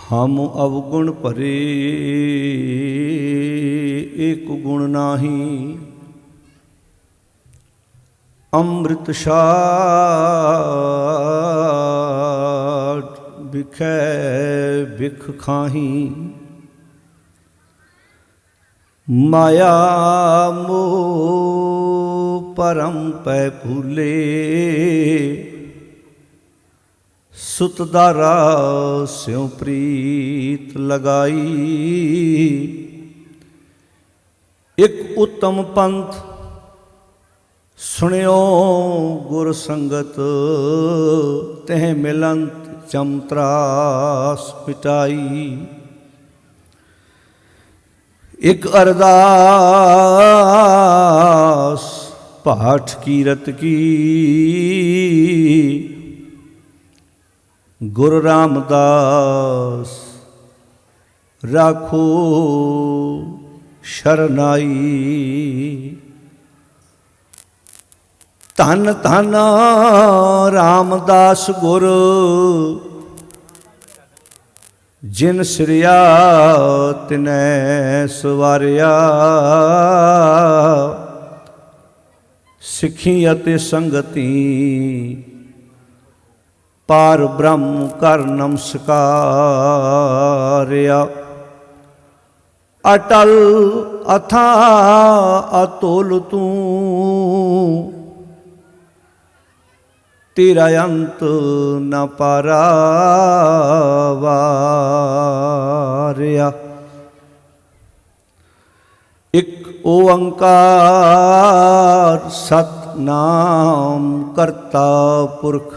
हम अवगुण भरे एक गुण नाही, अमृत साठ बिखै बिख खाही। माया मोह परम पै भूले, सुतदारा स्यों प्रीत लगाई। एक उत्तम पंथ सुनियो गुर संगत, तह मिलंत चमत्रास पिटाई। एक अरदास पाठ कीरत की, गुरु रामदास राखो शरनाई। धन धन रामदास गुरु, जिन श्रिया तिनै सवारिया। सिखी अते संगति पार ब्रह्म कर नमस्कारिया। अटल अथा अतुल तू, तेरा अंत न पारावारिया। एक ओंकार सतनाम करता पुरख,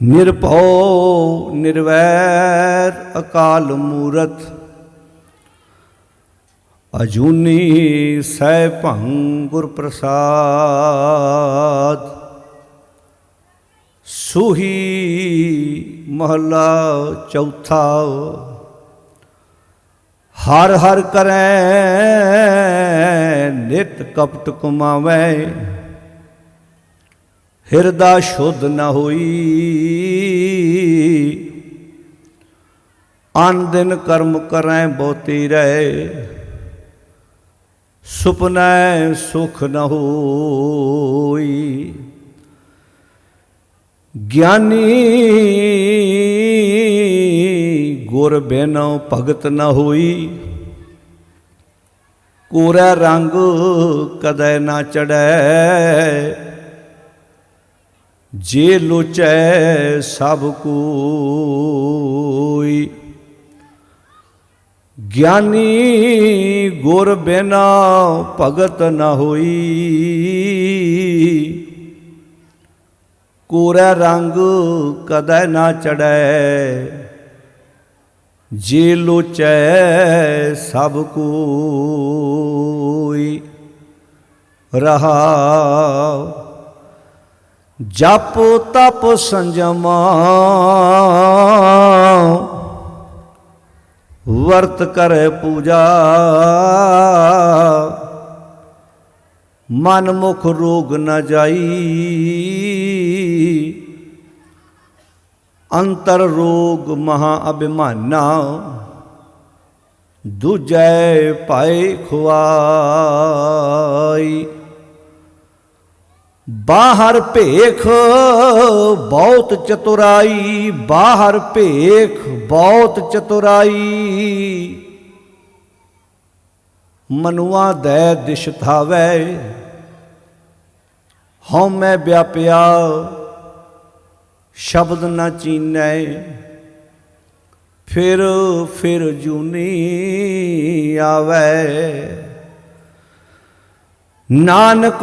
निर्भौ निर्वैर अकाल मूरत। अजूनी सैभं गुर प्रसाद, सूही महला चौथा। हर हर करै नित कपट कुमावै, हिरदा शुद्ध न होई। आन दिन कर्म करै बहुती रहे, सुपनै सुख न होई। ज्ञानी गुर बिनु भगत न होई, कोरा रंग कदै न चढ़ै। जे लोचै सब कोई, ज्ञानी गुर बिना भगत न होई। कोरा रंग कदै न चढ़ै, जे लोचै सब कोई। रहा जप तप संजम, वर्त करे पूजा। मन मुख रोग न जाई, अंतर रोग महा अभिमाना। दूजै पाए खुआई, बाहर भेख बहुत चतुराई। बाहर भेख बहुत चतुराई, मनुआ दै दिश धावै। हउमै व्यापिया शब्द न चीनै, फिर जूनी आवै। नानक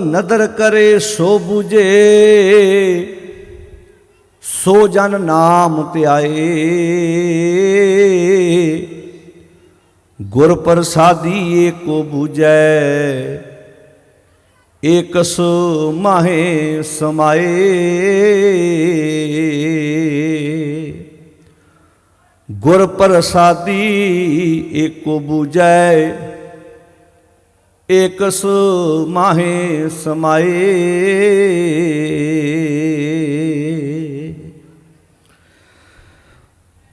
नदर करे सो बूझे, सो जन नाम त्याए। गुर प्रसादी एको बूझै, एकस माहे समाए। गुर प्रसादी एको बूझै, एकस माहे समाए।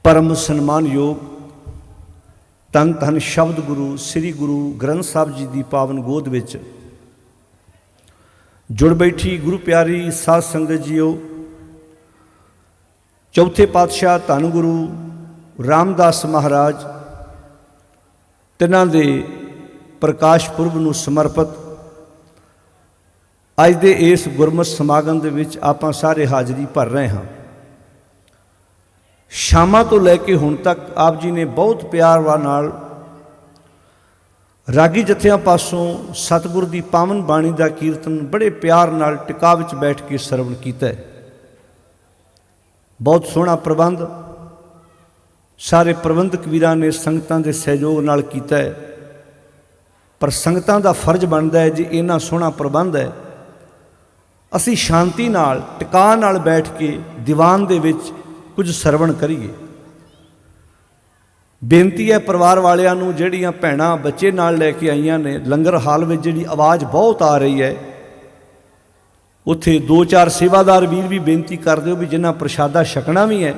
परम सन्मानयोग धन धन शब्द गुरु श्री गुरु ग्रंथ साहब जी की पावन गोद विच जुड़ बैठी गुरु प्यारी साध संगत जीओ। चौथे पातशाह धन गुरु रामदास महाराज तिन्हां दे प्रकाश पुरब नूं समर्पित अज दे इस गुरमत समागम दे विच आपां सारे हाज़री भर रहे हाँ। शामां तो लैके हुण तक आप जी ने बहुत प्यार नाल रागी जत्थियां पासों सतगुर की पावन बाणी का कीर्तन बड़े प्यार नाल टिका विच बैठ के सरवण कीता है। बहुत सोहना प्रबंध सारे प्रबंधक वीरां ने संगतां दे सहयोग नाल कीता है। पर संगतां दा फर्ज बनदा है जे इन्ना सोहना प्रबंध है असी शांति नाल टिका नाल बैठ के दीवान दे विच कुछ सरवण करिए। बेनती है परिवार वालियां नूं जिहड़ियां भैणां बच्चे नाल लैके आईयां ने लंगर हाल में जिहड़ी आवाज़ बहुत आ रही है उत्थे 2-4 सेवादार वीर भी बेनती कर दिओ भी जिन्हां प्रशादा छकना भी है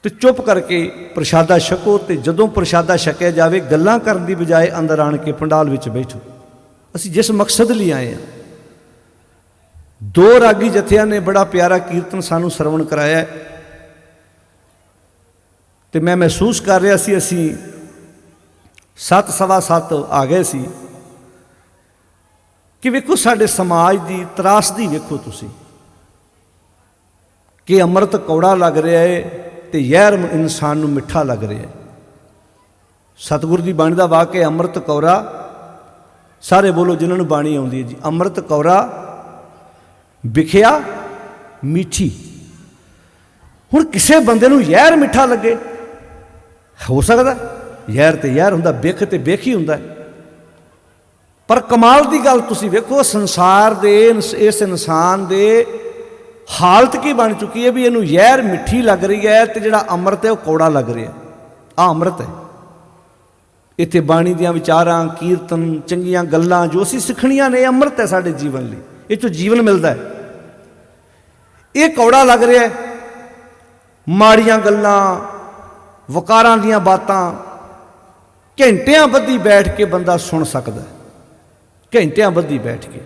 तो चुप करके प्रशादा छको तो जदों प्रशादा छकिया जाए गल्लां करन दी बजाए अंदर आण के पंडाल विच बैठो। असीं जिस मकसद लई आए हैं। 2 रागी जत्थियां ने बड़ा प्यारा कीर्तन सानू सरवण कराया तो मैं महसूस कर रहा सी असी 7 सवा 7 आ गए सी कि वेखो साडे समाज की त्रासदी वेखो तुसी कि अमृत कौड़ा लग रहा है तो जहर इंसान नूं मिठा लग रहा है। सतगुर की बाणी का वाक है अमृत कौरा। सारे बोलो जिन्होंने बाणी आउंदी है जी। अमृत कौरा विखिया मीठी। हुण किसी बंदे नूं जहर मिठा लगे हो सकता जहर तो जहर हुंदा बिख तो बिख ही हुंदा। पर कमाल की गल तुसीं वेखो संसार दे इस इंसान दे हालत की बन चुकी है भी इनू जहर मिठी लग रही है तो जिहड़ा अमृत है वह कौड़ा लग रहा है। आ अमृत है। इत्थे बाणी दियां विचारां कीर्तन चंगियां गल्लां जो असीं सिखणियां ने अमृत है साडे जीवन लई। इह चों जीवन मिलदा है। ये कौड़ा लग रहा है। माड़ियां गल्लां वकारां दीयां बातां घंटियां बद्धी बैठ के बंदा सुन सकता है। घंटियां बद्धी बैठ के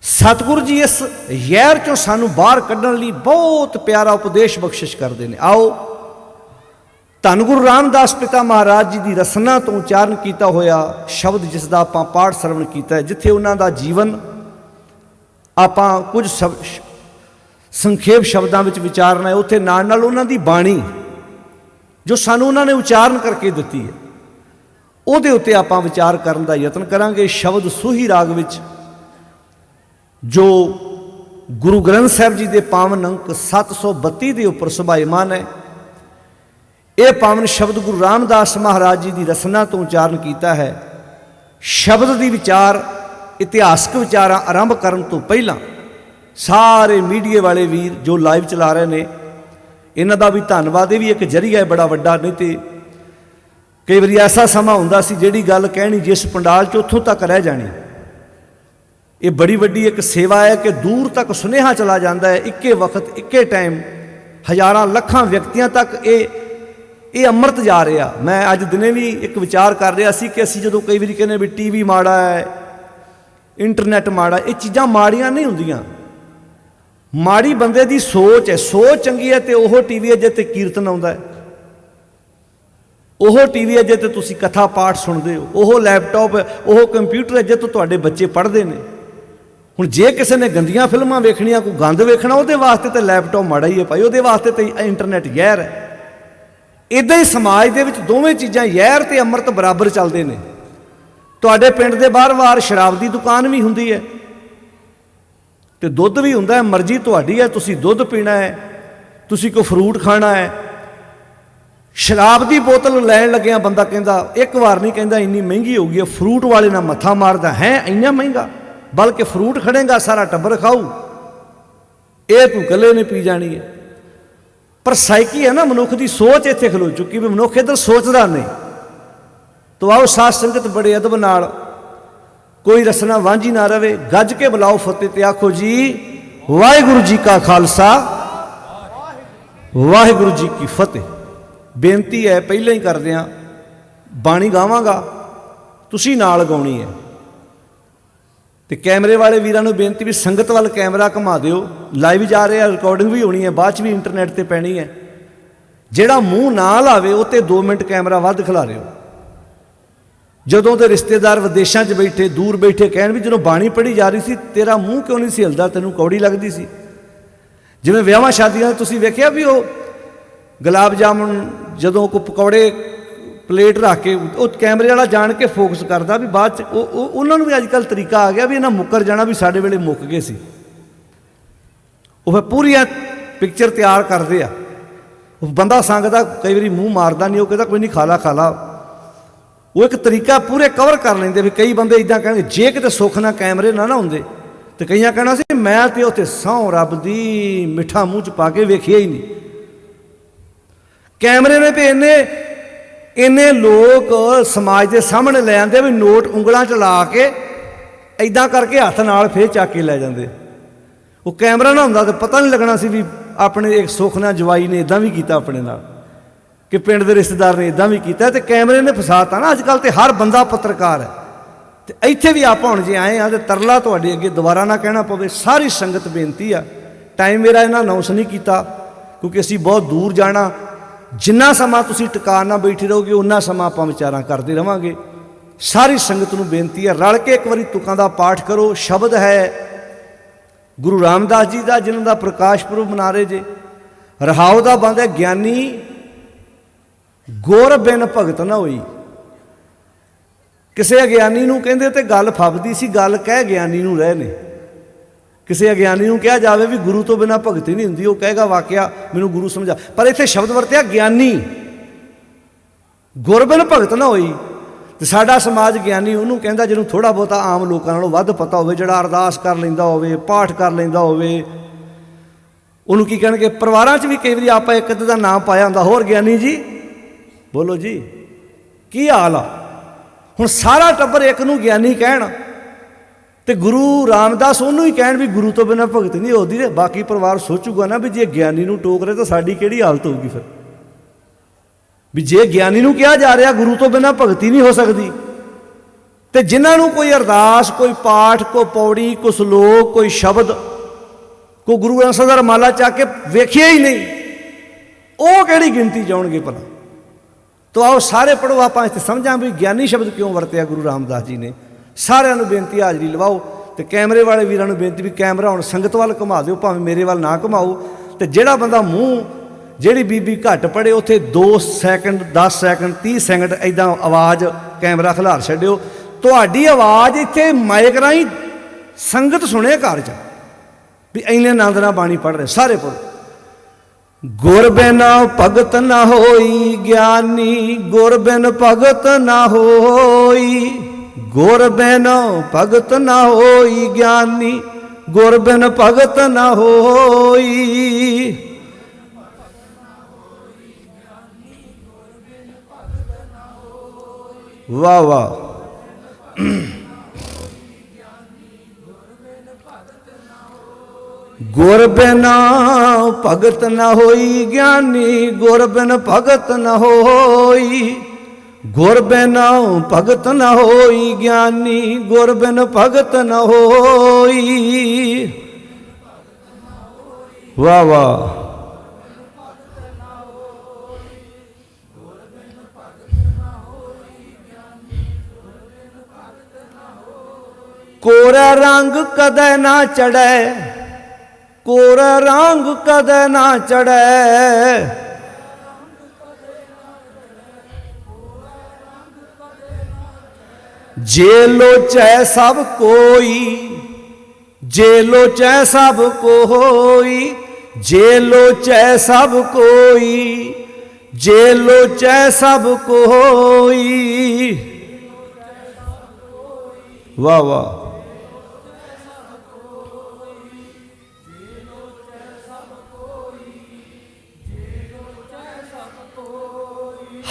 सतगुरु जी इस जहर चों सानू बाहर कढ़ण लई बहुत प्यारा उपदेश बख्शिश करते हैं। आओ धन गुरु रामदास पिता महाराज जी की रसना तो उच्चारण किया होया शब्द जिसका आप पाठ सरवण किया है जिथे उन्हों का जीवन आप कुछ संखेप शब्दों में विचारना है उत्थे नाल नाल उन्हां दी बाणी जो सानू उन्होंने उच्चारण करके दी है उहदे उत्ते आपां विचार करन दा यतन करांगे। शब्द सूही राग विच जो गुरु ग्रंथ साहब जी के पावन अंक 732 के उपर सुभाईमान है। यह पावन शब्द गुरु रामदास महाराज जी की रसना तो उच्चारण किया है। शब्द की विचार इतिहासक विचारां आरंभ करन तो पहला सारे मीडिया वाले वीर जो लाइव चला रहे हैं इन्हां दा भी धन्नवाद। ये भी एक जरिया है बड़ा वड्डा। नहीं तो कई बार ऐसा समा हुंदा सी जिहड़ी गल कहनी जिस पंडाल च उत्थों तक रह जानी। ये बड़ी वड्डी एक सेवा है कि दूर तक सुनेहा चला जाता है इक्के वक्त इक्के टाइम हज़ारां लखां व्यक्तियों तक ये अमृत जा रहा। मैं अज दिने भी एक विचार कर रहा सी कि असीं जदों कई बार कहने भी टीवी माड़ा है इंटरनेट माड़ा ये चीज़ां माड़ियां नहीं हुंदियां। माड़ी बंदे की सोच है। सोच चंगी है तो वह टीवी है जिते कीर्तन आउंदा है। वह टीवी है जिते तुसीं कथा पाठ सुनते हो। वह लैपटॉप है वह कंप्यूटर है जिते तुहाडे बच्चे पढ़ते हैं। हुण जे किसी ने गंदियां फिल्मां वेखणियां कोई गंद वेखना उहदे वास्ते तो लैपटॉप माड़ा ही है भाई। उहदे वास्ते तो इंटरनेट जहर है। इदां ही समाज दे विच दोवें चीज़ां जहर ते अमृत बराबर चलते हैं। तुहाडे पिंड दे बाहर शराब की दुकान भी हुंदी है तो दुध भी हुंदा है। मर्जी तुहाडी है तुसीं दुध पीना है तुसीं कोई फ्रूट खाना है। शराब की बोतल लैन लग्या बंदा कहता एक बार नहीं कहता इन्नी महंगी हो गई है। फ्रूट वाले ना मत्था मारदा है इन्ना महंगा बल्कि फ्रूट खड़ेगा सारा टब्बर खाऊ ये तू कले ने पी जानी है। पर साइकी है ना मनुख की सोच इत्थे खलो चुकी भी मनुख इधर सोचता नहीं। तो आओ साध संगत बड़े अदब नाल कोई रसना वांझी ना रहे गज के बुलाओ फतेह ते आखो जी वाहिगुरू जी का खालसा वाहिगुरू जी की फतेह। बेनती है पहले ही करदे हां, बाणी गावांगा, तुसीं नाल गाउणी है। तो कैमरे वाले वीरां नूं बेनती भी संगत वाल कैमरा घुमा दिओ, लाइव जा रहा, रिकॉर्डिंग भी होनी है, बाद भी इंटरनेट पर पैनी है। जिहड़ा मूँह ना लावे उत्ते 2 मिनट कैमरा वध खिलारिओ। जदों तो रिश्तेदार विदेशों च बैठे, दूर बैठे, कहण भी जदों बाणी पढ़ी जा रही सी तेरा मूँह क्यों नहीं सी हिलदा, तैनूं कौड़ी लगदी सी। जिवें विआहां शादियां तुसीं वेखिआ भी वो गुलाब जामुन जदों कोई पकौड़े प्लेट रख के वो कैमरे वाला जान के फोकस करता भी, बाद उन्होंने भी अजकल तरीका आ गया भी इन्हां मुकर जाना भी साडे वेले मुक गए सी। वो फिर पूरी पिक्चर तैयार करते आ। बंदा संगदा कई बार मूँह मारदा नहीं, वो कहता कोई नहीं खाला खाला, वो एक तरीका पूरे कवर कर लेंदे। भी कई बंदे इदां कहणगे जे किते सुख ना कैमरे ना हुंदे तो कईयां कहना सी मैं ते उत्थे सौं रब दी मिठा मूँह च पा के वेखिया ही नहीं। कैमरे ने भी इन्ने लोग समाज के सामने लै आते भी नोट उंगलों च ला के इदां करके हथ नाल फिर चक के लै जाते। वो कैमरा ना हुंदा तो पता नहीं लगना सी भी अपने एक सुख ना जवाई ने इदां भी किया अपने नाल, कि पिंड के रिश्तेदार ने इदां भी किया। तो कैमरे ने फसाता ना, अजकल तो हर बंदा पत्रकार है। तो इत्थे भी आप हुण जे आए हैं तो तरला तुहाडे अगे दोबारा ना कहना पवे। सारी संगत बेनती आ, टाइम मेरा इन्हां अनाउंस नहीं किया क्योंकि असीं बहुत दूर जाना। जिन्ना समा तुसीं टिका ना बैठे रहोगे उन्ना समा आपां विचारां करदे रहांगे। सारी संगत नूं बेनती है रल के एक बारी तुकां दा पाठ करो। शब्द है गुरु रामदास जी का, जिन्हां दा प्रकाश पुरब मना रहे जे। रहाओ दा बंद है ज्ञानी गुर बिन भगत ना होई। किसी अज्ञानी नूं कहंदे ते गल फबदी सी, गल कह ज्ञानी नूं रहे ने। किसी अज्ञानी नूं कहा जाए भी गुरु तो बिना भगती नहीं हुंदी, वो कहेगा वाकया मैनूं गुरु समझा, पर इत्थे शब्द वरतिया ज्ञानी गुर बिन भगत ना होई। तो साडा समाज ज्ञानी उन्होंने कहता जिन्होंने थोड़ा बहुता आम लोगों नालों वध पता होवे, जिहड़ा अरदास कर लैंदा होवे, पाठ कर लैंदा होवे। उन्होंने की कहणगे परिवारां च भी कई बार आप एक अद्धे दा नाम पाया हुंदा, होर ज्ञानी जी बोलो जी की हाल आ। हुण सारा टब्बर एक नूं ज्ञानी कहण तो गुरु रामदास उन्होंने ही कहण भी गुरु तो बिना भगत नहीं होती। तो बाकी परिवार सोचूगा ना भी जे ज्ञानी नूं टोक रहे तो साडी किहड़ी हालत होगी। फिर भी जे ज्ञानी नूं कहा जा रहा गुरु तो बिना भगती नहीं हो सकती, तो जिन्हां नूं कोई अरदास, कोई पाठ, कोई पौड़ी, कोई सलोक, कोई शब्द, कोई गुरु ग्रंथ साहिब दा रमाला चक के वेखिया ही नहीं, वो किहड़ी गिनती जाउणगे भला। तो आओ सारे पढ़ो, आप इत्थे समझां भी ज्ञानी शब्द क्यों वरतिया गुरु रामदास जी ने। सारिਆਂ ਨੂੰ बेनती हाजरी लवाओ। तो कैमरे वाले वीरां ਨੂੰ बेनती भी कैमरा हुण संगत वाल घुमा दिओ, भावें मेरे वाल ना घुमाओ। तो जिहड़ा बंदा मूँह जिहड़ी बीबी घट पढ़े उत्थे 2 सैकंड 10 सैकंड 30 सैकंड इदां आवाज़ कैमरा खिलार छड्डिओ। तुहाडी आवाज़ इत्थे माइक राहीं संगत सुणे घर च भी इन्ने आनंद नाल बाणी पढ़ रहे। सारे पढ़ो। गुर बिन भगत ना होई ज्ञानी, गुर बिन भगत ना होई, गुर बिन भगत ना होई ज्ञानी, गुर बिन भगत ना होई। वाह वाह। गुर बिन भगत ना होई ज्ञानी, गुर बिन भगत ना होई, गुर बिन भगत न होई ज्ञानी, गुर बिन भगत न होई। वाह वाह। कोरा रंग कदे ना चढ़े, कोरा रंग कदे ना चढ़े, जे लोचै सब कोई, जे लोचै सब कोई, जे लोचै सब कोई, जे लोचै सब कोई। वाह वाह।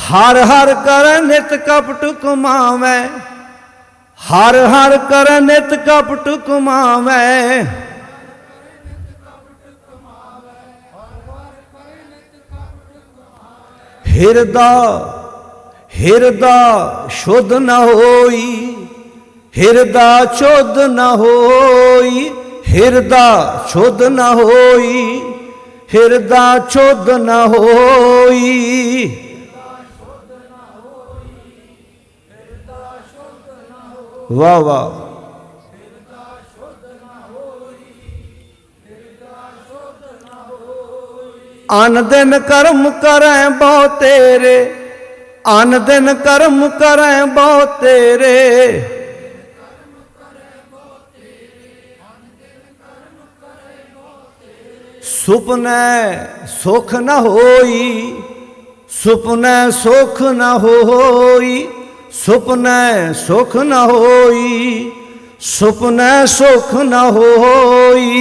हर हर कर नित कपट कमावै, हर हर कर नित कपट कमावै, हिरदा हिरदा शुद्ध न होई, हिरदा शुद्ध न होई, हिरदा शुद्ध न होई, हिरदा शुद्ध न होई। वाह वाह। आन दिन कर्म करें बहु तेरे, आन दिन कर्म करें बहु तेरे, सुपने सुख न होई, सुपने सुख न होई, सुपने सुख न होई, सुपने सुख न होई।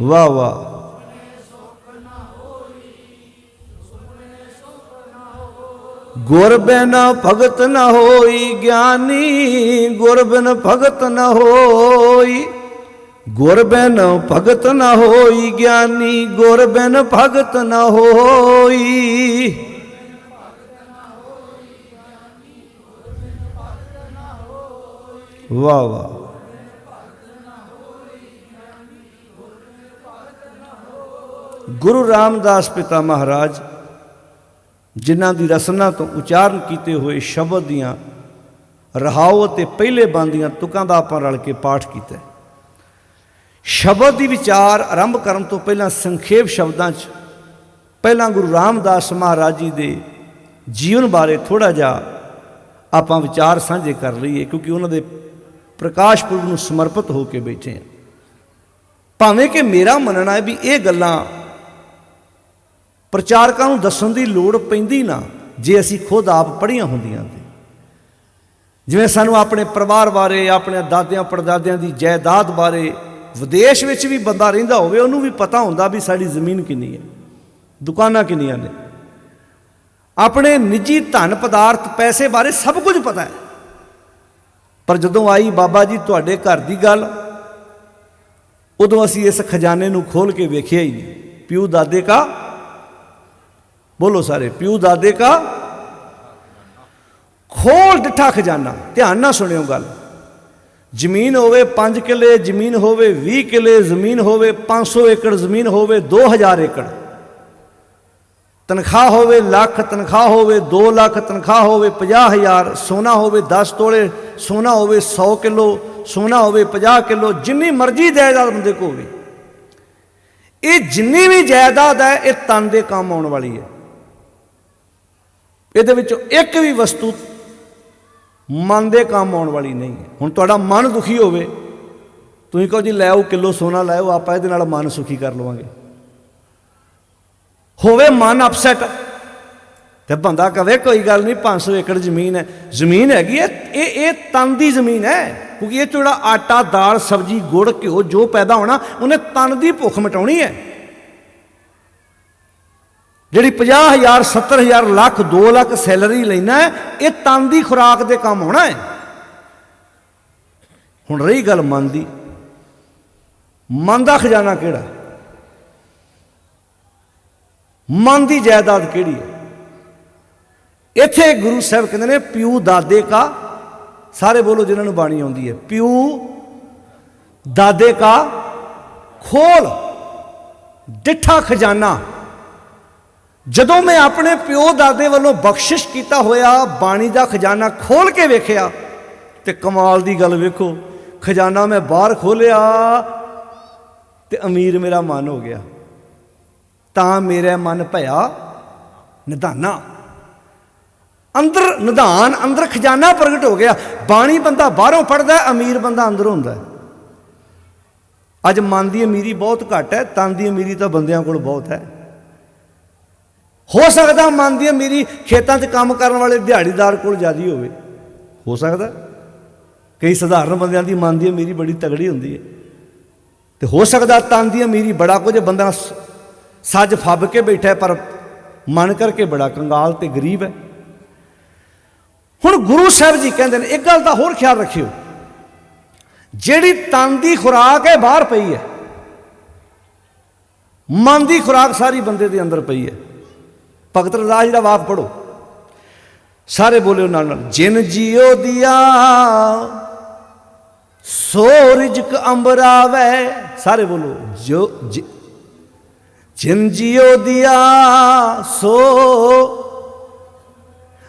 वाह वाह। गुर बिन भगत न होई ज्ञानी, गुर बिन भगत न होई, गुर बिन भगत न होई ज्ञानी, गुर बिन भगत न होई। वाह वाह। गुरु रामदास पिता महाराज जिन्हां दी रसना तो उचारण किए हुए शब्द दियां रहाओ ते पहले बांदियां तुकां दा आपां रल के पाठ किया। शब्द की विचार आरंभ करन तो पहला संखेप शब्दां च पहला गुरु रामदास महाराज जी दे जीवन बारे थोड़ा जा आपां विचार साझे कर लईए, क्योंकि उन्होंने प्रकाश पुरब नूं समर्पित होकर बैठे हैं। भावें कि मेरा मनना है भी ये गल्लां प्रचारकों को दसन की लोड़ पैंदी ना जे असी खुद आप पढ़िया होंदियां। जिवें सानू अपने परिवार बारे, अपने दादियां परदादियां की जायदाद बारे विदेश में भी बंदा रहिंदा होवे उन्होंने भी पता होंदा भी साड़ी जमीन कितनी है, दुकानां कितनियां ने, अपने निजी धन पदार्थ पैसे बारे सब कुछ पता है। पर जदों आई बाबा जी तुहाडे घर की गल, उदों असी इस खजाने नूं खोल के वेखिया ही नहीं। प्यू दादे का, बोलो सारे, प्यू दादे का खोल डिठा खजाना। ध्यान ना सुनियो गल। जमीन होवे 5 किले, जमीन होवे 20 किले, जमीन होवे 500 एकड़, जमीन होवे 2000 एकड़, तनख्वाह होवे लाख, तनख्वाह होवे 2 लाख, तनख्वाह होवे 50,000, सोना होवे 10 तोले, सोना होवे 100 किलो, सोना होवे 50 किलो, जिन्नी मर्जी जायदाद बंदे को होवे, ये जिन्नी भी जायदाद है ये तन दे काम आने वाली है। ये एक भी वस्तु मन दे काम आने वाली नहीं है। हुण तुहाडा मन दुखी होवे, तुसीं कहो जी लै आओ किलो सोना लै आओ, आपां इहदे नाल मन सुखी कर लवांगे। होवे मन अपसैट तो बंदा कहे कोई गल नहीं 500 एकड़ जमीन है, जमीन हैगी है, ये तन की जमीन है, क्योंकि ये जोड़ा आटा दाल सब्जी गुड़ घ्यो जो पैदा होना उन्हें तन की भुख मिटानी है। जी 50,000 70,000 लाख 2 लाख सैलरी लेना है, ये तन की खुराक दे काम होना है। हुण रही गल मन की, मन का खजाना किहड़ा, मन की जायदाद किहड़ी है। इत्थे गुरु साहब कहते हैं प्यू दादे का, सारे बोलो जिन्होंने बाणी आती है, प्यू दादे का खोल डिठा खजाना। जदों मैं अपने प्यो दादे वालों बख्शिश किया होया बाणी का खजाना खोल के वेखिया तो कमाल की गल वेखो, खजाना मैं बाहर खोलिया तो अमीर मेरा मन हो गया, तां मेरा मन भया निधाना। अंदर निधान, अंदर खजाना प्रगट हो गया। बाणी बंदा बाहरों पढ़ता है, अमीर बंदा अंदर होंदा है। अज मन की अमीरी बहुत घट है, तन की अमीरी तो बंदियां कोल बहुत है। हो सकता मन की अमीरी खेतों से काम करने वाले दिहाड़ीदार कोल ज़्यादा होवे, हो सकता। कई साधारण बंदियां की मन की अमीरी बड़ी तगड़ी होंदी है, तो हो सकता तन की अमीरी बड़ा कुछ बंदा सज फब के बैठा है, पर मन करके बड़ा कंगाल ते गरीब है। हुण गुरु साहब जी कहते हैं एक गल का होर ख्याल रखियो, जिहड़ी तन की खुराक है बाहर पई है, मन की खुराक सारी बंदे के अंदर पई है। भगत रविदास जी का वाक पढ़ो, सारे बोलो नाल नाल। जिन जियो दिया सो रिजक अंबरावे, सारे बोलो जो जिन जियो दिया सो।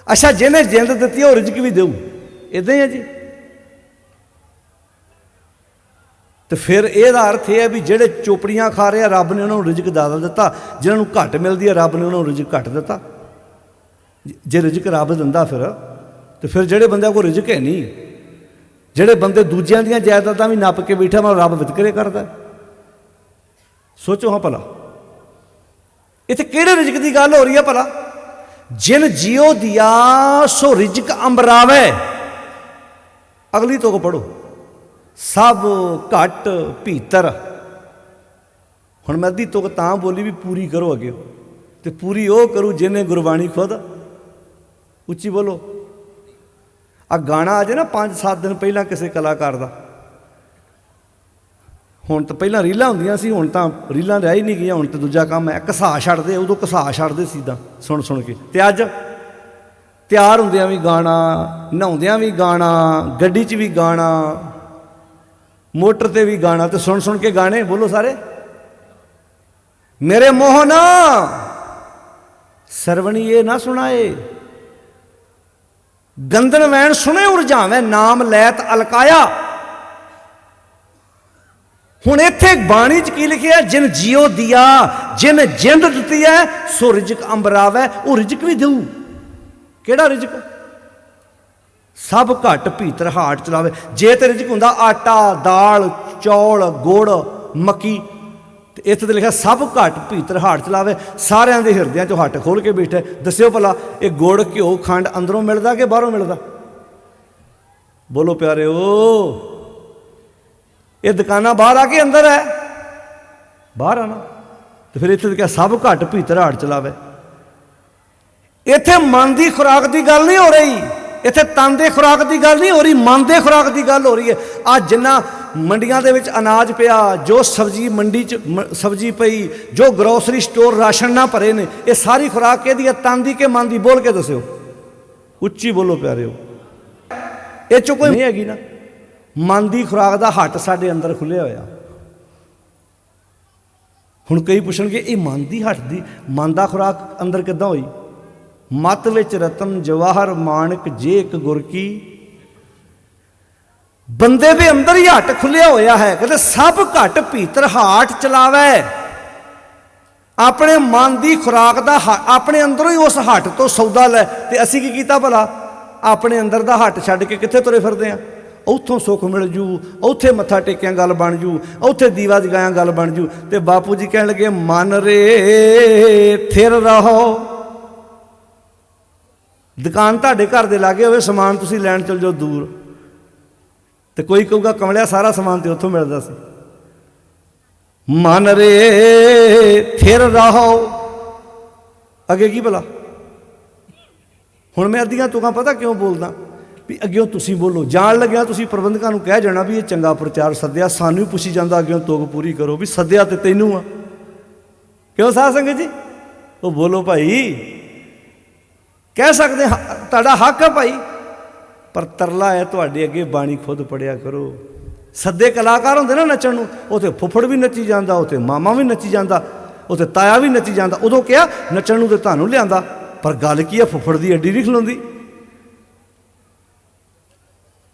अच्छा, जिन्हें जिंद दी वो रिजक भी देऊ, इदा ही है जी। तो फिर यह अर्थ यह है भी जेडे चोपड़ियां खा रहे हैं रब ने उन्होंने रिजक ज़्यादा दिता, जिन्होंने घट मिलती है रब ने उन्होंने रिजक घट दिता। जे रिजक रब दिंदा फिर जेडे बंदे को रिजक है नहीं, जेडे बंदे दूजियां दियां जायदादां भी नप के बैठा मतलब रब वितकरे करता। सोचो हाँ भला इत्थे किहड़े रिजक की गल हो रही है भला। जिन जियो दिया सो रिजक अंबरावे। अगली तो पढ़ो, सब घट भीतर। हुण मैं अद्धी तुक तां बोली भी पूरी करो अगे, तो पूरी वो करूँ जिन्हें गुरबाणी खुद। उच्ची बोलो। आ गाना अजे ना 5-7 दिन पहला किसी कलाकार का, हुण तो पहला रीलां हुंदियां सी, हुण तां रीलां रह ही नहीं गईयां, हुण तो दूजा काम है घसा छड्डदे। उदों घसा छड्डदे सी तां सुण सुण के, ते अज तैयार हुंदियां भी गाना, नहाउंदियां भी गाना, गड्डी च भी गाना, मोटर ते भी गाना, तो सुन सुन के गाने। बोलो सारे। मेरे मोहना सरवणी ये ना सुनाए, गंदन वैन सुने उरझावे, नाम लैत अलकाया। हुण इत्थे बाणी च की लिखिया, जिन जियो दिया, जिन जिंद दिती है सो रिजक अंबरावे। वो रिजक भी देऊ। केड़ा रिजक? सब घट भीतर हाट चलावे। जे तो रिजक हुंदा आटा दाल चौल गुड़ मक्की, तो इत्थे तो लिखा सब घट भीतर हाट चलावे। सारिਆਂ ਦੇ ਹਿਰਦਿਆਂ चों हट खोल के बैठे। दस्यो भला ये गुड़ घ्यो खंड अंदरों मिलता कि बाहरों मिलता? बोलो प्यारे ओ, ये दुकाना बाहर आके अंदर है, बाहर आना। तो फिर इत्थे लिखा सब घट भीतर हाट चलावे। इत्थे मन की खुराक की गल नहीं हो रही, इत्थे तन की खुराक की गल नहीं हो रही, मन की खुराक की गल हो रही है। आज जिन्ना मंडियां दे विच अनाज पिया, जो सब्जी मंडी च सब्जी पई, जो ग्रोसरी स्टोर राशन ना भरे ने, ये सारी खुराक कहदी है तन दी के मन दी? बोल के दस्यो, उच्ची बोलो प्यारे हो। ये चो कोई नहीं हैगी ना। मन की खुराक का हट साडे अंदर खुलिया होया। हुण कई पुछणगे ये मन की हट दी मन का खुराक अंदर किद्दां होई? मत विच रतन जवाहर माणक जे एक गुर की। बंदे दे अंदर ही हट खुलिया होया है। कहते सब घट भीतर हाट चलावे। अपने मन की खुराक का अपने अंदरों ही उस हट तो सौदा लै। ते असीं की कीता भला? अपने अंदर का हट छड्ड के कित्थे तुरे फिरदे आ? उत्थों सुख मिल जू, उत्थे मत्था टेकिया गल बन जू, उत्थे दीवा जगाया गल बन जू। ते बापू जी कहण लगे मन रे थिर रहो। दुकान तुहाडे घर दे लागे होवे, समान तुसीं लैण चल जाओ दूर, तो कोई कहूगा कमलिया सारा समान तो उत्थों मिलदा सी। मन रे थिर रहो। अगे की भला? हुण मैं अद्धियां तुकां पता क्यों बोलदा भी अग्यों तुसीं बोलो। जाण लग्या तुसीं प्रबंधकां नूं कह जाना भी ये चंगा प्रचार सद्या, सानूं भी पुछी जांदा अग्यों तुक पूरी करो भी सद्या ते तैनूं आ। क्यों साध संगत जी? वो बोलो भाई, कह सकते तुहाडा हक है भाई, पर तरला है तुहाडे अगे बाणी खुद पढ़िया करो। सद्दे कलाकार होंदे ना नच्चण नूं, उत्थे फुफड़ भी नच्ची जांदा, उत्थे मामा भी नच्ची जांदा, उत्थे ताया भी नच्ची जांदा। उदों क्या नच्चण नूं ते तुहानूं लिआंदा, पर गल की है फुफड़ दी अड्डी नहीं खलोंदी।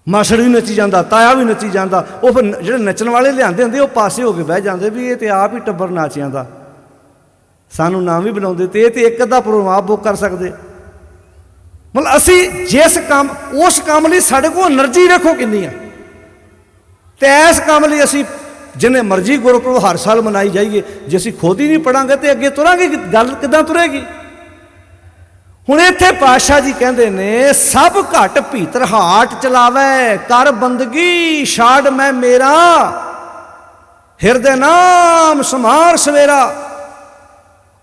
मासड़ भी नच्ची जांदा, ताया भी नच्ची जांदा। वो फिर जिहड़े नच्चण वाले लिआंदे हुंदे वो पासे हो के बह जांदे भी ये ते आप ही टब्बर नाचियां दा, सानूं नाम भी बुलाउंदे ते एक अद्धा प्रोग्राम आप बुक कर सकदे। मतलब असी जिस काम उस काम लिए साढ़े को एनर्जी रखो कितनी है, तो इस काम लिए असी जिन्हें मर्जी गुरपुरब हर साल मनाई जाइए, जे असी खुद ही नहीं पढ़ांगे तो अगे तुरांगे गल किदां तुरेगी? हुण इत्थे पातशाह जी कहंदे ने सब घट भीतर हाट चलावे, कर बंदगी छाड़ मैं मेरा, हिरदे नाम समार सवेरा।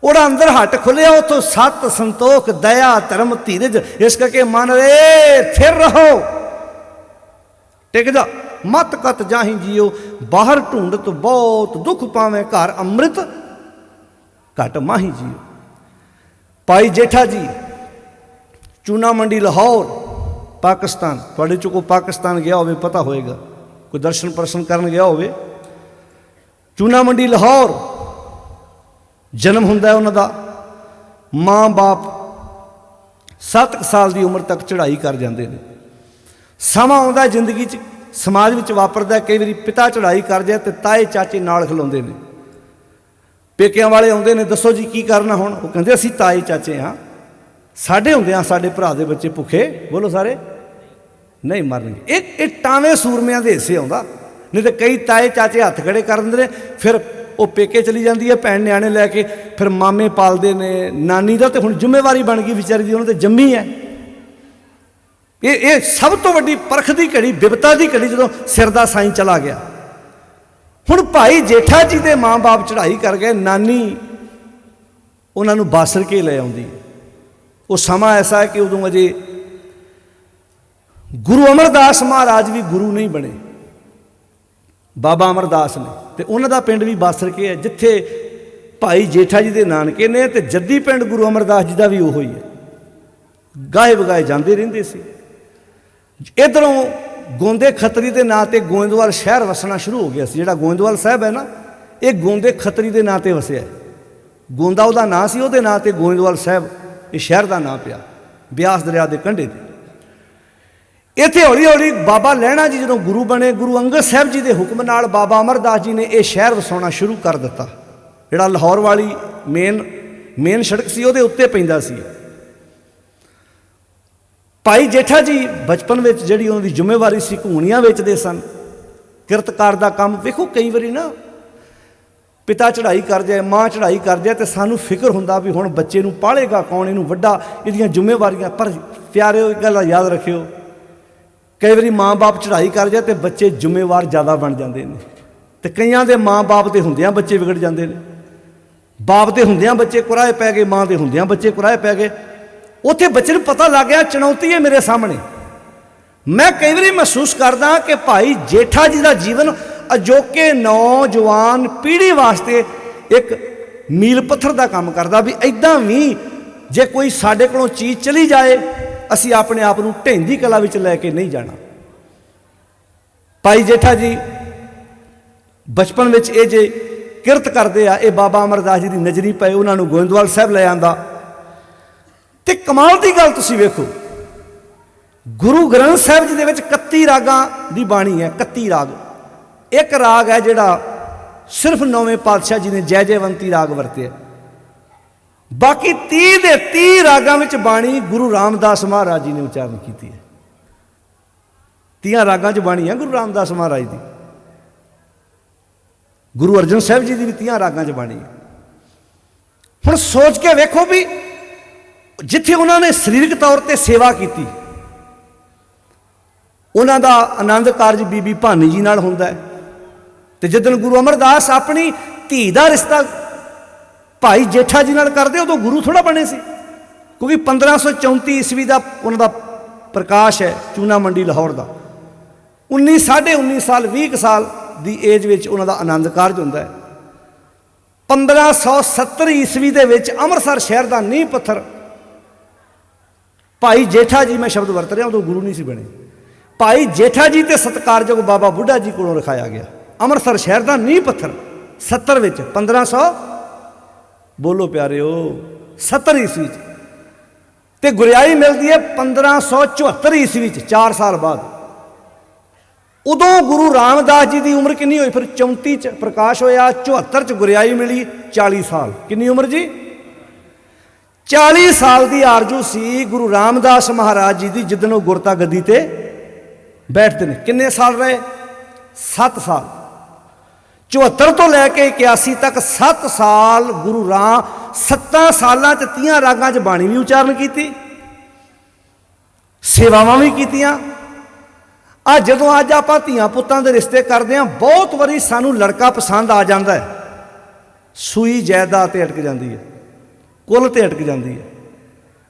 ओड़ा अंदर हट खुलिया, उतो सत संतोख दया धर्म धीरज। इस करके मन रे थिर रहो, टिक जा मत कत जाही जियो, बाहर ढूंढत बहुत दुख पावे घर अमृत। घट माही जियो। भाई जेठा जी चूना मंडी लाहौर पाकिस्तान, थोड़े चो कोई पाकिस्तान गया हो पता होएगा, कोई दर्शन परसन करन गया हो। चूना मंडी लाहौर जन्म हुंदा है उन्हां दा। माँ बाप 7 साल की उम्र तक चढ़ाई कर जाते हैं। समा आउंदा जिंदगी च समाज में वापरदा, कई बार पिता चढ़ाई कर जाए तो ताए चाचे नाल खलोंदे ने, पेकियां वाले आउंदे ने, दसो जी की करना हुण? वो कहंदे असीं ताए चाचे हाँ, साढ़े हुंदियां साढ़े भरा दे बच्चे भुखे बोलो सारे नहीं मरनगे। एक टावे सूरमियां दे हिस्से आउंदा, नहीं तो कई ताए चाचे हत्थ खड़े कर दिंदे ने, फिर वो पेके चली जाती है भैन न्याणे लैके, फिर मामे पालते ने। नानी का तो हुण जिम्मेवारी बन गई विचारी दी, उन्होंने तो जम्मी है। ये सब तो वड्डी परख की घड़ी, बिपता की घड़ी जो सिर का साईं चला गया। हुण भाई जेठा जी के माँ बाप चढ़ाई कर गए, नानी उन्होंने बासर के ले आउंदी है। वो समा ऐसा है कि उदों अजे गुरु अमरदास महाराज भी गुरु नहीं बने, बाबा अमरदास ने, तो उन्हों का पिंड भी बासर के है, जिथे भाई जेठा जी के नानके ने, तो जद्दी पिंड गुरु अमरदास जी का भी उहो ही है। गाए बगाए जाते रहंदे सी। इधरों गोंदे खतरी के नाँ से गोइंदवाल शहर वसना शुरू हो गया सी। जिहड़ा गोइंदवाल साहब है ना, ये गोंदे खतरी के नाँ से वसिया है। गोंदा उहदा नाँ सी, उहदे नाँ से गोइंदवाल साहब ये शहर का नाँ पिया, ब्यास दरिया के कंढे ते। इत्थे हौली हौली बाबा लैणा जी जो गुरु बने, गुरु अंगद साहब जी के हुक्म नाल बाबा अमरदास जी ने यह शहर वसाउणा शुरू कर दिता। जिहड़ा लाहौर वाली मेन सड़क सी उहदे उत्ते पैंदा सी। भाई जेठा जी बचपन में जिहड़ी उन्होंने जिम्मेवारी सी, घूणियां वेचदे सन, किरतकार का काम। वेखो कई बारी ना पिता चढ़ाई कर जाए, माँ चढ़ाई कर जाए, तो सानू फिक्र हुंदा भी हुण बच्चे नूं पालेगा कौन, इहनूं वड्डा, इहदियां जिम्मेवारियां। पर प्यारे एक गल याद रखियो, कई बार माँ बाप चढ़ाई कर जाए तो बच्चे जिम्मेवार ज़्यादा बन जाते हैं, तो कईयां दे माँ बाप के हुंदियां बच्चे विगड़ जाते हैं। बाप के हुंदियां बच्चे कुराए पै गए, माँ के हुंदियां बच्चे कुराए पै गए। उत्थे बच्चे नूं पता लग गया चुनौती है मेरे सामने। मैं कई बार महसूस करदा कि भाई जेठा जी का जीवन अजोके नौजवान पीढ़ी वास्ते एक मील पत्थर का काम करदा भी इदां भी जे कोई साडे कोलों चीज़ चली जाए, असी अपने आप को ढेंदी कला विच लैके नहीं जाना। भाई जेठा जी बचपन में ये जे किरत करते आ, ये बाबा अमरदास जी की नज़री पे, उन्होंने गोइंदवाल साहब ले आंदा। ते कमाल की गल तुसीं वेखो, गुरु ग्रंथ साहब जी दे विच 31 रागां दी बाणी है। 31 राग, एक राग है जिहड़ा सिर्फ 9वें पातशाह जी ने जय जयवंती राग वरते, बाकी 30 दे 30 रागां विच बाणी गुरु रामदास महाराज जी ने उच्चारण की है। 30 रागां च बाणी है गुरु रामदास महाराज की। गुरु अर्जन साहब जी की भी 30 रागां च बाणी है। हुण सोच के वेखो भी जिथे उन्होंने सरीरक तौर पर सेवा की, उन्हों का आनंद कारज बीबी भानी जी नाल हुंदा है। तो जिदन गुरु अमरदास अपनी धी का रिश्ता भाई जेठा जी नाल करदे, उदों गुरु थोड़ा बने सी, क्योंकि 1534 ईस्वी का उन्होंने प्रकाश है चूना मंडी लाहौर का। 19 साढ़े 19 साल 20 साल की एज में उन्होंने आनंद कारज होंदा है। 1570 ईस्वी के अमृतसर शहर का नींह पत्थर भाई जेठा जी, मैं शब्द वरत रहा उदों गुरु नहीं सी बने, भाई जेठा जी ते सत्कारयोग बाबा बुढ़ा जी को रखाया गया। अमृतसर शहर का नींह पत्थर 70 में 1500 बोलो प्यारे हो 70 ईस्वी ते गुरियाई मिलती है 1574 ईस्वी 4 साल बाद। उदों गुरु रामदास जी की उम्र कितनी हुई, फिर 34 प्रकाश होया, 74 गुरियाई मिली, 40 साल। कितनी उम्र जी? 40 साल की आरजू सी गुरु रामदास महाराज जी की, जिदन वो गुरता गद्दी ते बैठते हैं। किन्ने साल रहे? 7 साल। 74 तो लैके 81 तक 7 साल गुरु राम 7 सालों 30 रागां च बाणी भी उच्चारण की, सेवावां भी कीतियां। जदों अज आप धियां पुत्तां दे रिश्ते करते हैं, बहुत वारी सानू लड़का पसंद आ जाता है, सूई जायदाद ते अटक जाती है, कुल ते अटक जाती है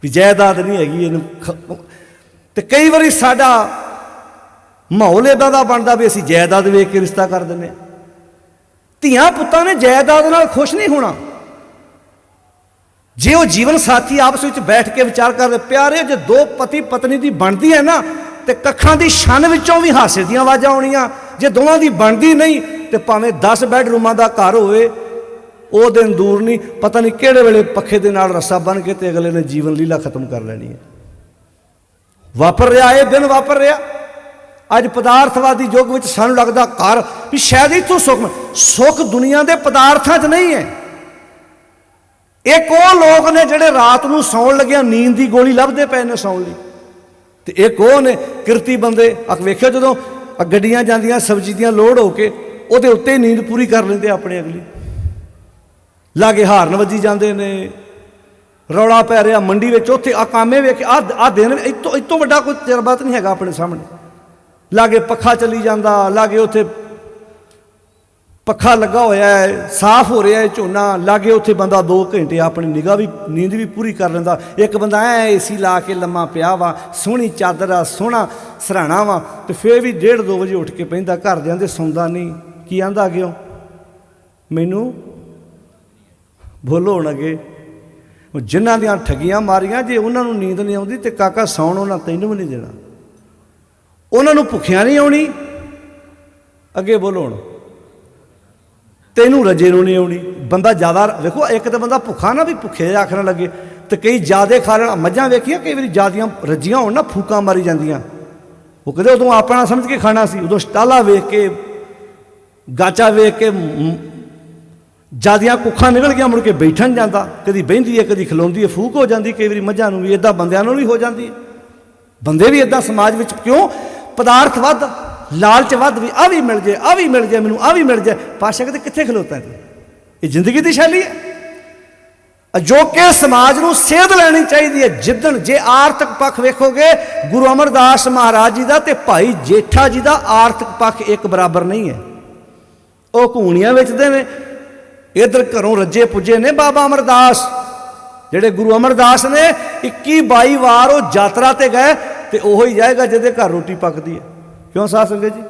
भी जायदाद नहीं हैगी इहनूं। ते कई वारी साडा माहौल इदां दा बनदा भी असीं जायदाद वेख के रिश्ता कर दिंदे। धियां पुत्तां ने जायदाद नाल खुश नहीं होना, जे वो जीवन साथी आपस में बैठ के विचार करते प्यारे, जो दो पति पत्नी की बनती है ना तो कखां की छन विचों भी हासे दी आवाज़ां आउणियां। जे दोवां की बनती नहीं तो भावें 10 बैडरूमां का घर होवे, वो दिन दूर नहीं, पता नहीं किहड़े वेले पखे दे नाल रस्सा बन के ते अगले ने जीवन लीला खत्म कर लैनी है। वापर रहा ये दिन, वापर रहा। अज पदार्थवादी युग में सानूं लगदा घर भी शायद इत्थों सुख दुनिया के पदार्थां च नहीं है। एक वो लोग ने जिहड़े रात नूं सौण लग्या नींद की गोली लभदे पए ने सौण लई, ते एक वो ने किरती बंदे वेखियो जदों गड्डियां जांदियां सब्जी दियां लोड होके उहदे उत्ते नींद पूरी कर लैंदे अपने अगली। लागे हारन वजी जाते ने, रौला पै रहा मंडी में, उत्थे आ कामे वेख आ दिन इतों वड्डा कोई तजर्बा नहीं है अपने सामने। लागे पखा चली जाता, लागे उत्थे पखा लगा होया है, साफ हो रहा है झोना, लागे उत्थे बंदा 2 घंटे अपनी निगाह भी नींद भी पूरी कर लेंदा। एक बंदा AC ला के लम्मा पिया वा, सोहनी चादर आ, सोहना सराहना वा, तो फिर भी 1:30-2 बजे उठ के पैंदा। घर दे आंदे सौंदा नहीं, की आंदा अग्गेओं मैनू बोलो हुण अगे जिन्हां दियां ठगियां मारियां, जे उन्होंने नींद नहीं आउंदी तो काका सौण उन्हां तैनूं भी नहीं देना, उन्होंने भुखिया नहीं आउणी। अगे बोलो हुण तैनूं रजे नूं नहीं आउणी। बंदा ज़्यादा देखो, एक तो बंदा भुखा ना भी भुखे आखन लगे, तो कई ज़्यादा खा लेना। मझां वेखियां कई बारी ज़्यादियां रजियां होण ना फूकां मारी जांदियां, वो कहते उदों अपना समझ के खाना सी, उदों स्टाला वेख के गाचा वेख के ज़्यादियां कुखां निकल गया, मुड़ के बैठन जाता, कभी बहिंदी है कभी खलोंदी है, फूक हो जाती। कई बारी मझां नूं भी इदां बंदियां नूं भी हो जाती है। बंदे भी इदां समाज में क्यों पदार्थ वध, लालच वध, भी आ भी मिल जाए, आ भी मिल जाए, मैनूं आ भी मिल जाए। पातशाह कहते कित्थे खलोता है, ये जिंदगी की शैली है। अजोके समाज नूं सेध लैनी चाहिए है। जिदन जे आर्थिक पक्ष वेखोगे गुरु अमरदास महाराज जी का ते भाई जेठा जी का आर्थिक पक्ष एक बराबर नहीं है। वो घूणियां वेचदे ने, इधर घरों रजे पुजे ने बाबा अमरदास, जेडे गुरु अमरदास ने 21-22 वार वो यात्रा ते गए, तो वह ही जाएगा जिहदे घर रोटी पकती है। क्यों साध संगत जी,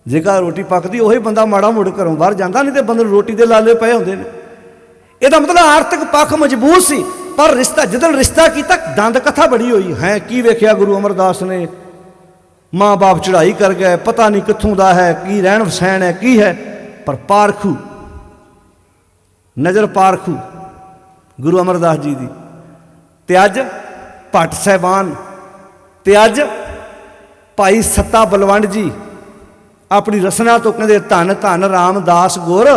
जे घर रोटी पकती वही बंदा माड़ा मुड़ घरों बाहर जाता, नहीं तो बंदे रोटी के लाले पे होंगे ने। यदा मतलब आर्थिक पक्ष मजबूत सी, पर रिश्ता जिदन रिश्ता किया दंद कथा बड़ी हुई है। की वेख्या गुरु अमरदास ने, माँ बाप चढ़ाई कर गए, पता नहीं कित्थों दा है, की रहन सहन है, की है, पर पारखू नज़र पारखू गुरु अमरदास जी की। ते अज भट्ट साहबान ते अज भाई सत्ता बलवंड जी अपनी रसना तो कहते धन धन रामदास गुर।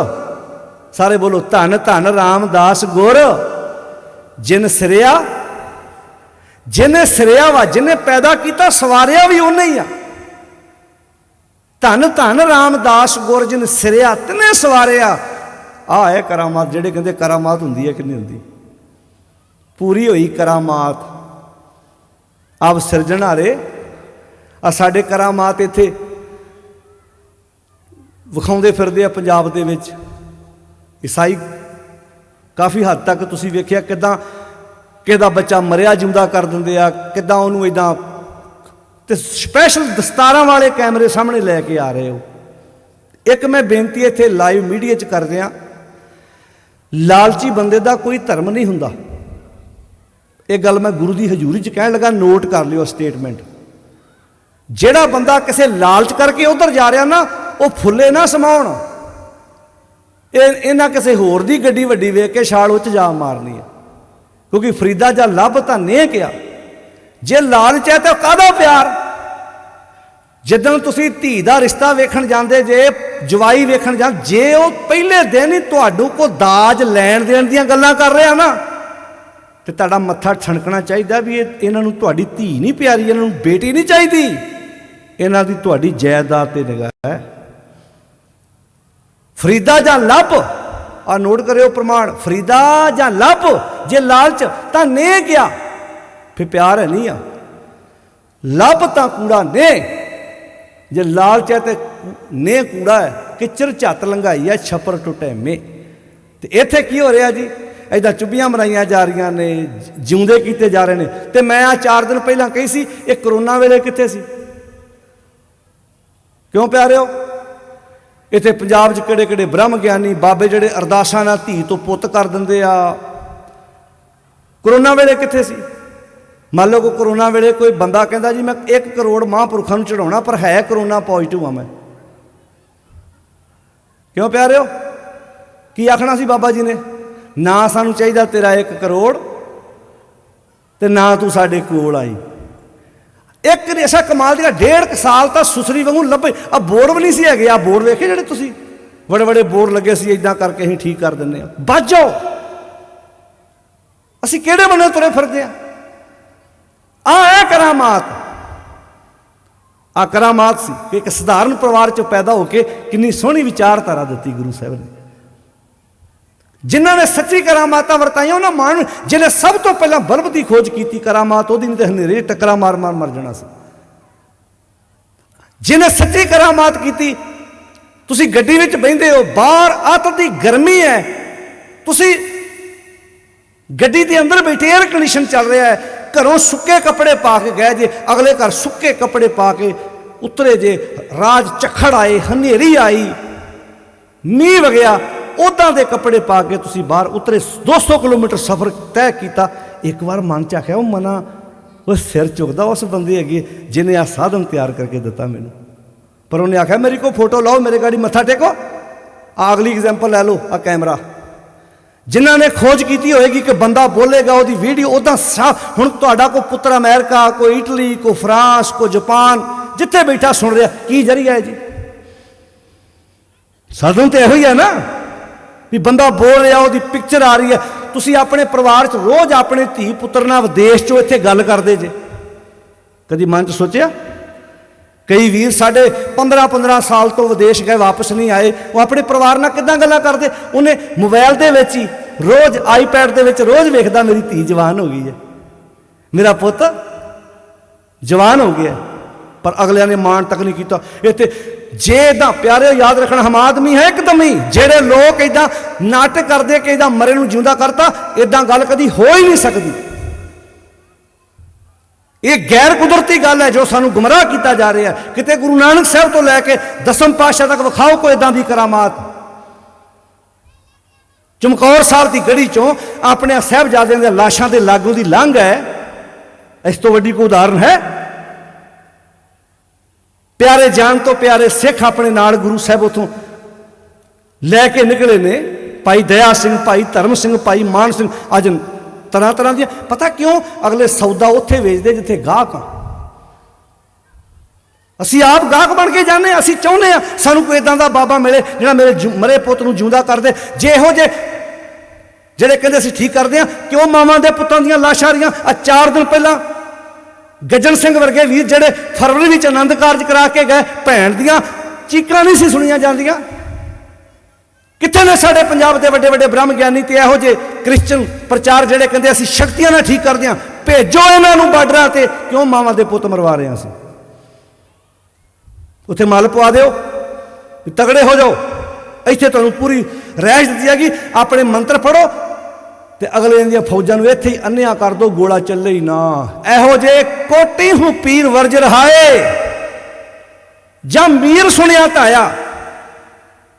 सारे बोलो धन धन रामदास गुर। जिन सिरिया, जिन्हें सिरिया वा, जिन्हें पैदा किया सवारिया भी उन्हें ही आ। धन धन रामदास गुर जिन सिरिया तिने सवारिया। आ है करामात, जेडे कहते करामात होंदी है कि नहीं होंदी, पूरी हुई करामात। आप सिरजनहारे आ साडे करामात इत्थे विखाउंदे फिरदे आ पंजाब दे विच। ईसाई काफ़ी हद तक तुसीं वेखिया किदां किहदा बच्चा मरिया जिंदा कर दिंदे आ, किदां उहनूं इदां ते स्पैशल दस्तारां वाले कैमरे सामने लैके आ रहे हो। एक मैं बेनती इत्थे लाइव मीडिया च कर दियां, लालची बंदे दा कोई धर्म नहीं हुंदा। एक गल मैं गुरु की हजूरी च कहन लगा, नोट कर लियो स्टेटमेंट। जेड़ा बंदा किसी लालच करके उधर जा रहा ना, वो फुले ना समाउण। इन्हां किसी होर दी गड्डी वड्डी वेख के छाल उच जा मारनी है, क्योंकि फरीदा जा लभ तां नहीं किया। जे लालच है तो काहदा प्यार। जिदन तुसीं धी दा रिश्ता वेखण जांदे जे, जवाई वेखण जा, जे वो पहले दिन ही तुहाडू को दाज लैण देण दीयां गल्लां कर रहा ना, तो तुहाडा मत्था ठणकना चाहिए भी इन्हां नूं तुहाडी धी नहीं प्यारी, इन्हां नूं बेटी नहीं चाहिदी, इन्हां दी तुहाडी जायदाद ते निगाह है। फरीदा जां लभ, आ नोट करियो प्रमाण, फरीदा जां लभ। जे लालच तां ने गया, फिर प्यार है नहीं आ। लभ तां कूड़ा ने, जे लालच है तो ने कूड़ा है। किचर झत लंघाई है छप्पर टुटे में। तो इत्थे की हो रहा जी, इदा चुब्बियां मनाइया जा रही ने, जिउंदे कीते जा रहे हैं। तो मैं 4 दिन पहला कही सी, ये करोना वेले कित्थे सी? क्यों प्यारे हो? इत्थे पंजाब च किहड़े किहड़े ब्रह्म ज्ञानी बाबे जिहड़े अरदासां नाल धी तो पुੱਤ कर दिंदे आ, ਕਰੋਨਾ ਵੇਲੇ ਕਿੱਥੇ ਸੀ? ਮੰਨ ਲਓ ਕੋਈ ਕਰੋਨਾ ਵੇਲੇ ਕੋਈ ਬੰਦਾ ਕਹਿੰਦਾ ਜੀ ਮੈਂ 1 ਕਰੋੜ ਮਹਾਂਪੁਰਖਾਂ ਨੂੰ ਚੜਾਉਣਾ, ਪਰ ਹੈ ਕਰੋਨਾ ਪੋਜ਼ਿਟਿਵ ਆ ਮੈਂ। ਕਿਉਂ ਪਿਆਰਿਓ? ਕੀ ਆਖਣਾ ਸੀ ਬਾਬਾ ਜੀ ਨੇ? ਨਾ ਸਾਨੂੰ ਚਾਹੀਦਾ ਤੇਰਾ 1 ਕਰੋੜ ਤੇ ਨਾ ਤੂੰ ਸਾਡੇ ਕੋਲ ਆਈ। ਇੱਕ ਐਸਾ ਕਮਾਲ ਦੀਆਂ 1.5 ਸਾਲ ਤਾਂ ਸੁਸਰੀ ਵਾਂਗੂ ਲੱਭੇ। ਆ ਬੋਰ ਵੀ ਨਹੀਂ ਸੀ ਹੈਗੇ, ਆ ਬੋਰ ਵੇਖੇ ਜਿਹੜੇ ਤੁਸੀਂ ਬੜੇ ਬੜੇ ਬੋਰ ਲੱਗੇ ਸੀ, ਇੱਦਾਂ ਕਰਕੇ ਅਸੀਂ ਠੀਕ ਕਰ ਦਿੰਦੇ ਹਾਂ। ਬਚ ਜਾਓ। ਅਸੀਂ ਕਿਹੜੇ ਬੰਨੇ ਤੁਰੇ ਫਿਰਦੇ ਆ? ਆ ਕਰਾਮਾਤ, ਆ ਕਰਾਮਾਤ ਸੀ ਕਿ ਇੱਕ ਸਧਾਰਨ ਪਰਿਵਾਰ 'ਚੋਂ ਪੈਦਾ ਹੋ ਕੇ ਕਿੰਨੀ ਸੋਹਣੀ ਵਿਚਾਰਧਾਰਾ ਦਿੱਤੀ ਗੁਰੂ ਸਾਹਿਬ ਨੇ। ਜਿਨ੍ਹਾਂ ਨੇ ਸੱਚੀ ਕਰਾਮਾਤਾਂ ਵਰਤਾਈਆਂ ਉਹਨਾਂ ਮਾਣ, ਜਿਹਨੇ ਸਭ ਤੋਂ ਪਹਿਲਾਂ ਬਲਬ ਦੀ ਖੋਜ ਕੀਤੀ ਕਰਾਮਾਤ, ਉਹਦੀ ਨਹੀਂ ਤੇ ਹਨੇਰੇ ਟੱਕਰਾਂ ਮਾਰ ਮਾਰ ਮਰ ਜਾਣਾ ਸੀ। ਜਿਹਨੇ ਸੱਚੀ ਕਰਾਮਾਤ ਕੀਤੀ, ਤੁਸੀਂ ਗੱਡੀ ਵਿੱਚ ਬਹਿੰਦੇ ਹੋ, ਬਾਹਰ ਅੱਤ ਦੀ ਗਰਮੀ ਹੈ, ਤੁਸੀਂ ਗੱਡੀ ਦੇ ਅੰਦਰ ਬੈਠੇ, 에ਅਰ ਕੰਡੀਸ਼ਨ ਚੱਲ ਰਿਹਾ ਹੈ, ਘਰੋਂ ਸੁੱਕੇ ਕੱਪੜੇ ਪਾ ਕੇ ਗਏ ਜੇ, ਅਗਲੇ ਘਰ ਸੁੱਕੇ ਕੱਪੜੇ ਪਾ ਕੇ ਉਤਰੇ ਜੇ, ਰਾਜ ਝੱਖੜ ਆਏ, ਹਨੇਰੀ ਆਈ, ਮੀਂਹ ਵਗਿਆ, ਉੱਦਾਂ ਦੇ ਕੱਪੜੇ ਪਾ ਕੇ ਤੁਸੀਂ ਬਾਹਰ ਉਤਰੇ, 200 ਕਿਲੋਮੀਟਰ ਸਫ਼ਰ ਤੈਅ ਕੀਤਾ। ਇੱਕ ਵਾਰ ਮਨ 'ਚ ਆਖਿਆ ਉਹ ਮਨਾ, ਉਹ ਸਿਰ ਝੁਕਦਾ ਉਸ ਬੰਦੇ ਹੈਗੇ ਜਿਹਨੇ ਆ ਸਾਧਨ ਤਿਆਰ ਕਰਕੇ ਦਿੱਤਾ ਮੈਨੂੰ। ਪਰ ਉਹਨੇ ਆਖਿਆ ਮੇਰੀ ਕੋਈ ਫੋਟੋ ਲਾਓ, ਮੇਰੇ ਗਾੜੀ ਮੱਥਾ ਟੇਕੋ। ਅਗਲੀ ਐਗਜ਼ਾਮਪਲ ਲੈ ਲਓ, ਆ ਕੈਮਰਾ। ਜਿਨ੍ਹਾਂ ਨੇ ਖੋਜ ਕੀਤੀ ਹੋਏਗੀ ਕਿ ਬੰਦਾ ਬੋਲੇਗਾ, ਉਹਦੀ ਵੀਡੀਓ ਉੱਦਾਂ ਸਾਫ਼। ਹੁਣ ਤੁਹਾਡਾ ਕੋਈ ਪੁੱਤਰ ਅਮਰੀਕਾ, ਕੋਈ ਇਟਲੀ, ਕੋਈ ਫਰਾਂਸ, ਕੋਈ ਜਾਪਾਨ, ਜਿੱਥੇ ਬੈਠਾ ਸੁਣ ਰਿਹਾ, ਕੀ ਜ਼ਰੀਆ ਹੈ ਜੀ? ਸਾਧਨ ਤਾਂ ਇਹੋ ਹੀ ਹੈ ਨਾ ਵੀ ਬੰਦਾ ਬੋਲ ਰਿਹਾ, ਉਹਦੀ ਪਿਕਚਰ ਆ ਰਹੀ ਹੈ। ਤੁਸੀਂ ਆਪਣੇ ਪਰਿਵਾਰ 'ਚ ਰੋਜ਼ ਆਪਣੇ ਧੀ ਪੁੱਤਰ ਨਾਲ ਵਿਦੇਸ਼ 'ਚੋਂ ਇੱਥੇ ਗੱਲ ਕਰਦੇ ਜੇ, ਕਦੀ ਮਨ 'ਚ ਸੋਚਿਆ? ਕਈ ਵੀਰ ਸਾਡੇ 15-15 ਸਾਲ ਤੋਂ ਵਿਦੇਸ਼ ਗਏ, ਵਾਪਸ ਨਹੀਂ ਆਏ। ਉਹ ਆਪਣੇ ਪਰਿਵਾਰ ਨਾਲ ਕਿੱਦਾਂ ਗੱਲਾਂ ਕਰਦੇ? ਉਹਨੇ ਮੋਬਾਈਲ ਦੇ ਵਿੱਚ ਹੀ ਰੋਜ਼, ਆਈਪੈਡ ਦੇ ਵਿੱਚ ਰੋਜ਼ ਵੇਖਦਾ ਮੇਰੀ ਧੀ ਜਵਾਨ ਹੋ ਗਈ ਹੈ, ਮੇਰਾ ਪੁੱਤ ਜਵਾਨ ਹੋ ਗਿਆ। ਪਰ ਅਗਲਿਆਂ ਨੇ ਮਾਣ ਤੱਕ ਨਹੀਂ ਕੀਤਾ। ਇੱਥੇ ਜੇ ਇੱਦਾਂ ਪਿਆਰਿਓ ਯਾਦ ਰੱਖਣਾ, ਹਮ ਆਦਮੀ ਹੈ ਇੱਕਦਮ ਹੀ। ਜਿਹੜੇ ਲੋਕ ਇੱਦਾਂ ਨਾਟਕ ਕਰਦੇ ਕਿ ਇੱਦਾਂ ਮਰੇ ਨੂੰ ਜਿਉਂਦਾ ਕਰਤਾ, ਇੱਦਾਂ ਗੱਲ ਕਦੀ ਹੋ ਹੀ ਨਹੀਂ ਸਕਦੀ। ਇਹ ਗੈਰ ਕੁਦਰਤੀ ਗੱਲ ਹੈ ਜੋ ਸਾਨੂੰ ਗੁੰਮਰਾਹ ਕੀਤਾ ਜਾ ਰਿਹਾ ਹੈ। ਕਿਤੇ ਗੁਰੂ ਨਾਨਕ ਸਾਹਿਬ ਤੋਂ ਲੈ ਕੇ 10ਵੇਂ ਪਾਤਸ਼ਾਹ ਤੱਕ ਵਿਖਾਓ ਕੋਈ ਇੱਦਾਂ ਦੀ ਕਰਾਮਾਤ। ਚਮਕੌਰ ਸਾਹਿਬ ਦੀ ਗੜੀ 'ਚੋਂ ਆਪਣੇ ਸਾਹਿਬਜ਼ਾਦਿਆਂ ਦੀਆਂ ਲਾਸ਼ਾਂ ਦੇ ਲਾਗੂ ਦੀ ਲੰਘ ਹੈ, ਇਸ ਤੋਂ ਵੱਡੀ ਕੋਈ ਉਦਾਹਰਨ ਹੈ? ਪਿਆਰੇ ਜਾਨ ਤੋਂ ਪਿਆਰੇ ਸਿੱਖ ਆਪਣੇ ਨਾਲ ਗੁਰੂ ਸਾਹਿਬ ਉੱਥੋਂ ਲੈ ਕੇ ਨਿਕਲੇ ਨੇ। ਭਾਈ ਦਇਆ ਸਿੰਘ, ਭਾਈ ਧਰਮ ਸਿੰਘ, ਭਾਈ ਮਾਨ ਸਿੰਘ, ਅੱਜ ਤਰ੍ਹਾਂ ਤਰ੍ਹਾਂ ਦੀਆਂ। ਪਤਾ ਕਿਉਂ? ਅਗਲੇ ਸੌਦਾ ਉੱਥੇ ਵੇਚਦੇ ਜਿੱਥੇ ਗਾਹਕ ਆ। ਅਸੀਂ ਆਪ ਗਾਹਕ ਬਣ ਕੇ ਜਾਂਦੇ ਹਾਂ। ਅਸੀਂ ਚਾਹੁੰਦੇ ਹਾਂ ਸਾਨੂੰ ਕੋਈ ਇੱਦਾਂ ਦਾ ਬਾਬਾ ਮਿਲੇ ਜਿਹੜਾ ਮੇਰੇ ਮਰੇ ਪੁੱਤ ਨੂੰ ਜਿਉਂਦਾ ਕਰ ਦੇ। ਜੇ ਇਹੋ ਜਿਹੇ ਜਿਹੜੇ ਕਹਿੰਦੇ ਅਸੀਂ ਠੀਕ ਕਰਦੇ ਹਾਂ, ਕਿਉਂ ਮਾਵਾਂ ਦੇ ਪੁੱਤਾਂ ਦੀਆਂ ਲਾਸ਼ਾਂ ਰਹੀਆਂ? 4 ਦਿਨ ਪਹਿਲਾਂ ਗੱਜਣ ਸਿੰਘ ਵਰਗੇ ਵੀਰ ਜਿਹੜੇ ਫਰਵਰੀ ਵਿੱਚ ਆਨੰਦ ਕਾਰਜ ਕਰਾ ਕੇ ਗਏ, ਭੈਣ ਦੀਆਂ ਚੀਕਾਂ ਨਹੀਂ ਸੀ ਸੁਣੀਆਂ ਜਾਂਦੀਆਂ। ਕਿੱਥੇ ਨੇ ਸਾਡੇ ਪੰਜਾਬ ਦੇ ਵੱਡੇ ਵੱਡੇ ਬ੍ਰਹਮ ਗਿਆਨੀ ਤੇ ਇਹੋ ਜਿਹੇ ਕ੍ਰਿਸਚਨ ਪ੍ਰਚਾਰ ਜਿਹੜੇ ਕਹਿੰਦੇ ਅਸੀਂ ਸ਼ਕਤੀਆਂ ਨਾਲ ਠੀਕ ਕਰਦੇ ਹਾਂ? ਭੇਜੋ ਇਹਨਾਂ ਨੂੰ ਬਾਰਡਰਾਂ ਤੇ। ਕਿਉਂ ਮਾਵਾਂ ਦੇ ਪੁੱਤ ਮਰਵਾ ਰਹੇ ਹਾਂ ਅਸੀਂ? ਉੱਥੇ ਮੱਲ ਪਵਾ ਦਿਓ, ਤਗੜੇ ਹੋ ਜਾਓ। ਇੱਥੇ ਤੁਹਾਨੂੰ ਪੂਰੀ ਰਿਹਾਇਸ਼ ਦਿੱਤੀ ਜਾਏਗੀ। ਆਪਣੇ ਮੰਤਰ ਪੜ੍ਹੋ ਤੇ ਅਗਲੇ ਦੀਆਂ ਫੌਜਾਂ ਨੂੰ ਇੱਥੇ ਹੀ ਅੰਨ੍ਹਿਆ ਕਰ ਦਿਓ, ਗੋਲਾ ਚੱਲੇ ਹੀ ਨਾ। ਇਹੋ ਜਿਹੇ ਕੋਟੀ ਹੂੰ ਪੀਰ ਵਰਜ ਰਹਾਏ, ਜਾਂ ਮੀਰ ਸੁਣਿਆ ਧਾਇਆ।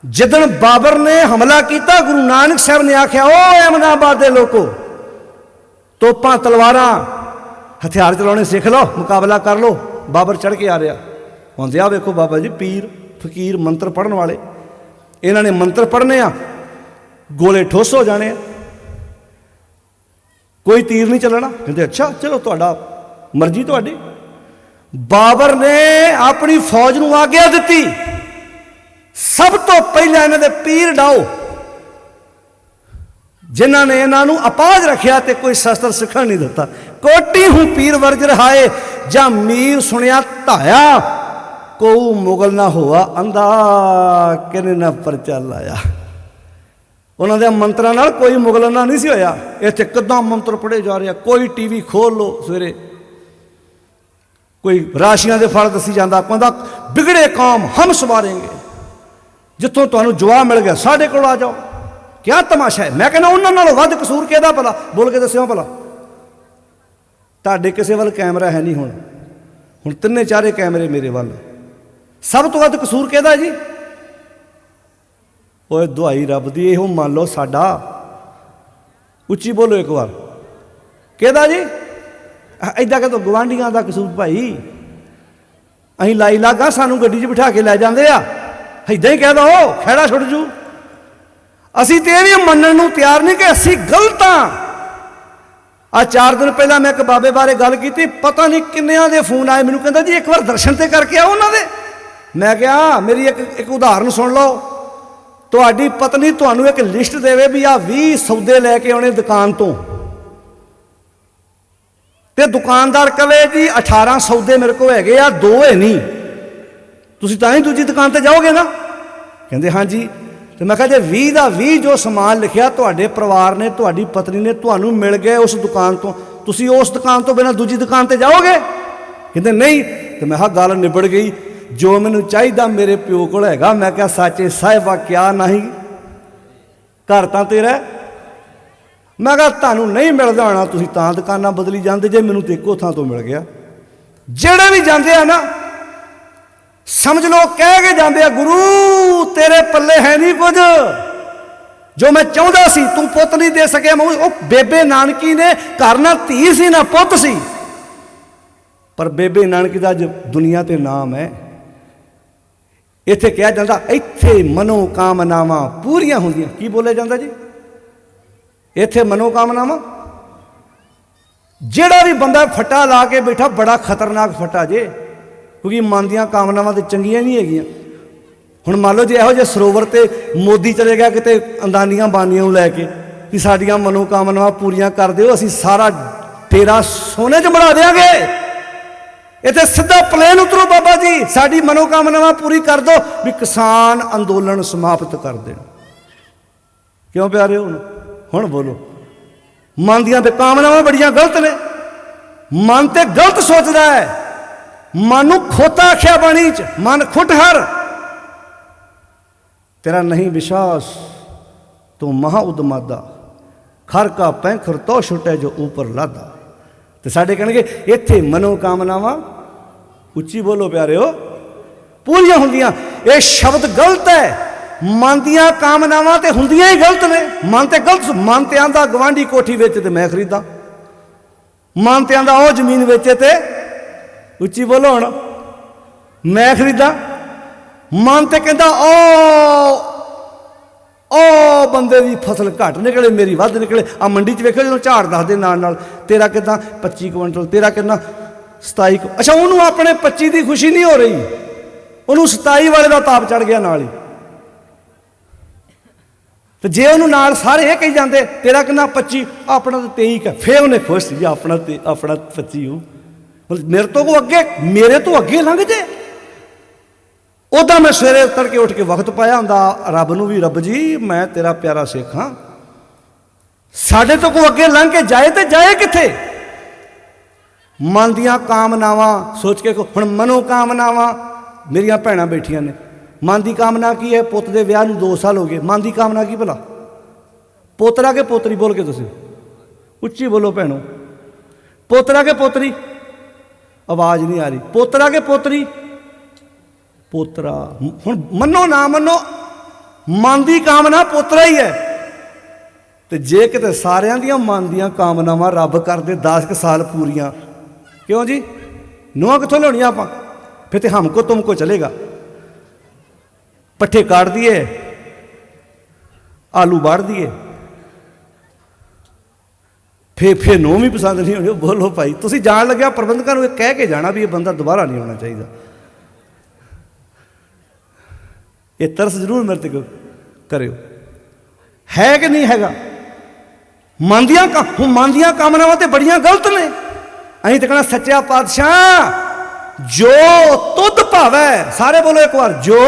ਜਿੱਦਣ ਬਾਬਰ ਨੇ ਹਮਲਾ ਕੀਤਾ, ਗੁਰੂ ਨਾਨਕ ਸਾਹਿਬ ਨੇ ਆਖਿਆ ਓ ਅਹਿਮਦਾਬਾਦ ਦੇ ਲੋਕੋ, ਤੋਪਾਂ ਤਲਵਾਰਾਂ ਹਥਿਆਰ ਚਲਾਉਣੇ ਸਿੱਖ ਲਓ, ਮੁਕਾਬਲਾ ਕਰ ਲਓ। ਬਾਬਰ ਚੜ੍ਹ ਕੇ ਆ ਰਿਹਾ। ਹੁੰਦੇ ਆ ਵੇਖੋ ਬਾਬਾ ਜੀ ਪੀਰ ਫਕੀਰ ਮੰਤਰ ਪੜ੍ਹਨ ਵਾਲੇ, ਇਹਨਾਂ ਨੇ ਮੰਤਰ ਪੜ੍ਹਨੇ ਆ, ਗੋਲੇ ਠੁੱਸ ਹੋ ਜਾਣੇ ਆ, ਕੋਈ ਤੀਰ ਨਹੀਂ ਚੱਲਣਾ। ਕਹਿੰਦੇ ਅੱਛਾ ਚਲੋ ਤੁਹਾਡਾ ਮਰਜ਼ੀ ਤੁਹਾਡੀ। ਬਾਬਰ ਨੇ ਆਪਣੀ ਫੌਜ ਨੂੰ ਆਗਿਆ ਦਿੱਤੀ, ਸਭ ਤੋਂ ਪਹਿਲਾਂ ਇਹਨਾਂ ਦੇ ਪੀਰ ਡਾਓ, ਜਿਨ੍ਹਾਂ ਨੇ ਇਹਨਾਂ ਨੂੰ ਅਪਾਹਜ ਰੱਖਿਆ ਤੇ ਕੋਈ ਸ਼ਸਤਰ ਸਿੱਖਣ ਨਹੀਂ ਦਿੱਤਾ। ਕੋਟੀ ਹੂੰ ਪੀਰ ਵਰਜ ਰਹਾਏ, ਜਾਂ ਮੀਰ ਸੁਣਿਆ ਧਾਇਆ, ਕੋ ਮੁਗਲ ਨਾ ਹੋਆ ਅੰਧਾ, ਕਿਨੇ ਨਾ ਪਰਚਾ ਲਾਇਆ। ਉਹਨਾਂ ਦੇ ਮੰਤਰਾਂ ਨਾਲ ਕੋਈ ਮੁਗਲਨਾ ਨਹੀਂ ਸੀ ਹੋਇਆ। ਇੱਥੇ ਕਿੱਦਾਂ ਮੰਤਰ ਪੜ੍ਹੇ ਜਾ ਰਿਹਾ। ਕੋਈ ਟੀਵੀ ਖੋਲ ਲਓ ਸਵੇਰੇ, ਕੋਈ ਰਾਸ਼ੀਆਂ ਦੇ ਫਲ ਦੱਸੀ ਜਾਂਦਾ, ਕਹਿੰਦਾ ਬਿਗੜੇ ਕਾਮ ਹਮ ਸਵਾਰੇਂਗੇ। ਜਿੱਥੋਂ ਤੁਹਾਨੂੰ ਜਵਾਬ ਮਿਲ ਗਿਆ ਸਾਡੇ ਕੋਲ ਆ ਜਾਓ। ਕਿਆ ਤਮਾਸ਼ਾ ਹੈ? ਮੈਂ ਕਹਿੰਦਾ ਉਹਨਾਂ ਨਾਲੋਂ ਵੱਧ ਕਸੂਰ ਕਿਹਦਾ ਭਲਾ? ਬੋਲ ਕੇ ਦੱਸਿਓ ਭਲਾ। ਤੁਹਾਡੇ ਕਿਸੇ ਵੱਲ ਕੈਮਰਾ ਹੈ ਨਹੀਂ। ਹੁਣ 3-4 ਕੈਮਰੇ ਮੇਰੇ ਵੱਲ। ਸਭ ਤੋਂ ਵੱਧ ਕਸੂਰ ਕਿਹਦਾ ਜੀ? ਓਏ ਦੁਹਾਈ ਰੱਬ ਦੀ, ਇਹੋ ਮੰਨ ਲਓ ਸਾਡਾ। ਉੱਚੀ ਬੋਲੋ ਇੱਕ ਵਾਰ। कहदा जी इदा कह दो गवांढियां का कसूर भाई, अं लाई लागा सानू गड्डी च बिठा के लै जाते आ, इदा ही कह दो खैड़ा छुट जू। असी तो यह भी मनण नूं तैयार नहीं कि असी गलत हाँ। आ 4 दिन पहला मैं एक बाबे बारे गल की, पता नहीं किन्नियां दे फोन आए, मैनूं कहंदा जी एक बार दर्शन ते करके आओ उन्हां दे। मैं कहा मेरी एक उदाहरण सुन लो, तुहाडी पत्नी तुहानूं एक लिस्ट देवे भी आ 20 सौदे लैके आने दुकान तो, ते दुकानदार कहे जी 18 सौदे मेरे को है आ, 2 है नहीं, तुसीं तां ही दूजी दुकान ते जाओगे ना? कहंदे हाँ जी। तो मैं कहा जे 20 का 20 जो समान लिखिया तुहाडे परिवार ने, तुहाडी पत्नी ने तुहानूं मिल गए उस दुकान तो, तुसीं उस दुकान तो बिना दूजी दुकान ते जाओगे? कहंदे नहीं। तो मैं कहा गल निबड़ गई, जो मैनूं चाहिदा मेरे प्यो कोल हैगा। मैं क्या साचे साहिबा क्या नहीं घर तां तेरा। मैं कहा तुहानूं नहीं मिलदा होना, तुसीं तां दुकानां बदली जांदे जे, मैनूं ते इक्को थां तो मिल गया। ਜਿਹੜੇ भी जाते हैं ना समझ लो कह के जाते हैं गुरु तेरे पल्ले है नहीं कुछ, जो मैं चाहता सी तू पुत नहीं दे सके। बेबे नानकी ने घर ना धी सी ना पुत सी, पर बेबे नानकी का दुनिया ते नाम है। इत्थे कहा जाता इत्थे मनोकामनावां पूरियां होंदियां। की बोलिया जाता जी? इत्थे मनोकामनावां। ਜਿਹੜਾ भी बंदा फट्टा ला के बैठा बड़ा खतरनाक फट्टा जे, क्योंकि मन ਦੀਆਂ ਕਾਮਨਾਵਾਂ ਤੇ ਚੰਗੀਆਂ नहीं ਹੈਗੀਆਂ। ਹੁਣ ਮੰਨ ਲਓ ਜੇ ਇਹੋ ਜਿਹੇ ਸਰੋਵਰ ਤੇ ਮੋਦੀ ਚਲੇ ਗਿਆ ਕਿਤੇ ਅੰਦਾਨੀਆਂ ਬਾਨੀਆਂ ਨੂੰ ਲੈ ਕੇ ਕਿ ਸਾਡੀਆਂ ਮਨੋਕਾਮਨਾਵਾਂ ਪੂਰੀਆਂ ਕਰ ਦਿਓ, ਅਸੀਂ ਸਾਰਾ ਤੇਰਾ ਸੋਨੇ 'ਚ ਬਣਾ ਦਿਆਂਗੇ। ਇੱਥੇ ਸਿੱਧਾ ਪਲੇਨ ਉਤਰੋ ਬਾਬਾ ਜੀ, ਸਾਡੀ ਮਨੋਕਾਮਨਾਵਾਂ ਪੂਰੀ ਕਰ ਦਿਓ ਵੀ ਕਿਸਾਨ ਅੰਦੋਲਨ ਸਮਾਪਤ ਕਰ ਦੇਣ। ਕਿਉਂ ਪਿਆਰੇ ਹੁਣ ਬੋਲੋ। मन दियां ते कामनावां बड़ियां गलत ने, मन ते गलत सोचता है, मन नूं खोता आख्या बाणी च, मन खुटहर। तेरा नहीं विश्वास तो महा उदमादा, खर का पैंखर तो छुटे जो ऊपर लादा। तो साडे कहणगे इत्थे मनोकामनावां उच्ची बोलो प्यारे हो पूरियां हुंदियां। ये शब्द गलत है। मन दियां कामनावां ते हुंदियां ही गलत ने। मन ते गलत, मन ते आंदा गवांढी कोठी वेचे ते मैं खरीदा, मन ते आंदा ओ जमीन वेचे ते उच्ची बोलो हुण मैं खरीदा। मन ते कहंदा ओ बंदे दी फसल घट निकले मेरी वध निकले। आ मंडी च वेखो जो झाड़ दसदे नाल तेरा कितना 25 कुंटल, तेरा कितना 27। अच्छा उन्होंने अपने 25 की खुशी नहीं हो रही, उन्होंने 27 वाले का ताप चढ़ गया नाल ही। तो जे उन्होंने नाल सारे ये कही जाते तेरा कितना 25, अपना तो 23 है, फिर उन्हें खुश जी अपना 25 हो, मेरे तो को अगे मेरे तो अगे लंघ जे। उदा मैं सवेरे तड़के उठ के वक्त पाया होंदा रब नूं भी रब जी मैं तेरा प्यारा सिख हाँ, साडे तो को अगे लंघ के जाए तो जाए किथे? मन दियां कामनावां सोच के हुण मनोकामनावां मेरियां भैणां बैठियां ने। मन की कामना की है? पुत के विआह नूं 2 साल हो गए। मन की कामना की भला? पोतरा के पोतरी? बोल के तुसीं उच्ची बोलो भैनों। पोतरा के पोतरी? आवाज़ नहीं आ रही। पोतरा के पोतरी? पोतरा। हुण मनो ना मनो मन की कामना पोतरा ही है। तो जे किते सारियां दियां मन दियां कामनावां रब कर दे 10 साल पूरियां, क्यों जी नूंहां कित्थों लियाउणियां आपां? फिर तो हमको तुमको चलेगा। पट्ठे काट दिए, आलू बाढ़ दिए, फिर नौ भी पसंद नहीं होनी। बोलो भाई तुसीं जान लग्या प्रबंधकों को कह के जाना भी ये बंदा दोबारा नहीं होना चाहिए। ये तरस जरूर मेरे ते करियो, है कि नहीं हैगा? मन दियां कामनावां ते बड़ियां गलत ने। असीं तो कहना सच्चा पातशाह जो तुद भावै, सारे बोलो एक बार, जो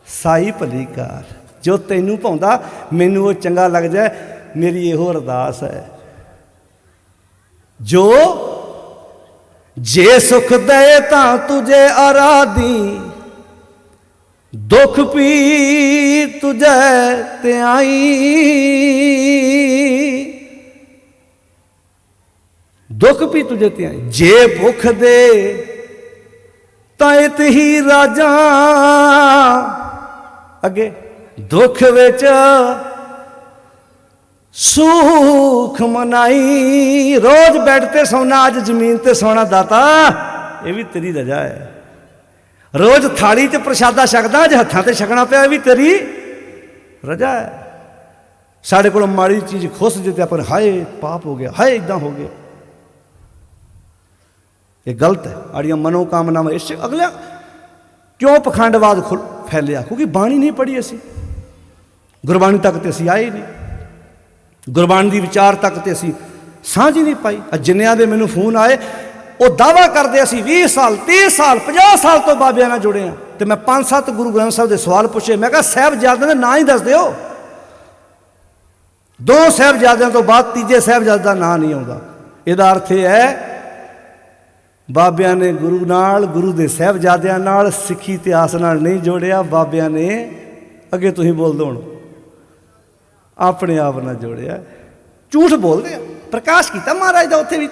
साई भली कार, जो तैनूं भाउंदा मैनूं वो चंगा लग जाए, मेरी इहो अरदास है। जो जे सुख दे तां तुझे आराधी, दुख पी तुझे ते आई, दुख पी तुझे ते आई। जे भुख दे तां इत ही राजा, अगे दुख विच सुख मनाई रोज बेड ते सोना अज जमीन ते सोना दाता ये भी तेरी रजा है। रोज थाली च प्रशादा छकदा अज हत्थां ते छकना पिया भी तेरी रजा है। साढ़े को माड़ी चीज खुश जे अपन हाय पाप हो गया हाय इदा हो गया, ये गलत है। आड़ियां मनोकामनावां इस अगले क्यों पखंडवाद फैलिया? क्योंकि बाणी नहीं पढ़ी असी, गुरबाणी तक तो असी आए नहीं, गुरबाणी की विचार तक तो असी साझ ही नहीं पाई। जिन्नियां दे मैनू फोन आए वो दावा करते असी 20 साल 30 साल 50 साल तो बाबिया नाल जुड़े हाँ, तो मैं 5-7 गुरु ग्रंथ साहब के सवाल पूछे। मैं कहा साहिबजादे का नाम ही दस दिओ, 2 साहिबजादियों तो बाद तीजे साहिबजादे का नाम नहीं आता। इसका अर्थ यह है बाबिया ने गुरु नाल गुरु के साहिबजादियां नाल सिक्खी इतिहास नाल नहीं जोड़िया, बाबिया ने अगे तुम बोल दो अपने आप ना जोड़िया, झूठ बोलते हैं। प्रकाश किया महाराज का उत्थे भी,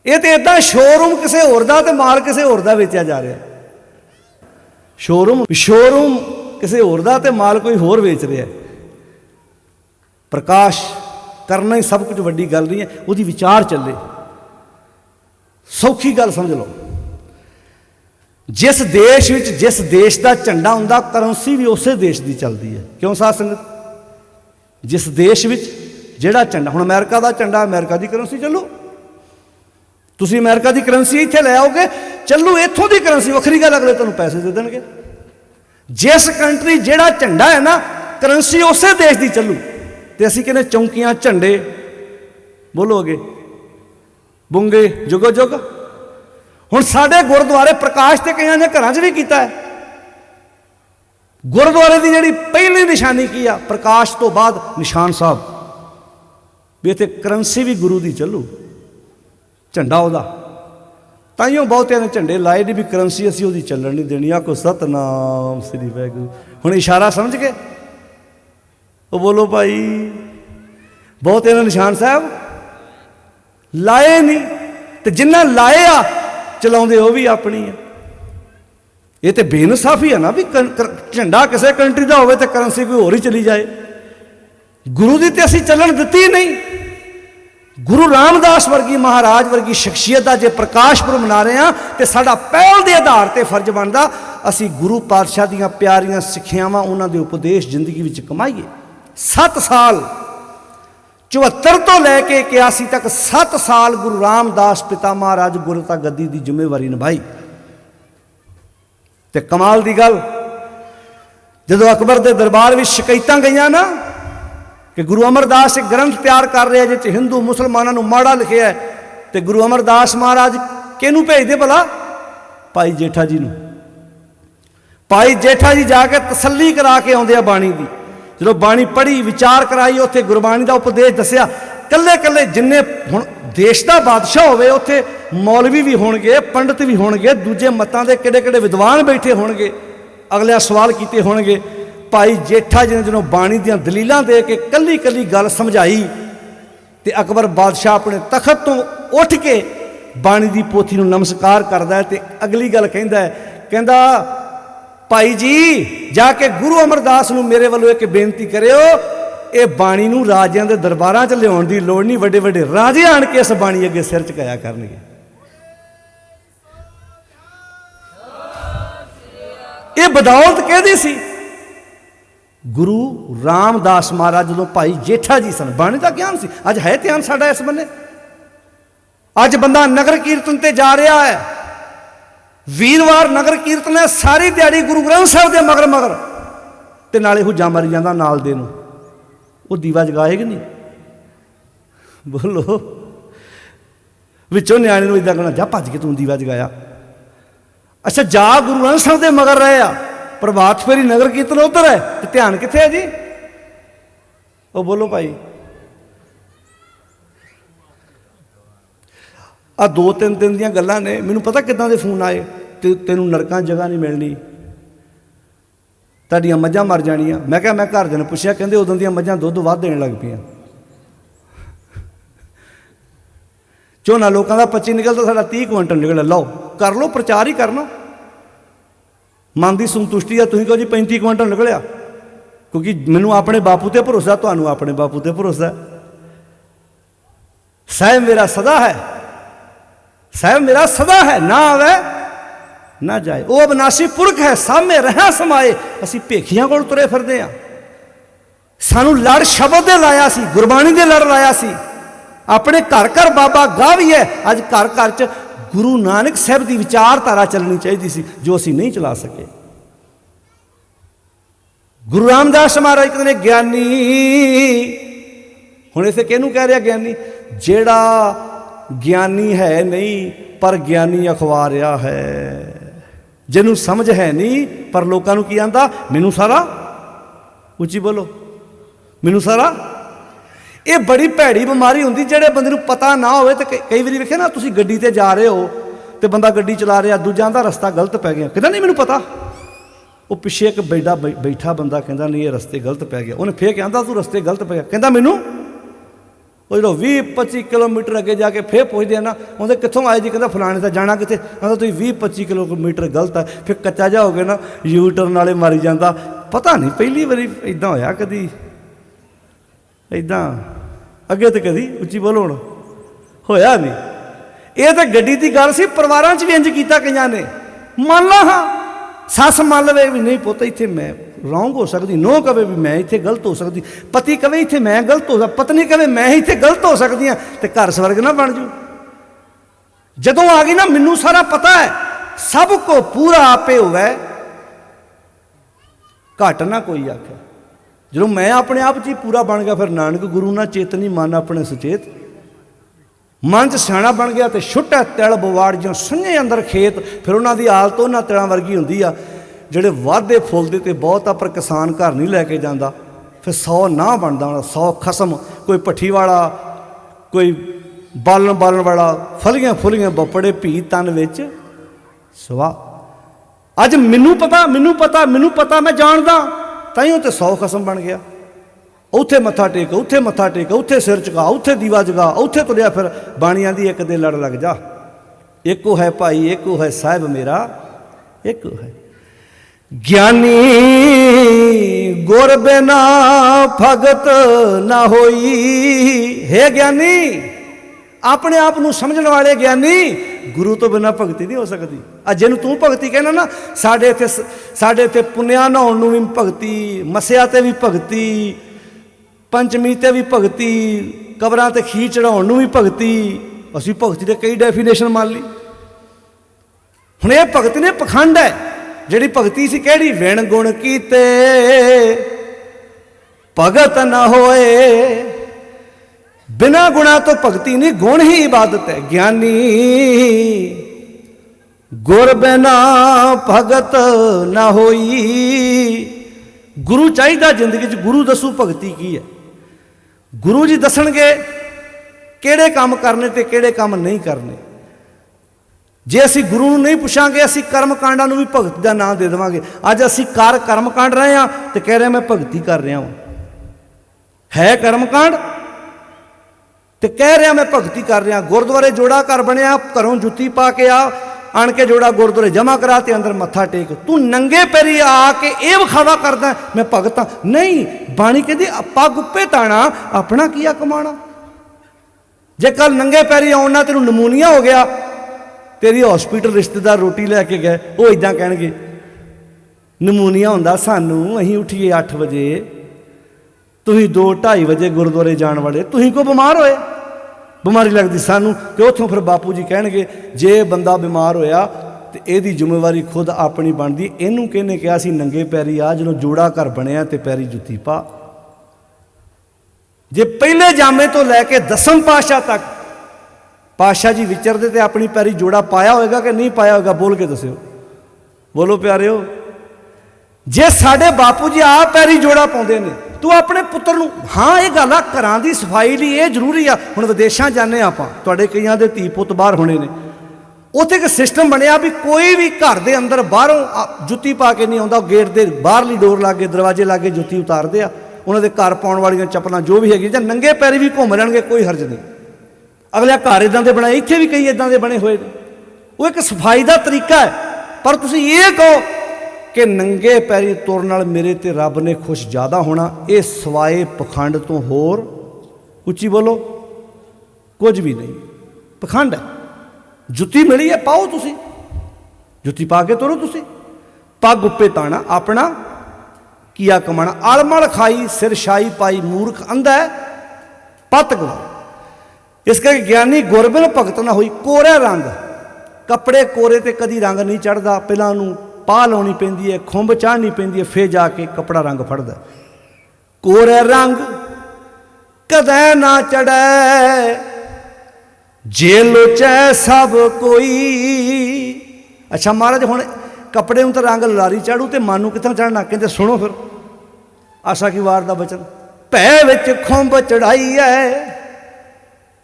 ये तो इदा शोरूम किसी होर दा ते माल किसी होर दा वेचा जा रहा। शोरूम किसी होर दा ते माल कोई होर वेच रहा है। प्रकाश करना ही सब कुछ वड्डी गल नहीं है, उसकी विचार चले। सौखी गल समझ लो, जिस देश विच जिस देश का झंडा हुंदा करंसी भी उस देश की चलती है। क्यों साध संगत? जिस देश विच जिहड़ा झंडा, हुण अमेरिका का झंडा अमेरिका की करंसी चलू, तुसीं अमेरिका की करंसी इत्थे लै आओगे चलू, इत्थों की करंसी वखरी गल, अगले तुहानूं पैसे दे देणगे। जिस कंट्री जिहड़ा झंडा है ना करंसी उस देश की चलू। तो असीं कहने चौंकियां झंडे बोलो अगे बुंगे जुगो जुग। हुण साडे गुरुद्वारे प्रकाश ते कईयां ने घरां 'च भी कीता है। गुरुद्वारे की जिहड़ी पहली निशानी की आ प्रकाश तो बाद निशान साहब, भी इत्थे करंसी भी गुरु की चलू, झंडा उहदा। ताइयों बहुतिਆਂ ने झंडे लाए नहीं भी करंसी असीं उहदी चलण नहीं देनी। आखो सतनाम श्री वाहिगुरू। हुण इशारा समझ गए? वो बोलो भाई, बहुतिਆਂ ने निशान साहब लाए नहीं, तो जिन्ना लाए आ चलाउंदे वो भी अपनी है। ये तो बेइंसाफी है ना भी झंडा किसी कंट्री का होवे तो करंसी कोई होर ही चली जाए। गुरु की तो असीं चलन दित्ती नहीं। गुरु रामदास वर्गी महाराज वर्गी शख्सियत का जे प्रकाश पुरब मना रहे हैं तो साडा पहल के आधार पर फर्ज बनता असीं गुरु पातशाह दीयां प्यारियां सिक्ख्यावां उन्हां दे उपदेश जिंदगी विच कमाईए। 7 साल 74 तो लैके 81 तक 7 साल गुरु रामदास पिता महाराज गुरता गद्दी की जिम्मेवारी निभाई। तो कमाल की गल, जदों अकबर के दरबार में शिकायतां गईयां ना कि गुरु अमरदास एक ग्रंथ तैयार कर रहे जिस हिंदू मुसलमानों माड़ा लिखिया है, तो गुरु अमरदास महाराज किहनूं भेजदे भला? भाई जेठा जी नूं। भाई जेठा जी जाके तसल्ली करा के आउंदे आ बाणी की। जो बाणी पढ़ी विचार कराई, उत्थे गुरबाणी का उपदेश दसिया। कल्ले कल्ले जिन्ने हुण देश का बादशाह होवे उत्थे मौलवी भी होणगे, पंडित भी होणगे, दूजे मतां दे किहड़े किहड़े विद्वान बैठे होणगे, अगले सवाल कीते होणगे। भाई जेठा जी ने जो बाणी दीयां दलीलां दे के कल्ली कल्ली गल समझाई, तो अकबर बादशाह अपने तखत तो उठ के बाणी की पोथी नूं नमस्कार करदा है। तो अगली गल कहंदा है, कहंदा भाई जी जाके गुरु अमरदास नूं मेरे वालों एक बेनती करियो, ये बाणी नूं राजियां दे दरबारां च लियाउण दी लोड़ नहीं, वड्डे वड्डे राजे आण के इस बाणी अगे सिर झुकाया करनगे। ये बदौलत कहदी सी गुरु रामदास महाराज जो भाई जेठा जी सन। बाणी का ज्ञान सी। अज है ध्यान साडा इस बन्ने। अज बंदा नगर कीर्तन ते जा रहा है, वीरवार नगर कीर्तन है, सारी दिहाड़ी गुरु ग्रंथ साहब के मगर मगर, ते नाले हुज्जा मारी जांदा नाल दे नूं। वो दीवा जगाए कि नहीं? बोलो। विचों न्याणे नूं इदां कहना जा भज के तूं दीवा जगाया। अच्छा जा गुरु ग्रंथ साहब के मगर रहे आ, प्रभात फेरी नगर कीर्तन उधर है, तो ध्यान कित्थे है जी? वो बोलो भाई। आ 2-3 दिन दी गल्लां ने, मैनूं पता किदां दे फोन आए, तेनूं नरकां जगह नहीं मिलनी, तुहाडीआं मझां मर जाणीआं। मैं कहा मैं घरदिआं नूं पुछिआ, कहंदे उदों दीआं मझां दुੱਧ वध देण लग पईआं। झोना लोकां दा 25 निकलदा, साडा 30 क्विंटल निकलिआ। लो कर लो, प्रचार ही करना। मन की संतुष्टि है, तुसीं कहो जी 35 क्विंटल निकलिआ, क्योंकि मैनू अपने बापू ते भरोसा, तुहानू अपने बापू ते भरोसा। साहिब मेरा सदा है, साहिब मेरा सदा है, ना आवे ना जाए। वो अविनाशी पुरख है, सामने रहा समाए। असीं भेखियां कोल तुरे फिरदे हां। सानू लड़ शब्द दे लाया सी, गुरबाणी दे लड़ लाया सी। अपने घर घर बाबा गाह भी है। अज घर घर च गुरु नानक साहब की विचारधारा चलनी चाहिए सी, जो असीं नहीं चला सके। गुरु रामदास महाराज कहते ने ज्ञानी, हुण इसे किहनूं कह रहा ज्ञानी? जेड़ा ज्ञानी है नहीं पर ज्ञानी अखवारिया है। जिन्हों समझ है नहीं पर लोगों को की आंदा, मैनू सारा, उच्ची बोलो, मैनू सारा। ये बड़ी भैड़ी बीमारी होंदी, जेड़े बंदे नूं पता ना होवे। तो कई बार वेखे ना, तुसीं गड्डी ते जा रहे हो तो बंदा गड्डी चला रहा, दूजा आंदा रस्ता गलत पै गया, कहता नहीं मैनू पता। वो पिछे एक बेड़ा बैठा बंदा कहता नहीं ये रस्ते गलत पै गया। उन्हें फिर कहता तू रस्ते गलत पै गया, कहता मैनू। वो जो 20-25 किलोमीटर अगे जाके फिर पुछते हैं ना, उन्हें कितों आए जी, कहता फलाने से जाना कितने, कहता तुम 20-25 किलोमीटर गलत है। फिर कच्चा जा हो गया ना, यू टर्न वाले मारी जाता। पता नहीं पहली बारी इदा होया कदी, इदा अगे तो कदी, उच्ची बोलो हुण, होया नहीं। ये तो गड्डी की गल सी, परिवारों भी इंज किया कईयां ने। मान ला हाँ, सस मान लवे भी नहीं पुत इत्थे मैं रॉन्ग हो सकती, नो कहे भी मैं इत्थे गलत हो सकती, पति कहे इत्थे मैं गलत हो सकती, पत्नी कहे मैं इत्थे गलत हो सकती हाँ, तो घर स्वर्ग ना बन जू। जदों आ गई ना मैनू सारा पता है, सब को पूरा आपे होवे, घट ना कोई आखे। जो मैं अपने आप च ही पूरा बन गया, फिर नानक गुरु ना चेतनी मन अपने सुचेत। मन च सियाणा बन गया तो छुट्टा तिल बवाड़ जो संघे अंदर खेत। फिर उन्हों की हालत उन्होंने तिलों वर्गी होंगी आ, ਜਿਹੜੇ ਵਾਧੇ ਫੁੱਲਦੇ ਤੇ ਬਹੁਤ ਆ, ਪਰ किसान घर नहीं लैके जाता। फिर 100 ना बनता होना, 100 खसम, कोई भट्ठी वाला, कोई बालन बालन वाला, फलियां फुलियां बपड़े भी तन विच सवाह। अज मैनू पता, मैनू पता, मैनू पता, मैं जानदा, ताइयों तो 100 खसम बन गया। उत्थे मत्था टेक, उत्थे मत्था टेक, उत्थे सिर चुका, उत्थे दीवा जगा, उत्थे तुरिया फिर। बाणियां दी एक दे लड़ लग जा, एको है भाई, एको है साहिब मेरा, एको है। ज्ञानी गुर बिना भगत ना होई। हे ज्ञानी, अपने आप को समझने वाले ज्ञानी, गुरु तो बिना भगती नहीं हो सकती। अज जिन्हों तू भगती कहना ना, साढ़े इत्थे पुन्निया नहाउण नूं भी भगती, मस्सिया ते भी भगती, पंचमी ते भी भगती, कबरां ते खीर चढ़ाउण नूं भी भगती। असीं भगती दे कई डेफिनेशन मान ली। हुण ये भगत ने पखंड है। जिहड़ी भगती सी किहड़ी? विण गुण कीते भगत न होए। बिना गुणा तो भगती नहीं, गुण ही इबादत है। ज्ञानी गुर बिना भगत न होई। गुरु चाहिए जिंदगी च, गुरु दसू भगती की है। गुरु जी दसणगे किहड़े काम करने ते किहड़े काम नहीं करने। जे असी गुरु नहीं पूछांगे, असी कर्म कांडा भी भगत का नाम दे देवांगे। अज असी कर्म कांड रहे हैं तो कह रहे हैं मैं भगती कर रहा हूँ, है कर्म कांड तो कह रहा मैं भगती कर रहा। गुरुद्वारे जोड़ा घर बनया, घरों जुत्ती पा के आ, आन के जोड़ा गुरुद्वारे जमा करा ते अंदर मत्था टेक। तू नंगे पैरी आके ये विखावा करदा मैं भगत हाँ। नहीं, बाणी कहती पग उपे ताना अपना किया कमाना। जे कल नंगे पैरी आना तेन नमूनिया हो गया, तेरी हॉस्पिटल रिश्तेदार रोटी लैके गए, वो इदा कह नमूनिया होंदा सानू, असीं उठिए 8 बजे, तुसीं 2-2:30 बजे गुरुद्वारे जाण वाले, तुसीं को बीमार होए, बीमारी लगती सानू। तो उतों फिर बापू जी कह जे बंदा बीमार होया तो यदी जिम्मेवारी खुद अपनी बनती। इनू किहने कहा सी नंगे पैरी आ, जो जोड़ा घर बनया तो पैरी जुत्ती पा। जे पहले जामे तो लैके 10वें पातशाह तक पातशाह जी विचरते तो अपनी पैरी जोड़ा पाया होएगा कि नहीं पाया होगा? बोल के दस्यो, बोलो प्यारे हो। जे साडे बापू जी आप पैरी जोड़ा पाउंदे ने, तू अपने पुत्र नूं, हाँ ये गल आ घरां दी सफाई लई ये जरूरी आ। हुण विदेशां जाने आपां, तुहाडे कईयां दे धी पुत्त बाहर होने ने, उत्थे एक सिस्टम बनया भी कोई भी घर दे अंदर बाहरों जुत्ती पा के नहीं आउंदा। गेट दे बाहरली डोर लागे, दरवाजे लागे जुत्ती उतारदे आ। उन्हां दे घर पाउण वालीआं चप्पलां जो भी हैगी, जां नंगे पैरी भी घुम लैणगे, कोई हरज नहीं। अगले घर इदां दे बनाए, इत्थे भी कई इदां दे बने हुए ने। वो एक सफाई का तरीका है। पर तुसीं ये कहो कि नंगे पैरी तुरन नाल मेरे ते रब ने खुश ज़्यादा होना। ये सवाए पखंड तो होर, उच्ची बोलो, कुछ भी नहीं। पखंड है। जुत्ती मिली है, पाओ तुसी, जुत्ती पा के तुरो तुसी। पग उत्ते ताना, अपना किया कमाना। आलमल खाई सिर शाही पाई, मूर्ख अंधा है पत गवा। इस करके ज्ञानी गुरबिन भगत ना होई। कोरा रंग, कपड़े कोरे ते कदी रंग नहीं चढ़ता, पहला उन्होंने पा लानी पैंदी है, खुंब चाढ़नी पैंदी है, फिर जाके कपड़ा रंग फड़दा। कोरा रंग कदै ना चढ़ै, जे लोचै सब कोई। अच्छा महाराज हुण कपड़े तो रंग लारी चाड़ू तो मन कितों चढ़ना? कहते सुनो फिर आशा की वार का बचन। भै विच खुंब चढ़ाई है,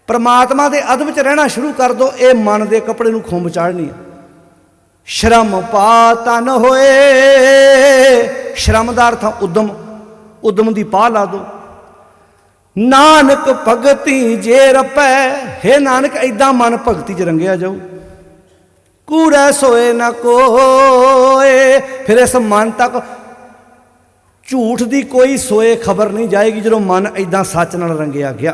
परमात्मा के अदब च रहना शुरू कर दो, ये मन के कपड़े नूं खुंब चाढ़नी है। श्रम पा तन होए, श्रम का अर्थ उद्यम, उद्यम की पा ला दो। नानक भगती जे रपै, हे नानक इदा मन भगती च रंगिया जाऊ। कूड़ा सोए न कोए, फिर इस मन तक झूठ की कोई सोए खबर नहीं जाएगी जो मन इदा सच नाल रंगिया गया।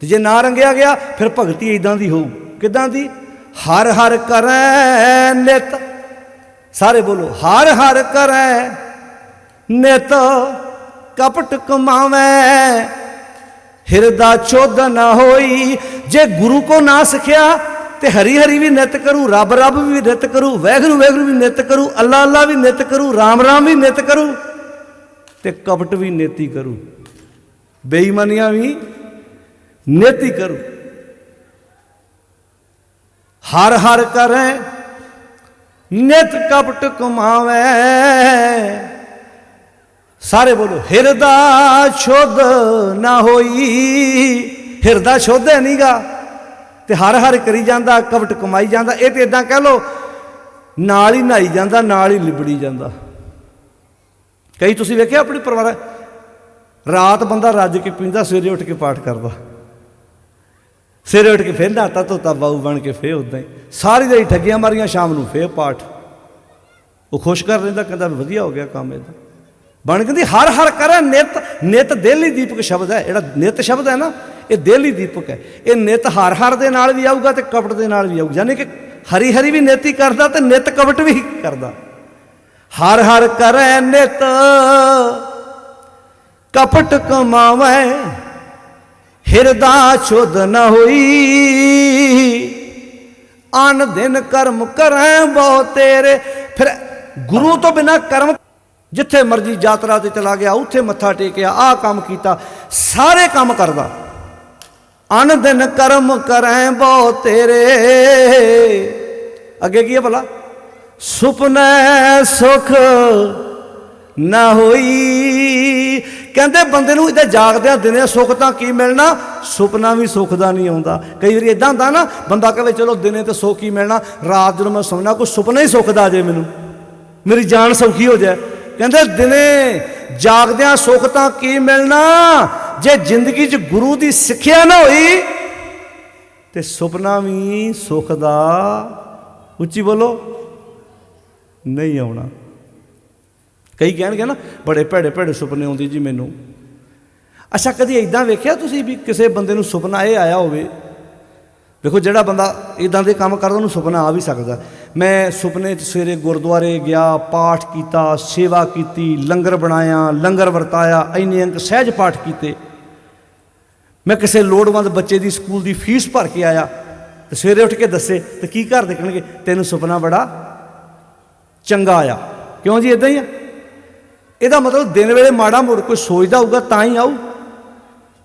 तो जे ना रंगिया गया फिर भगती इदां दी होऊ। किदां दी? हर हर करै नित, सारे बोलो, हर हर करै नित, कपट कमावै हिरदा चोद न होई। जे गुरु को ना सिखिया ते हरी हरी भी नित करूँ, रब रब भी नित करूँ, वैगुरू वैगुरू भी नित करूँ, अल्लाह अल्लाह भी नित करूँ, राम राम भी नित करूँ, ते कपट भी नेती करूँ, बेईमानियां भी नेती करूँ। हर हर करें नित कपट कमावे, सारे बोलो, हिरदा शुद्ध ना होई। हिरदा शुद्ध है नीगा ते हर हर करी जाता, कपट कमाई जाता। ये तो इदा कह लो नाल ही नहाई जाता, नाल ही लिबड़ी जाता। कई तुसीं वेखिया अपने परिवार, रात बंदा रज के पींदा, सवेरे उठ के पाठ करता, सवेरे उठ के फिर नहाता धोता बाऊ बन के फिर उदा ही सारी दिहाड़ी ठगियां मारियां, शाम को फिर पाठ। वो खुश कर रहा, कहता वधिया हो गया काम इदा बन। कहती हर हर करे नित, नित दिल ही दीपक शब्द है। ਜਿਹੜਾ नित शब्द है ना, ये दिल ही दीपक है। ये नित हर हर दे नाल भी आऊगा तो कपट दे नाल भी आऊगा, यानी कि हरी हरी भी नेती करता तो नित कपट भी करता। हर हर करे नित कपट कमावे, हिरदा शुद्ध न होई। आन दिन कर्म करें बहु तेरे, फिर गुरु तो बिना कर्म, जिथे मर्जी यात्रा ते चला गया, उत्थे मत्था टेकिया, आ काम किया, सारे काम करदा। अन दिन कर्म करें बहु तेरे, अगे की है भला? सुपने सुख न होई। कहते बंदे नूं इदा जागदियां दिने सुख तां की मिलना, सुपना भी सुख दा नहीं आउंदा। कई बार इदां हुंदा ना, बंदा कहे चलो दिने तो सुख ही मिलना, रात जदों मैं सौना कोई सुपना ही सुख दा आ जाए, मैनूं मेरी जान सौखी हो जाए। कहते दिने जागदियां सुख तां की मिलना, जे जिंदगी च गुरु की सिक्ख्या ना होई तो सुपना भी सुख दा, उच्ची बोलो, नहीं आना। कई कहणगे ना बड़े भैड़े भैड़े सुपने आउंदे जी मैनू। अच्छा कदी इदां वेखिया तुसीं भी किसी बंदे नूं सुपना ये आया होवे? देखो जिहड़ा बंदा इदां दे काम करदा उन्हूं सुपना आ भी सकदा। मैं सुपने सवेरे गुरुद्वारे गया, पाठ किया, सेवा की, लंगर बनाया, लंगर वरताया, इन्ने अंक सहज पाठ किए। मैं किसी लोड़वंद बच्चे की स्कूल की फीस भर के आया, तो सवेरे उठ के दसे तो की घर दे कहणगे तैनूं सुपना बड़ा चंगा आया। क्यों जी इदां ही आ? ਇਹਦਾ मतलब दिन वेले माड़ा मुड़ कोई सोचता होगा तो ही आऊ।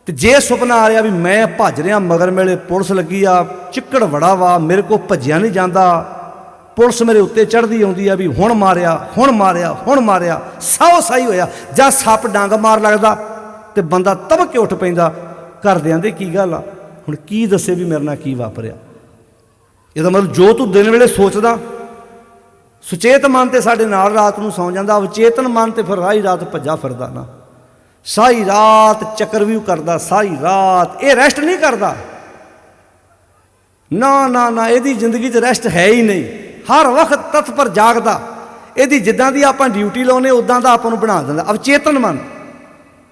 तो जे सुपना आ रहा भी मैं भज रहा, मगर मेरे पुलिस लगी आ, चिक्कड़ बड़ा वा, मेरे को भज्या नहीं जाता, पुलिस मेरे उत्ते चढ़ती आती है भी हुण मारिया हुण मारिया हुण मारिया, साओ साई होया, जां सप डंग मार लगता तो बंदा तब के उठ पैंदा। घरदे आंदे की गल आ, हुण की दसे भी मेरे नाल की वापरिया। ਇਹਦਾ मतलब जो तू दिन वेले सोचदा, सुचेत मन तो साढ़े नाल रात को सौ जाता, अवचेतन मन तो फिर सारी रात भज्जा फिरदा ना, सारी रात चक्रव्यूह करदा, सारी रात ये रेस्ट नहीं करता। ना ना ना, यदी जिंदगी च रेस्ट है ही नहीं, हर वक्त तत्पर जागदा। ਇਹਦੀ ਜਿੱਦਾਂ ਦੀ ਆਪਾਂ ਡਿਊਟੀ ਲਾਉਨੇ ਉਦਾਂ ਦਾ ਆਪਾਂ ਨੂੰ ਬਣਾ ਦਿੰਦਾ। ਅਵਚੇਤਨ ਮਨ,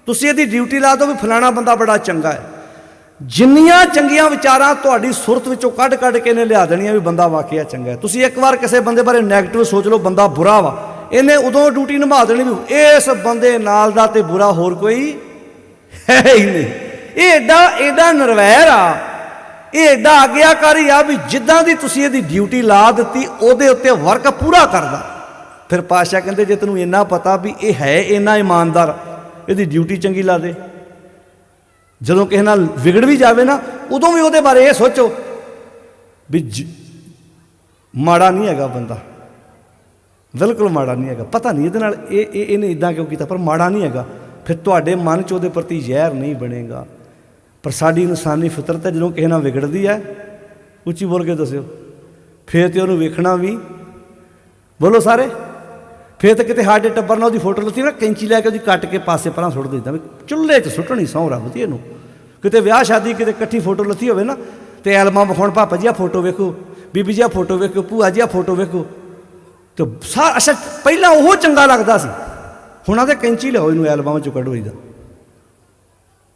ਤੁਸੀਂ ਇਹਦੀ ਡਿਊਟੀ ਲਾ ਦਿਓ ਵੀ ਫਲਾਣਾ ਬੰਦਾ ਬੜਾ ਚੰਗਾ ਹੈ। ਜਿੰਨੀਆਂ ਚੰਗੀਆਂ ਵਿਚਾਰਾਂ ਤੁਹਾਡੀ ਸੁਰਤ ਵਿੱਚੋਂ ਕੱਢ ਕੱਢ ਕੇ ਇਹਨੇ ਲਿਆ ਦੇਣੀਆਂ ਵੀ ਬੰਦਾ ਵਾਕਿਆ ਚੰਗਾ ਹੈ। ਤੁਸੀਂ ਇੱਕ ਵਾਰ ਕਿਸੇ ਬੰਦੇ ਬਾਰੇ ਨੈਗੇਟਿਵ ਸੋਚ ਲਓ, ਬੰਦਾ ਬੁਰਾ ਵਾ, ਇਹਨੇ ਉਦੋਂ ਡਿਊਟੀ ਨਿਭਾ ਦੇਣੀ ਵੀ ਇਸ ਬੰਦੇ ਨਾਲ ਦਾ ਤੇ ਬੁਰਾ ਹੋਰ ਕੋਈ ਹੈ ਹੀ ਨਹੀਂ। ਇਹ ਐਡਾ ਨਿਰਵੈਰ ਆ, ਇਹ ਐਡਾ ਆਗਿਆਕਾਰੀ ਆ ਵੀ ਜਿੱਦਾਂ ਦੀ ਤੁਸੀਂ ਇਹਦੀ ਡਿਊਟੀ ਲਾ ਦਿੱਤੀ ਉਹਦੇ ਉੱਤੇ ਵਰਕ ਪੂਰਾ ਕਰਦਾ। ਫਿਰ ਪਾਤਸ਼ਾਹ ਕਹਿੰਦੇ ਜੇ ਤੈਨੂੰ ਇੰਨਾ ਪਤਾ ਵੀ ਇਹ ਹੈ ਇੰਨਾ ਇਮਾਨਦਾਰ, ਇਹਦੀ ਡਿਊਟੀ ਚੰਗੀ ਲਾ ਦੇ। ਜਦੋਂ ਕਿਸੇ ਨਾਲ ਵਿਗੜ ਵੀ ਜਾਵੇ ਨਾ, ਉਦੋਂ ਵੀ ਉਹਦੇ ਬਾਰੇ ਇਹ ਸੋਚੋ ਵੀ ਮਾੜਾ ਨਹੀਂ ਹੈਗਾ ਬੰਦਾ, ਬਿਲਕੁਲ ਮਾੜਾ ਨਹੀਂ ਹੈਗਾ। ਪਤਾ ਨਹੀਂ ਇਹਦੇ ਨਾਲ ਇਹਨੇ ਇੱਦਾਂ ਕਿਉਂ ਕੀਤਾ, ਪਰ ਮਾੜਾ ਨਹੀਂ ਹੈਗਾ। ਫਿਰ ਤੁਹਾਡੇ ਮਨ 'ਚ ਉਹਦੇ ਪ੍ਰਤੀ ਜ਼ਹਿਰ ਨਹੀਂ ਬਣੇਗਾ। ਪਰ ਸਾਡੀ ਇਨਸਾਨੀ ਫਿਤਰਤ ਹੈ, ਜਦੋਂ ਕਿਸੇ ਨਾਲ ਵਿਗੜਦੀ ਹੈ, ਉੱਚੀ ਬੋਲ ਕੇ ਦੱਸਿਓ, ਫਿਰ ਤੇ ਉਹਨੂੰ ਵੇਖਣਾ ਵੀ, ਬੋਲੋ ਸਾਰੇ, ਫਿਰ ਤਾਂ ਕਿਤੇ ਸਾਡੇ ਟੱਬਰ ਨਾਲ ਉਹਦੀ ਫੋਟੋ ਲੱਤੀ ਨਾ, ਕੈਂਚੀ ਲੈ ਕੇ ਉਹਦੀ ਕੱਟ ਕੇ ਪਾਸੇ ਪਰਾਂ ਸੁੱਟ ਦਿੱਤਾ ਵੀ ਚੁੱਲ੍ਹੇ 'ਚ ਸੁੱਟਣੀ ਸਹੁੰ ਰੱਬ ਦੀ ਇਹਨੂੰ। ਕਿਤੇ ਵਿਆਹ ਸ਼ਾਦੀ ਕਿਤੇ ਇਕੱਠੀ ਫੋਟੋ ਲੱਤੀ ਹੋਵੇ ਨਾ, ਤੇ ਐਲਮਾਂ ਵਿਖਾਉਣ, ਪਾਪਾ ਜੀ ਆ ਫੋਟੋ ਵੇਖੋ, ਬੀਬੀ ਜੀ ਆ ਫੋਟੋ ਵੇਖੋ, ਭੂਆ ਜੀ ਆ ਫੋਟੋ ਵੇਖੋ, ਤੇ ਅੱਛਾ ਪਹਿਲਾਂ ਉਹ ਚੰਗਾ ਲੱਗਦਾ ਸੀ, ਹੁਣ ਆਦੇ ਕੈਂਚੀ ਲਿਆਓ ਇਹਨੂੰ ਐਲਬਮ 'ਚੋਂ ਕੱਢੋ, ਇਹਦਾ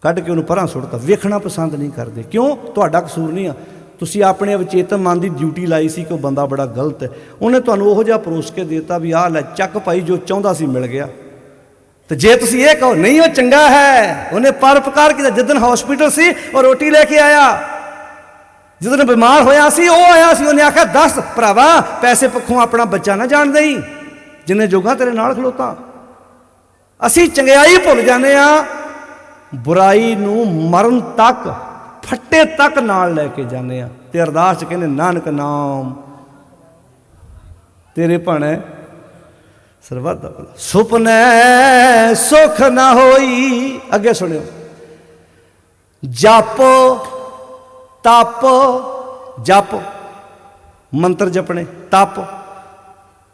ਕੱਢ ਕੇ ਉਹਨੂੰ ਪਰਾਂ ਸੁੱਟਤਾ। ਵੇਖਣਾ ਪਸੰਦ ਨਹੀਂ ਕਰਦੇ। ਕਿਉਂ? ਤੁਹਾਡਾ ਕਸੂਰ ਨਹੀਂ ਆ, ਤੁਸੀਂ ਆਪਣੇ ਅਵਚੇਤਨ ਮਨ ਦੀ ਡਿਊਟੀ ਲਾਈ ਸੀ ਕਿ ਉਹ ਬੰਦਾ ਬੜਾ ਗਲਤ ਹੈ, ਉਹਨੇ ਤੁਹਾਨੂੰ ਉਹੋ ਜਿਹਾ ਪਰੋਸ ਕੇ ਦੇਤਾ ਵੀ ਆਹ ਲੈ ਚੱਕ ਭਾਈ, ਜੋ ਚਾਹੁੰਦਾ ਸੀ ਮਿਲ ਗਿਆ। ਤੇ ਜੇ ਤੁਸੀਂ ਇਹ ਕਹੋ ਨਹੀਂ ਉਹ ਚੰਗਾ ਹੈ, ਉਹਨੇ ਪਰਉਪਕਾਰ ਕੀਤਾ, ਜਿੱਦਣ ਹਸਪੀਟਲ ਸੀ ਉਹ ਰੋਟੀ ਲੈ ਕੇ ਆਇਆ, ਜਿੱਦਣ ਬਿਮਾਰ ਹੋਇਆ ਸੀ ਉਹ ਆਇਆ ਸੀ, ਉਹਨੇ ਆਖਿਆ ਦੱਸ ਭਰਾਵਾ ਪੈਸੇ ਪੱਖੋਂ ਆਪਣਾ ਬੱਚਾ ਨਾ ਜਾਣ ਦੇਈ, ਜਿੰਨੇ ਜੋਗਾ ਤੇਰੇ ਨਾਲ ਖਲੋਤਾ। ਅਸੀਂ ਚੰਗਿਆਈ ਭੁੱਲ ਜਾਂਦੇ ਹਾਂ, ਬੁਰਾਈ ਨੂੰ ਮਰਨ ਤੱਕ, ਫੱਟੇ ਤੱਕ ਨਾਲ ਲੈ ਕੇ ਜਾਂਦੇ ਹਾਂ। ਤੇ ਅਰਦਾਸ 'ਚ ਕਹਿੰਦੇ ਨਾਨਕ ਨਾਮ ਤੇਰੇ ਭਾਣੇ ਸਰਬੱਤ ਦਾ ਭਲਾ, ਸੁਪਨੇ ਸੁਖ ਨਾ ਹੋਈ। ਅੱਗੇ ਸੁਣਿਓ, ਜਪ ਤਪ, ਜਪ ਮੰਤਰ ਜਪਣੇ, ਤਪ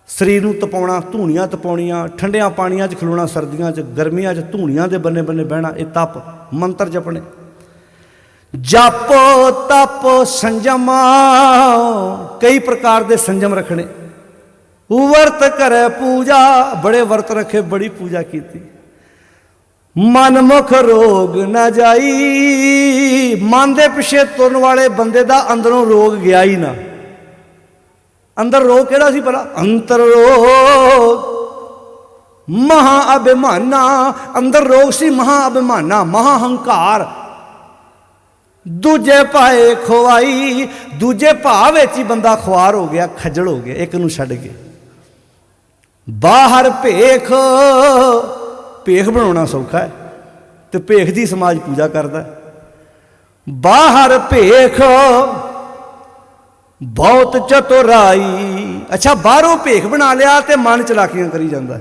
ਸਰੀਰ ਨੂੰ ਤਪਾਉਣਾ, ਧੂਣੀਆਂ ਤਪਾਉਣੀਆਂ, ਠੰਡਿਆਂ ਪਾਣੀਆਂ 'ਚ ਖਲੋਣਾ, ਸਰਦੀਆਂ 'ਚ, ਗਰਮੀਆਂ 'ਚ ਧੂਣੀਆਂ ਦੇ ਬੰਨੇ ਬੰਨੇ ਬਹਿਣਾ, ਇਹ ਤਪ ਮੰਤਰ ਜਪਣੇ। ਜਪ ਤਪ ਸੰਜਮ, ਕਈ ਪ੍ਰਕਾਰ ਦੇ ਸੰਜਮ ਰੱਖਣੇ। ਵਰਤ ਕਰੇ ਪੂਜਾ, ਬੜੇ ਵਰਤ ਰੱਖੇ, ਬੜੀ ਪੂਜਾ ਕੀਤੀ। ਮਨ ਮੁਖ ਰੋਗ ਨਾ ਜਾਈ, ਮਨ ਦੇ ਪਿੱਛੇ ਤੁਰਨ ਵਾਲੇ ਬੰਦੇ ਦਾ ਅੰਦਰੋਂ ਰੋਗ ਗਿਆ ਹੀ ਨਾ। ਅੰਦਰ ਰੋਗ ਕਿਹੜਾ ਸੀ ਭਲਾ? ਅੰਤਰ ਰੋਗ ਮਹਾ ਅਭਿਮਾਨਾ, ਅੰਦਰ ਰੋਗ ਸੀ ਮਹਾ ਅਭਿਮਾਨਾ, ਮਹਾ ਹੰਕਾਰ। ਦੂਜੇ ਭਾਏ ਖਵਾਈ, ਦੂਜੇ ਭਾਅ ਵਿੱਚ ਹੀ ਬੰਦਾ ਖੁਆਰ ਹੋ ਗਿਆ, ਖੱਜਲ ਹੋ ਗਿਆ ਇੱਕ ਨੂੰ ਛੱਡ ਕੇ। ਬਾਹਰ ਭੇਖ, ਭੇਖ ਬਣਾਉਣਾ ਸੌਖਾ ਹੈ ਤੇ ਭੇਖ ਦੀ ਸਮਾਜ ਪੂਜਾ ਕਰਦਾ। ਬਾਹਰ ਭੇਖ ਬਹੁਤ ਚਤੁਰਾਈ, ਅੱਛਾ ਬਾਹਰੋਂ ਭੇਖ ਬਣਾ ਲਿਆ ਤੇ ਮਨ ਚਲਾਕੀਆਂ ਕਰੀ ਜਾਂਦਾ।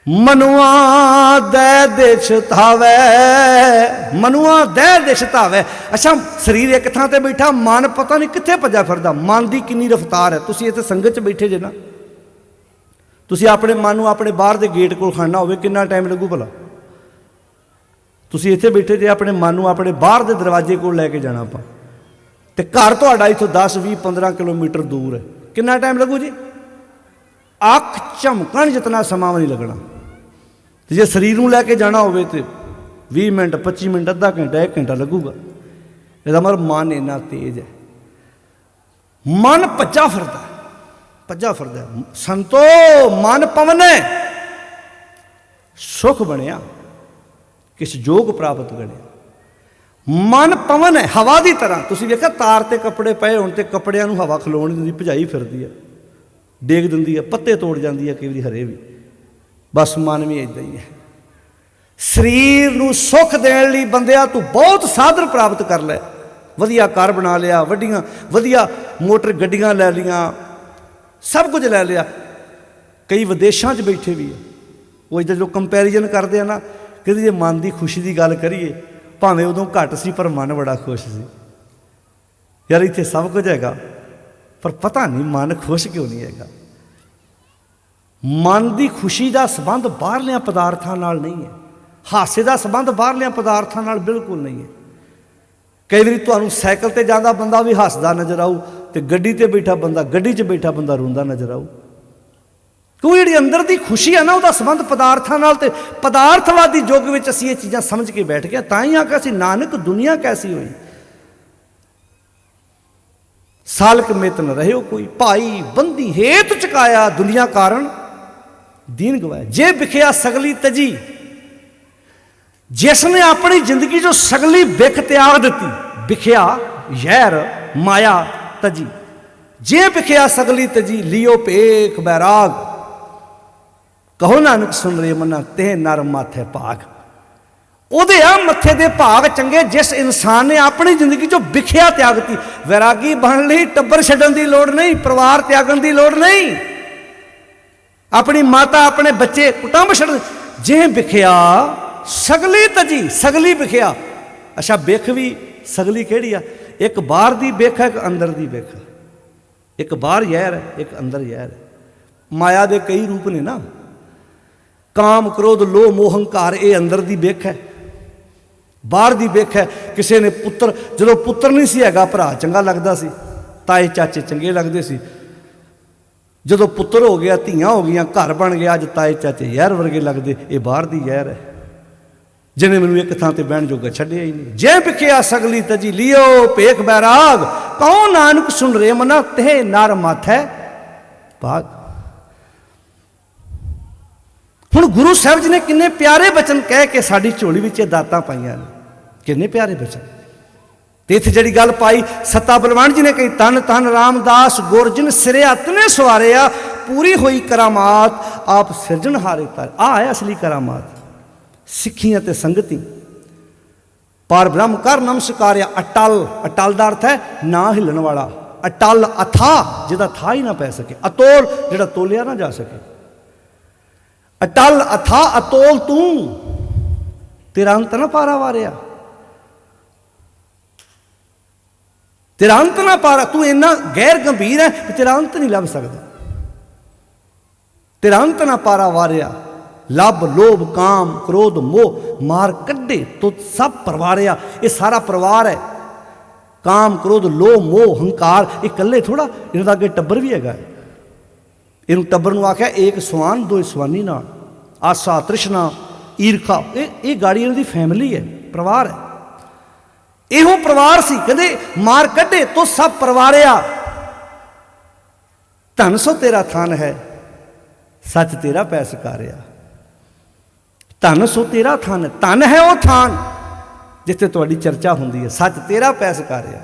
ਮਨੁਆ ਦੈ ਦਿਸ਼ ਧਾਵੈ, ਮਨੁਆ ਦੈ ਦਿਸ਼ ਧਾਵੈ। ਅੱਛਾ ਸਰੀਰ ਇੱਕ ਥਾਂ ਤੇ ਬੈਠਾ, ਮਨ ਪਤਾ ਨਹੀਂ ਕਿੱਥੇ ਭੱਜਾ ਫਿਰਦਾ। ਮਨ ਦੀ ਕਿੰਨੀ ਰਫਤਾਰ ਹੈ। ਤੁਸੀਂ ਇੱਥੇ ਸੰਗਤ 'ਚ ਬੈਠੇ ਜੇ ਨਾ, ਤੁਸੀਂ ਆਪਣੇ ਮਨ ਨੂੰ ਆਪਣੇ ਬਾਹਰ ਦੇ ਗੇਟ ਕੋਲ ਖੜਨਾ ਹੋਵੇ, ਕਿੰਨਾ ਟਾਈਮ ਲੱਗੂ ਭਲਾ? ਤੁਸੀਂ ਇੱਥੇ ਬੈਠੇ ਜੇ, ਆਪਣੇ ਮਨ ਨੂੰ ਆਪਣੇ ਬਾਹਰ ਦੇ ਦਰਵਾਜ਼ੇ ਕੋਲ ਲੈ ਕੇ ਜਾਣਾ ਆਪਾਂ, ਤੇ ਘਰ ਤੁਹਾਡਾ ਇੱਥੋਂ 10 20 15 ਕਿਲੋਮੀਟਰ ਦੂਰ ਹੈ, ਕਿੰਨਾ ਟਾਈਮ ਲੱਗੂ ਜੀ? ਅੱਖ ਝਮਕਣ ਜਿਤਨਾ ਸਮਾਂ ਵੀ ਨਹੀਂ ਲੱਗਣਾ। ਤੇ ਜੇ ਸਰੀਰ ਨੂੰ ਲੈ ਕੇ ਜਾਣਾ ਹੋਵੇ ਤੇ 20 ਮਿੰਟ 25 ਮਿੰਟ, ਅੱਧਾ ਘੰਟਾ 1 ਘੰਟਾ ਲੱਗੂਗਾ। ਇਹਦਾ ਮਤਲਬ ਮਨ ਇੰਨਾ ਤੇਜ਼ ਹੈ, ਮਨ ਭੱਜਾ ਫਿਰਦਾ, ਭੱਜਾ ਫਿਰਦਾ। ਸੰਤੋ ਮਨ ਪਵਨੇ, ਸੁਖ ਬਣਿਆ, ਕਿਸ ਯੋਗ ਪ੍ਰਾਪਤ ਕਰਿਆ। ਮਨ ਪਵਨ ਹੈ, ਹਵਾ ਦੀ ਤਰ੍ਹਾਂ। ਤੁਸੀਂ ਵੇਖਿਆ ਤਾਰ ਤੇ ਕੱਪੜੇ ਪਏ ਹੋਣ ਤੇ ਕੱਪੜਿਆਂ ਨੂੰ ਹਵਾ ਖਲੋਣ ਦਿੰਦੀ, ਭਜਾਈ ਫਿਰਦੀ ਹੈ, ਡੇਗ ਦਿੰਦੀ ਹੈ, ਪੱਤੇ ਤੋੜ ਜਾਂਦੀ ਹੈ, ਕਈ ਵਾਰੀ ਹਰੇ ਵੀ। ਬਸ ਮਨ ਵੀ ਇੱਦਾਂ ਹੀ ਹੈ। ਸਰੀਰ ਨੂੰ ਸੁੱਖ ਦੇਣ ਲਈ ਬੰਦਿਆ ਤੂੰ ਬਹੁਤ ਸਾਧਨ ਪ੍ਰਾਪਤ ਕਰ ਲੈ, ਵਧੀਆ ਘਰ ਬਣਾ ਲਿਆ, ਵੱਡੀਆਂ ਵਧੀਆ ਮੋਟਰ ਗੱਡੀਆਂ ਲੈ ਲਈਆਂ, ਸਭ ਕੁਝ ਲੈ ਲਿਆ। ਕਈ ਵਿਦੇਸ਼ਾਂ 'ਚ ਬੈਠੇ ਵੀ ਆ, ਉਹ ਇੱਦਾਂ ਜੋ ਕੰਪੈਰੀਜ਼ਨ ਕਰਦੇ ਆ ਨਾ, ਕਹਿੰਦੇ ਜੇ ਮਨ ਦੀ ਖੁਸ਼ੀ ਦੀ ਗੱਲ ਕਰੀਏ, ਭਾਵੇਂ ਉਦੋਂ ਘੱਟ ਸੀ ਪਰ ਮਨ ਬੜਾ ਖੁਸ਼ ਸੀ। ਯਾਰ ਇੱਥੇ ਸਭ ਕੁਝ ਹੈਗਾ ਪਰ ਪਤਾ ਨਹੀਂ ਮਨ ਖੁਸ਼ ਕਿਉਂ ਨਹੀਂ ਹੈਗਾ। ਮਨ ਦੀ ਖੁਸ਼ੀ ਦਾ ਸੰਬੰਧ ਬਾਹਰਲਿਆਂ ਪਦਾਰਥਾਂ ਨਾਲ ਨਹੀਂ ਹੈ, ਹਾਸੇ ਦਾ ਸੰਬੰਧ ਬਾਹਰਲਿਆਂ ਪਦਾਰਥਾਂ ਨਾਲ ਬਿਲਕੁਲ ਨਹੀਂ ਹੈ। ਕਈ ਵਾਰੀ ਤੁਹਾਨੂੰ ਸਾਈਕਲ ਤੇ ਜਾਂਦਾ ਬੰਦਾ ਵੀ ਹੱਸਦਾ ਨਜ਼ਰ ਆਊ, ਤੇ ਗੱਡੀ ਤੇ ਬੈਠਾ ਬੰਦਾ, ਗੱਡੀ 'ਚ ਬੈਠਾ ਬੰਦਾ ਰੋਂਦਾ ਨਜ਼ਰ ਆਊ। क्योंकि जी अंदर की खुशी है ना, उसका संबंध पदार्थों नाल, ते पदार्थवादी युग में असीं ये चीज़ां समझ के बैठ गए। तां ही आखिया सी नानक दुनिया कैसी हुई, सालक मित न रहे हो कोई, भाई बंदी हेत चुकाया दुनिया कारण दीन गवाया। जे बिखिया सगली तजी, जिसने अपनी जिंदगी जो सगली बिख त्याग दी, बिखिया जहर माया तजी, जे बिखिया सगली तजी लियो पेख बैराग, कहो नानक सुन रहे मना ते नर माथे भाग। ਉਹਦੇ ਆ ਮੱਥੇ ਦੇ ਭਾਗ ਚੰਗੇ ਜਿਸ ਇਨਸਾਨ ਨੇ ਆਪਣੀ ਜ਼ਿੰਦਗੀ 'ਚੋਂ ਵਿਖਿਆ ਤਿਆਗਤੀ। ਵੈਰਾਗੀ ਬਣਨ ਲਈ ਟੱਬਰ ਛੱਡਣ ਦੀ ਲੋੜ ਨਹੀਂ, ਪਰਿਵਾਰ ਤਿਆਗਣ ਦੀ ਲੋੜ ਨਹੀਂ, ਆਪਣੀ ਮਾਤਾ ਆਪਣੇ ਬੱਚੇ ਕੁਟੁੰਬ ਛੱਡ। ਜੇ ਵਿਖਿਆ ਸਗਲੀ ਤਜੀ, ਸਗਲੀ ਵਿਖਿਆ। ਅੱਛਾ ਬਿਖ ਵੀ ਸਗਲੀ ਕਿਹੜੀ ਆ? ਇੱਕ ਬਾਹਰ ਦੀ ਬਿਖ ਹੈ, ਇੱਕ ਅੰਦਰ ਦੀ ਬਿਖ ਹੈ। ਇੱਕ ਬਾਹਰ ਜ਼ਹਿਰ ਹੈ, ਇੱਕ ਅੰਦਰ ਜ਼ਹਿਰ ਹੈ। ਮਾਇਆ ਦੇ ਕਈ ਰੂਪ ਨੇ ਨਾ, ਕਾਮ ਕ੍ਰੋਧ ਲੋਭ ਮੋਹ ਹੰਕਾਰ, ਇਹ ਅੰਦਰ ਦੀ ਬਿਖ ਹੈ। ਬਾਹਰ ਦੀ ਬਿਖ ਹੈ। ਕਿਸੇ ਨੇ ਪੁੱਤਰ, ਜਦੋਂ ਪੁੱਤਰ ਨਹੀਂ ਸੀ ਹੈਗਾ ਭਰਾ ਚੰਗਾ ਲੱਗਦਾ ਸੀ, ਤਾਏ ਚਾਚੇ ਚੰਗੇ ਲੱਗਦੇ ਸੀ। ਜਦੋਂ ਪੁੱਤਰ ਹੋ ਗਿਆ, ਧੀਆਂ ਹੋ ਗਈਆਂ, ਘਰ ਬਣ ਗਿਆ, ਅੱਜ ਤਾਏ ਚਾਚੇ ਜ਼ਹਿਰ ਵਰਗੇ ਲੱਗਦੇ। ਇਹ ਬਾਹਰ ਦੀ ਜ਼ਹਿਰ ਹੈ, ਜਿਹਨੇ ਮੈਨੂੰ ਇੱਕ ਥਾਂ ਤੇ ਬਹਿਣ ਜੋਗਾ ਛੱਡਿਆ ਹੀ ਨਹੀਂ। ਜੇ ਵਿਖਿਆ ਸਗਲੀ ਤਜੀ ਲਿਓ ਭੇਖ ਬੈਰਾਗ, ਕੌਣ ਨਾਨਕ ਸੁਣ ਰੇ ਮਨਾ ਤੇ ਨਰ ਮਾਥੈ ਭਾਗ। ਹੁਣ ਗੁਰੂ ਸਾਹਿਬ ਜੀ ਨੇ ਕਿੰਨੇ ਪਿਆਰੇ ਬਚਨ ਕਹਿ ਕੇ ਸਾਡੀ ਝੋਲੀ ਵਿੱਚ ਇਹ ਦਾਤਾਂ ਪਾਈਆਂ ਨੇ, ਕਿੰਨੇ ਪਿਆਰੇ ਬਚਨ। ਤੇ ਇੱਥੇ ਜਿਹੜੀ ਗੱਲ ਪਾਈ ਸੱਤਾ ਬਲਵਾਨ ਜੀ ਨੇ ਕਹੀ, ਤਨ ਤਨ ਰਾਮਦਾਸ ਗੁਰ ਜਿਨ ਸਿਰੇ ਹੱਥ ਨੇ ਸਵਾਰਿਆ, ਪੂਰੀ ਹੋਈ ਕਰਾਮਾਤ ਆਪ ਸਿਰਜਣਹਾਰੇ ਤਾਰੇ। ਆ ਹੈ ਅਸਲੀ ਕਰਾਮਾਤ, ਸਿੱਖੀ ਅਤੇ ਸੰਗਤੀ। ਪਰ ਬ੍ਰਹਮ ਕਰ ਨਮਸਕਾਰਿਆ ਅਟਲ, ਅਟਲ ਦਾ ਅਰਥ ਹੈ ਨਾ ਹਿੱਲਣ ਵਾਲਾ। ਅਟਲ ਅਥਾ, ਜਿਹਦਾ ਥਾ ਹੀ ਨਾ ਪੈ ਸਕੇ। ਅਤੋਲ, ਜਿਹੜਾ ਤੋਲਿਆ ਨਾ ਜਾ ਸਕੇ। ਅਟਲ ਅਥਾ ਅਤੋਲ ਤੂੰ, ਤੇਰਾ ਅੰਤ ਨਾ ਪਾਰਾ ਵਾਰਿਆ, ਤੇਰਾ ਅੰਤ ਨਾ ਪਾਰਾ। ਤੂੰ ਇੰਨਾ ਗੈਰ ਗੰਭੀਰ ਹੈ ਕਿ ਤੇਰਾ ਅੰਤ ਨਹੀਂ ਲੱਭ ਸਕਦਾ। ਤੇਰਾ ਅੰਤ ਨਾ ਪਾਰਾ ਵਾਰਿਆ, ਲੱਭ ਲੋਭ ਕਾਮ ਕ੍ਰੋਧ ਮੋਹ ਮਾਰ ਕੱਢੇ ਤੋ ਸਭ ਪਰਵਾਰਿਆ। ਇਹ ਸਾਰਾ ਪਰਿਵਾਰ ਹੈ। ਕਾਮ ਕ੍ਰੋਧ ਲੋਭ ਮੋਹ ਹੰਕਾਰ, ਇਹ ਇਕੱਲੇ ਥੋੜਾ, ਇਹਨਾਂ ਦਾ ਅੱਗੇ ਟੱਬਰ ਵੀ ਹੈਗਾ। ਇਹਨੂੰ ਟੱਬਰ ਨੂੰ ਆਖਿਆ ਏਕ ਸਵਾਨ ਦੋ ਸਵਾਨੀ ਨਾਲ, ਆਸਾ ਤ੍ਰਿਸ਼ਨਾ ਈਰਖਾ, ਇਹ ਗਾੜੀ ਇਹਨਾਂ ਦੀ ਫੈਮਿਲੀ ਹੈ, ਪਰਿਵਾਰ ਹੈ। ਇਹੋ ਪਰਿਵਾਰ ਸੀ। ਕਹਿੰਦੇ ਮਾਰ ਕੱਢੇ ਤੋ ਸਭ ਪਰਵਾਰਿਆ, ਧਨ ਸੋ ਤੇਰਾ ਥਾਨ ਹੈ, ਸੱਚ ਤੇਰਾ ਪੈ ਸਕਾਰਿਆ। ਧਨ ਸੋ ਤੇਰਾ ਥਾਨ, ਧਨ ਹੈ ਉਹ ਥਾਨ ਜਿੱਥੇ ਤੁਹਾਡੀ ਚਰਚਾ ਹੁੰਦੀ ਹੈ, ਸੱਚ ਤੇਰਾ ਪੈ ਸਕਾਰਿਆ।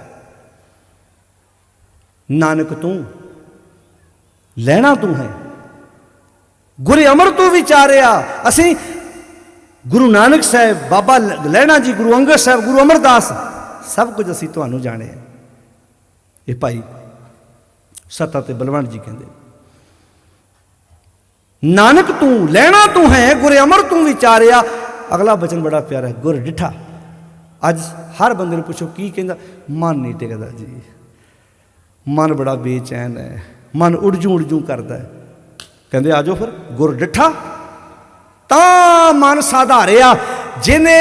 ਨਾਨਕ ਤੂੰ ਲੈਣਾ ਤੂੰ ਹੈ, ਗੁਰ ਅਮਰ ਤੂੰ ਵਿਚਾਰਿਆ। ਅਸੀਂ ਗੁਰੂ ਨਾਨਕ ਸਾਹਿਬ, ਬਾਬਾ ਲਹਿਣਾ ਜੀ, ਗੁਰੂ ਅੰਗਦ ਸਾਹਿਬ, ਗੁਰੂ ਅਮਰਦਾਸ, ਸਭ ਕੁਝ ਅਸੀਂ ਤੁਹਾਨੂੰ ਜਾਣਿਆ। ਇਹ ਭਾਈ ਸੱਤਾ ਤੇ ਬਲਵੰਤ ਜੀ ਕਹਿੰਦੇ, ਨਾਨਕ ਤੂੰ ਲੈਣਾ ਤੂੰ ਹੈ, ਗੁਰ ਅਮਰ ਤੂੰ ਵਿਚਾਰਿਆ। ਅਗਲਾ ਬਚਨ ਬੜਾ ਪਿਆਰਾ ਹੈ, ਗੁਰ ਡਿਠਾ। ਅੱਜ ਹਰ ਬੰਦੇ ਨੂੰ ਪੁੱਛੋ ਕੀ ਕਹਿੰਦਾ, ਮਨ ਨਹੀਂ ਟਿਕਦਾ ਜੀ, ਮਨ ਬੜਾ ਬੇਚੈਨ ਹੈ, ਮਨ ਉੜਜੂ ਕਰਦਾ ਹੈ। ਕਹਿੰਦੇ ਆ ਜਾਓ ਫਿਰ, ਗੁਰ ਡਿਠਾ ਤਾਂ ਮਨ ਸਾਧਾਰਿਆ। ਜਿਹਨੇ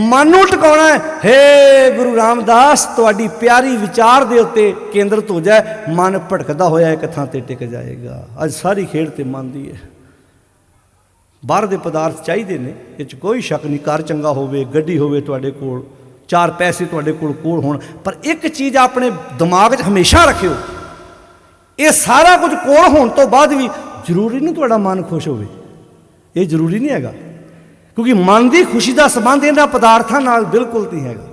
ਮਨ ਨੂੰ ਟਿਕਾਉਣਾ ਹੈ, ਹੇ ਗੁਰੂ ਰਾਮਦਾਸ ਤੁਹਾਡੀ ਪਿਆਰੀ ਵਿਚਾਰ ਦੇ ਉੱਤੇ ਕੇਂਦਰਿਤ ਹੋ ਜਾਏ, ਮਨ ਭਟਕਦਾ ਹੋਇਆ ਇੱਕ ਥਾਂ ਤੇ ਟਿਕ ਜਾਏਗਾ। ਅੱਜ ਸਾਰੀ ਖੇਡ ਤੇ ਮਨ ਦੀ ਹੈ। ਬਾਹਰ ਦੇ ਪਦਾਰਥ ਚਾਹੀਦੇ ਨੇ, ਇਹ 'ਚ ਕੋਈ ਸ਼ੱਕ ਨਹੀਂ। ਘਰ ਚੰਗਾ ਹੋਵੇ, ਗੱਡੀ ਹੋਵੇ ਤੁਹਾਡੇ ਕੋਲ, ਚਾਰ ਪੈਸੇ ਤੁਹਾਡੇ ਕੋਲ ਹੋਣ, ਪਰ ਇੱਕ ਚੀਜ਼ ਆਪਣੇ ਦਿਮਾਗ 'ਚ ਹਮੇਸ਼ਾ ਰੱਖਿਓ, ਇਹ ਸਾਰਾ ਕੁਝ ਕੋਲ ਹੋਣ ਤੋਂ ਬਾਅਦ ਵੀ ਜ਼ਰੂਰੀ ਨਹੀਂ ਤੁਹਾਡਾ ਮਨ ਖੁਸ਼ ਹੋਵੇ। ਇਹ ਜ਼ਰੂਰੀ ਨਹੀਂ ਹੈਗਾ, ਕਿਉਂਕਿ ਮਨ ਦੀ ਖੁਸ਼ੀ ਦਾ ਸੰਬੰਧ ਇਹਨਾਂ ਪਦਾਰਥਾਂ ਨਾਲ ਬਿਲਕੁਲ ਨਹੀਂ ਹੈਗਾ।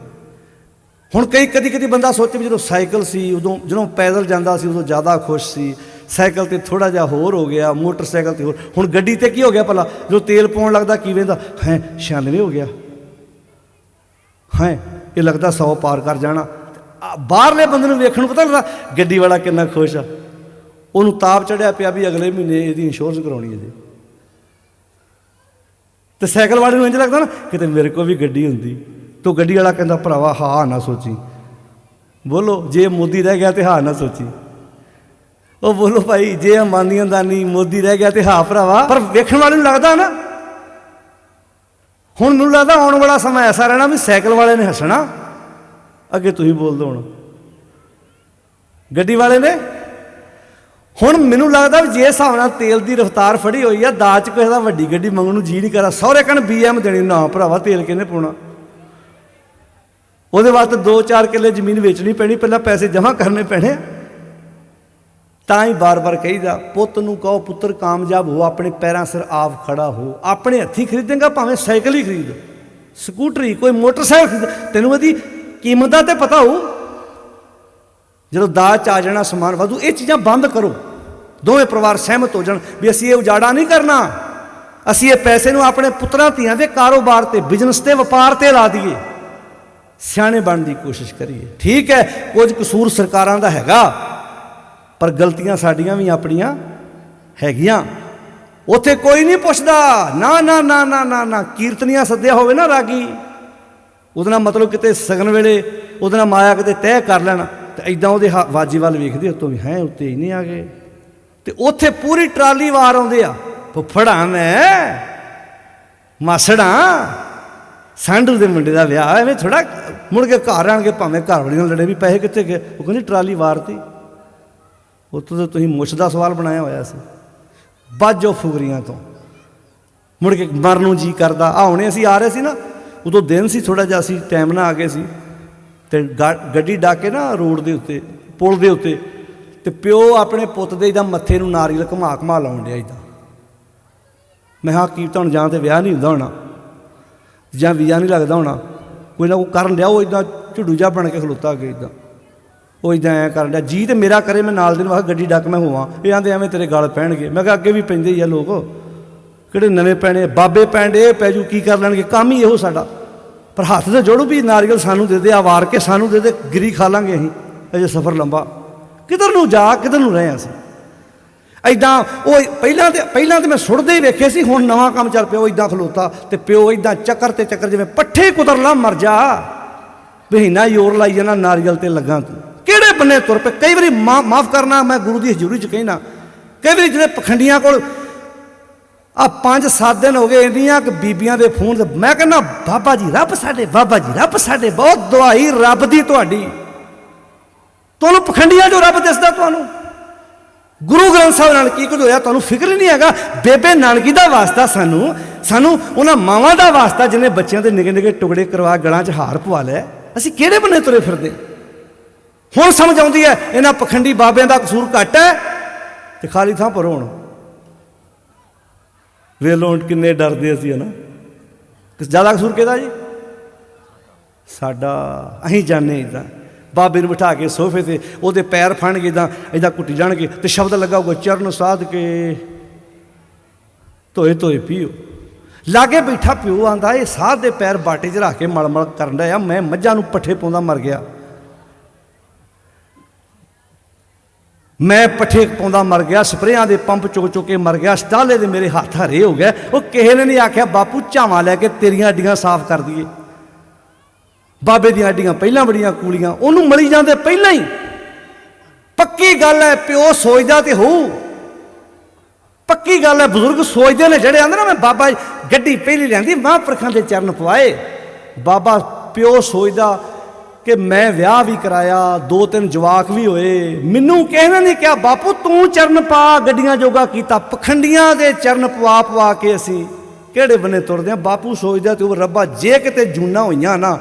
ਹੁਣ ਕਦੀ ਬੰਦਾ ਸੋਚੇ ਵੀ ਜਦੋਂ ਸਾਈਕਲ ਸੀ, ਉਦੋਂ ਜਦੋਂ ਪੈਦਲ ਜਾਂਦਾ ਸੀ ਉਦੋਂ ਜ਼ਿਆਦਾ ਖੁਸ਼ ਸੀ, ਸਾਈਕਲ ਤੇ ਥੋੜਾ ਜਿਹਾ ਹੋਰ ਹੋ ਗਿਆ, ਮੋਟਰਸਾਈਕਲ ਤੇ ਹੋਰ। ਹੁਣ ਗੱਡੀ ਤੇ ਕੀ ਹੋ ਗਿਆ ਭਲਾ? ਜਦੋਂ ਤੇਲ ਪਾਉਣ ਲੱਗਦਾ ਕੀ ਵੇਂਦਾ ਹੈ, 96 ਹੋ ਗਿਆ ਹੈ, ਇਹ ਲੱਗਦਾ 100 ਪਾਰ ਕਰ ਜਾਣਾ। ਬਾਹਰਲੇ ਬੰਦੇ ਨੂੰ ਵੇਖਣ ਨੂੰ ਪਤਾ ਲੱਗਦਾ ਗੱਡੀ ਵਾਲਾ ਕਿੰਨਾ ਖੁਸ਼ ਆ, ਉਹਨੂੰ ਤਾਪ ਚੜਿਆ ਪਿਆ ਵੀ ਅਗਲੇ ਮਹੀਨੇ ਇਹਦੀ ਇੰਸ਼ੋਰੈਂਸ ਕਰਾਉਣੀ ਹੈ ਜੀ। ਤੇ ਸਾਈਕਲ ਵਾਲੇ ਨੂੰ ਇੰਝ ਲੱਗਦਾ ਨਾ ਕਿਤੇ ਮੇਰੇ ਕੋਲ ਵੀ ਗੱਡੀ ਹੁੰਦੀ। ਤੋ ਗੱਡੀ ਵਾਲਾ ਕਹਿੰਦਾ ਭਰਾਵਾ ਹਾਂ ਨਾ ਸੋਚੀ, ਬੋਲੋ ਜੇ ਮੋਦੀ ਰਹਿ ਗਿਆ ਤੇ ਹਾਂ ਨਾ ਸੋਚੀ। ਉਹ ਬੋਲੋ ਭਾਈ ਜੇ ਅੰਬਾਨੀਆਂ ਦਾ ਨਹੀਂ, ਮੋਦੀ ਰਹਿ ਗਿਆ ਤੇ ਹਾਂ ਭਰਾਵਾ। ਪਰ ਵੇਖਣ ਵਾਲੇ ਨੂੰ ਲੱਗਦਾ ਨਾ, ਹੁਣ ਮੈਨੂੰ ਲੱਗਦਾ ਆਉਣ ਵਾਲਾ ਸਮਾਂ ਐਸਾ ਰਹਿਣਾ ਵੀ ਸਾਈਕਲ ਵਾਲੇ ਨੇ ਹੱਸਣਾ, ਅੱਗੇ ਤੁਸੀਂ ਬੋਲ ਦਿਓ ਹੁਣ ਗੱਡੀ ਵਾਲੇ ਨੇ। ਹੁਣ ਮੈਨੂੰ ਲੱਗਦਾ ਵੀ ਜੇ ਹਿਸਾਬ ਨਾਲ ਤੇਲ ਦੀ ਰਫ਼ਤਾਰ ਫੜੀ ਹੋਈ ਆ, ਦਾਜ 'ਚ ਕਿਸੇ ਦਾ ਵੱਡੀ ਗੱਡੀ ਮੰਗਣ ਨੂੰ ਜੀ ਨਹੀਂ ਕਰਦਾ। ਸਹੁਰੇ ਕਹਿਣ BM ਦੇਣੀ, ਨਾ ਭਰਾਵਾ ਤੇਲ ਕਿਹਨੇ ਪਾਉਣਾ, ਉਹਦੇ ਵਾਸਤੇ 2-4 ਕਿੱਲੇ ਜ਼ਮੀਨ ਵੇਚਣੀ ਪੈਣੀ, ਪਹਿਲਾਂ ਪੈਸੇ ਜਮ੍ਹਾਂ ਕਰਨੇ ਪੈਣੇ। ਤਾਂ ਹੀ ਬਾਰ-ਬਾਰ ਕਹੀਦਾ, ਪੁੱਤ ਨੂੰ ਕਹੋ ਪੁੱਤਰ ਕਾਮਯਾਬ ਹੋ, ਆਪਣੇ ਪੈਰਾਂ ਸਿਰ ਆਪ ਖੜਾ ਹੋ। ਆਪਣੇ ਹੱਥੀਂ ਖਰੀਦੇਗਾ, ਭਾਵੇਂ ਸਾਈਕਲ ਹੀ ਖਰੀਦ, ਸਕੂਟਰੀ, ਕੋਈ ਮੋਟਰਸਾਈਕਲ ਖਰੀਦ, ਤੈਨੂੰ ਉਹਦੀ ਕੀਮਤ ਦਾ ਤਾਂ ਪਤਾ ਹੋਊ। ਜਦੋਂ ਦਾਜ 'ਚ ਆ ਜਾਣਾ ਸਮਾਨ ਵਾਧੂ, ਇਹ ਚੀਜ਼ਾਂ ਬੰਦ ਕਰੋ। ਦੋਵੇਂ ਪਰਿਵਾਰ ਸਹਿਮਤ ਹੋ ਜਾਣ ਵੀ ਅਸੀਂ ਇਹ ਉਜਾੜਾ ਨਹੀਂ ਕਰਨਾ, ਅਸੀਂ ਇਹ ਪੈਸੇ ਨੂੰ ਆਪਣੇ ਪੁੱਤਰਾਂ ਧੀਆਂ ਦੇ ਕਾਰੋਬਾਰ ਤੇ, ਬਿਜ਼ਨਸ ਤੇ, ਵਪਾਰ ਤੇ ਲਾ ਦਈਏ। ਸਿਆਣੇ ਬਣਨ ਦੀ ਕੋਸ਼ਿਸ਼ ਕਰੀਏ। ਠੀਕ ਹੈ, ਕੁਝ ਕਸੂਰ ਸਰਕਾਰਾਂ ਦਾ ਹੈਗਾ, ਪਰ ਗਲਤੀਆਂ ਸਾਡੀਆਂ ਵੀ ਆਪਣੀਆਂ ਹੈਗੀਆਂ। ਉੱਥੇ ਕੋਈ ਨਹੀਂ ਪੁੱਛਦਾ, ਨਾ ਨਾ ਨਾ ਨਾ ਨਾ ਨਾ। ਕੀਰਤਨੀਆਂ ਸੱਦਿਆ ਹੋਵੇ ਨਾ ਰਾਗੀ, ਉਹਦੇ ਨਾਲ ਮਤਲਬ ਕਿਤੇ ਸਗਨ ਵੇਲੇ ਉਹਦੇ ਨਾਲ ਮਾਇਆ ਕਿਤੇ ਤੈਅ ਕਰ ਲੈਣਾ, ਤੇ ਇੱਦਾਂ ਉਹਦੇ ਵਾਜੀ ਵੱਲ ਵੇਖਦੇ, ਉੱਤੋਂ ਵੀ ਹੈ ਉੱਤੇ ਇੰਨੇ ਆ ਗਏ। ਤੇ ਉੱਥੇ ਪੂਰੀ ਟਰਾਲੀ ਵਾਰ ਆਉਂਦੇ ਆ, ਫੁੱਫੜਾਂ ਮੈਂ ਮਾਸੜਾਂ, ਸਾਂਢੂ ਦੇ ਮੁੰਡੇ ਦਾ ਵਿਆਹ, ਐਵੇਂ ਥੋੜ੍ਹਾ ਮੁੜ ਕੇ ਘਰ ਆਣਗੇ, ਭਾਵੇਂ ਘਰ ਵਾਲੀ ਨਾਲ ਲੜੇ ਵੀ ਪੈਸੇ ਕਿੱਥੇ ਗਏ, ਉਹ ਕਹਿੰਦੀ ਟਰਾਲੀ ਵਾਰਤੀ। ਉੱਥੋਂ ਤਾਂ ਤੁਸੀਂ ਮੁੱਛ ਦਾ ਸਵਾਲ ਬਣਾਇਆ ਹੋਇਆ ਸੀ, ਬਾਝੋ ਫੁਗਰੀਆਂ ਤੋਂ। ਮੁੜ ਕੇ ਮਰਨ ਨੂੰ ਜੀ ਕਰਦਾ। ਹੁਣੇ ਅਸੀਂ ਆ ਰਹੇ ਸੀ ਨਾ, ਉਦੋਂ ਦਿਨ ਸੀ ਥੋੜ੍ਹਾ ਜਿਹਾ, ਅਸੀਂ ਟਾਈਮ ਨਾਲ ਆ ਗਏ ਸੀ, ਅਤੇ ਗੱਡੀ ਡਾਹ ਕੇ ਨਾ ਰੋਡ ਦੇ ਉੱਤੇ, ਪੁਲ ਦੇ ਉੱਤੇ, ਅਤੇ ਪਿਓ ਆਪਣੇ ਪੁੱਤ ਦੇ ਇੱਦਾਂ ਮੱਥੇ ਨੂੰ ਨਾਰੀਅਲ ਘੁਮਾ ਲਾਉਣ ਡਿਆ ਇੱਦਾਂ। ਮੈਂ ਕਿਹਾ ਕੀ ਤੁਹਾਨੂੰ ਜਾਂ ਤਾਂ ਵਿਆਹ ਨਹੀਂ ਹੁੰਦਾ ਹੋਣਾ, ਜਾਂ ਵੀਜ਼ਾ ਨਹੀਂ ਲੱਗਦਾ ਹੋਣਾ, ਕੋਈ ਨਾ ਕੋਈ ਕਰਨ ਲਿਆ। ਉਹ ਇੱਦਾਂ ਝੁੱਡੂ ਜਿਹਾ ਬਣ ਕੇ ਖਲੋਤਾ ਅੱਗੇ ਇੱਦਾਂ, ਉਹ ਇੱਦਾਂ ਐਂ ਕਰਨ ਡਿਆ। ਜੀ ਤਾਂ ਮੇਰਾ ਕਰੇ ਮੈਂ ਨਾਲ ਦੇ ਨੂੰ ਆਖ ਗੱਡੀ ਡੱਕ ਮੈਂ ਹੋਵਾਂ, ਇਹ ਆਂਦੇ ਐਵੇਂ ਤੇਰੇ ਗਲ ਪੈਣਗੇ। ਮੈਂ ਕਿਹਾ ਅੱਗੇ ਵੀ ਪੈਂਦੇ ਹੀ ਆ ਲੋਕ, ਕਿਹੜੇ ਨਵੇਂ ਪੈਣੇ, ਬਾਬੇ ਪੈਂਦੇ ਪੈ ਜੂ, ਕੀ ਕਰ ਲੈਣਗੇ, ਕੰਮ ਹੀ ਇਹੋ ਸਾਡਾ। ਪਰ ਹੱਥ ਤੇ ਜੋੜੋ ਵੀ ਨਾਰੀਅਲ ਸਾਨੂੰ ਦੇ ਦੇ, ਆ ਵਾਰ ਕੇ ਸਾਨੂੰ ਦੇ ਦੇ, ਗਿਰੀ ਖਾ ਲਾਂਗੇ ਅਸੀਂ, ਅਜੇ ਸਫ਼ਰ ਲੰਬਾ। ਕਿੱਧਰ ਨੂੰ ਜਾ, ਕਿੱਧਰ ਨੂੰ ਰਹੇ ਅਸੀਂ ਇੱਦਾਂ। ਉਹ ਪਹਿਲਾਂ ਤੇ ਮੈਂ ਸੁੱਟਦੇ ਹੀ ਵੇਖੇ ਸੀ, ਹੁਣ ਨਵਾਂ ਕੰਮ ਚੱਲ ਪਿਆ। ਉਹ ਇੱਦਾਂ ਖਲੋਤਾ ਅਤੇ ਪਿਓ ਇੱਦਾਂ ਚੱਕਰ ਤੇ ਚੱਕਰ, ਜਿਵੇਂ ਪੱਠੇ ਕੁਤਰ ਲਾ ਮਰ ਜਾ, ਮਹੀਨਾ ਜ਼ੋਰ ਲਾਈ ਜਾਣਾ ਨਾਰੀਅਲ ਤੇ ਲੱਗਾ ਤੂੰ, ਕਿਹੜੇ ਬੰਨੇ ਤੁਰ ਪਏ। ਕਈ ਵਾਰੀ ਮਾਫ਼ ਕਰਨਾ, ਮੈਂ ਗੁਰੂ ਦੀ ਹਜ਼ੂਰੀ 'ਚ ਕਹਿਣਾ, ਕਈ ਵਾਰੀ ਜਿਹੜੇ ਪਖੰਡੀਆਂ ਕੋਲ ਆ 5-7 ਦਿਨ ਹੋ ਗਏ, ਇੰਨੀਆਂ ਕਿ ਬੀਬੀਆਂ ਦੇ ਫੋਨ, ਮੈਂ ਕਹਿੰਦਾ ਬਾਬਾ ਜੀ ਰੱਬ ਸਾਡੇ, ਬਾਬਾ ਜੀ ਰੱਬ ਸਾਡੇ, ਬਹੁਤ ਦੁਆਈ ਰੱਬ ਦੀ ਤੁਹਾਡੀ। ਤੁਹਾਨੂੰ ਪਖੰਡੀਆਂ ਜੋ ਰੱਬ ਦਿਸਦਾ, ਤੁਹਾਨੂੰ ਗੁਰੂ ਗ੍ਰੰਥ ਸਾਹਿਬ ਨਾਲ ਕੀ ਕੁਝ ਹੋਇਆ ਤੁਹਾਨੂੰ ਫਿਕਰ ਹੀ ਨਹੀਂ ਹੈਗਾ। ਬੇਬੇ ਨਾਨਕੀ ਦਾ ਵਾਸਤਾ, ਸਾਨੂੰ ਉਹਨਾਂ ਮਾਵਾਂ ਦਾ ਵਾਸਤਾ ਜਿਹਨੇ ਬੱਚਿਆਂ ਦੇ ਨਿੱਕੇ ਨਿੱਕੇ ਟੁਕੜੇ ਕਰਵਾ, ਗਲਾਂ 'ਚ ਹਾਰ ਪਵਾ ਲਿਆ। ਅਸੀਂ ਕਿਹੜੇ ਬੰਨੇ ਤੁਰੇ ਫਿਰਦੇ। ਹੁਣ ਸਮਝ ਆਉਂਦੀ ਹੈ ਇਹਨਾਂ ਪਖੰਡੀ ਬਾਬਿਆਂ ਦਾ ਕਸੂਰ ਘੱਟ ਹੈ ਤੇ ਖਾਲੀ ਥਾਂ ਪਰ ਹੋਣ। ਵੇਖ ਲਓ ਕਿੰਨੇ ਡਰਦੇ ਅਸੀਂ, ਹੈ ਨਾ। ਜ਼ਿਆਦਾ ਕਸੂਰ ਕਿਹਦਾ ਜੀ? ਸਾਡਾ। ਅਸੀਂ ਜਾਣੇ ਇੱਦਾਂ ਬਾਬੇ ਨੂੰ ਬਿਠਾ ਕੇ ਸੋਫੇ 'ਤੇ, ਉਹਦੇ ਪੈਰ ਫੜਨਗੇ ਇੱਦਾਂ ਘੁੱਟੀ ਜਾਣਗੇ, ਅਤੇ ਸ਼ਬਦ ਲੱਗਾ ਹੋਊਗਾ ਚਰਨ ਸਾਧ ਕੇ ਧੋਏ ਧੋਏ ਪੀਓ। ਲਾਗੇ ਬੈਠਾ ਪਿਓ ਆਂਦਾ ਇਹ ਸਾਧ ਦੇ ਪੈਰ ਬਾਟੇ 'ਚ ਰੱਖ ਕੇ ਮਲ ਮਲ ਕਰਨ ਡਿਆ, ਮੈਂ ਮੱਝਾਂ ਨੂੰ ਪੱਠੇ ਪਾਉਂਦਾ ਮਰ ਗਿਆ, ਮੈਂ ਪੱਠੇ ਪਾਉਂਦਾ ਮਰ ਗਿਆ, ਸਪਰੇਆਂ ਦੇ ਪੰਪ ਚੁੱਕ ਚੁੱਕ ਕੇ ਮਰ ਗਿਆ, ਸਟਾਲੇ ਦੇ ਮੇਰੇ ਹੱਥ ਹਰੇ ਹੋ ਗਏ। ਉਹ ਕਿਸੇ ਨੇ ਨਹੀਂ ਆਖਿਆ ਬਾਪੂ ਝਾਵਾਂ ਲੈ ਕੇ ਤੇਰੀਆਂ ਹੱਡੀਆਂ ਸਾਫ਼ ਕਰ ਦਈਏ। ਬਾਬੇ ਦੀਆਂ ਹੱਡੀਆਂ ਪਹਿਲਾਂ ਬੜੀਆਂ ਕੂਲੀਆਂ, ਉਹਨੂੰ ਮਲੀ ਜਾਂਦੇ ਪਹਿਲਾਂ ਹੀ। ਪੱਕੀ ਗੱਲ ਹੈ, ਪਿਓ ਸੋਚਦਾ ਤੇ ਹੋਊ, ਪੱਕੀ ਗੱਲ ਹੈ। ਬਜ਼ੁਰਗ ਸੋਚਦੇ ਨੇ, ਜਿਹੜੇ ਆਂਦੇ ਨਾ ਮੈਂ ਬਾਬਾ ਗੱਡੀ ਪਹਿਲੀ ਲਿਆਂਦੀ, ਮਹਾਂਪੁਰਖਾਂ ਦੇ ਚਰਨ ਪਵਾਏ। ਬਾਬਾ ਪਿਓ ਸੋਚਦਾ ਕਿ ਮੈਂ ਵਿਆਹ ਵੀ ਕਰਾਇਆ, 2-3 ਜਵਾਕ ਵੀ ਹੋਏ, ਮੈਨੂੰ ਕਿਸੇ ਨੇ ਨਹੀਂ ਕਿਹਾ ਬਾਪੂ ਤੂੰ ਚਰਨ ਪਾ, ਗੱਡੀਆਂ ਜੋਗਾ ਕੀਤਾ। ਪਖੰਡੀਆਂ ਦੇ ਚਰਨ ਪਵਾ ਕੇ ਅਸੀਂ ਕਿਹੜੇ ਬੰਨੇ ਤੁਰਦੇ ਹਾਂ। ਬਾਪੂ ਸੋਚਦਾ ਤੇ ਉਹ ਰੱਬਾ ਜੇ ਕਿਤੇ ਜੂਨਾਂ ਹੋਈਆਂ ਨਾ,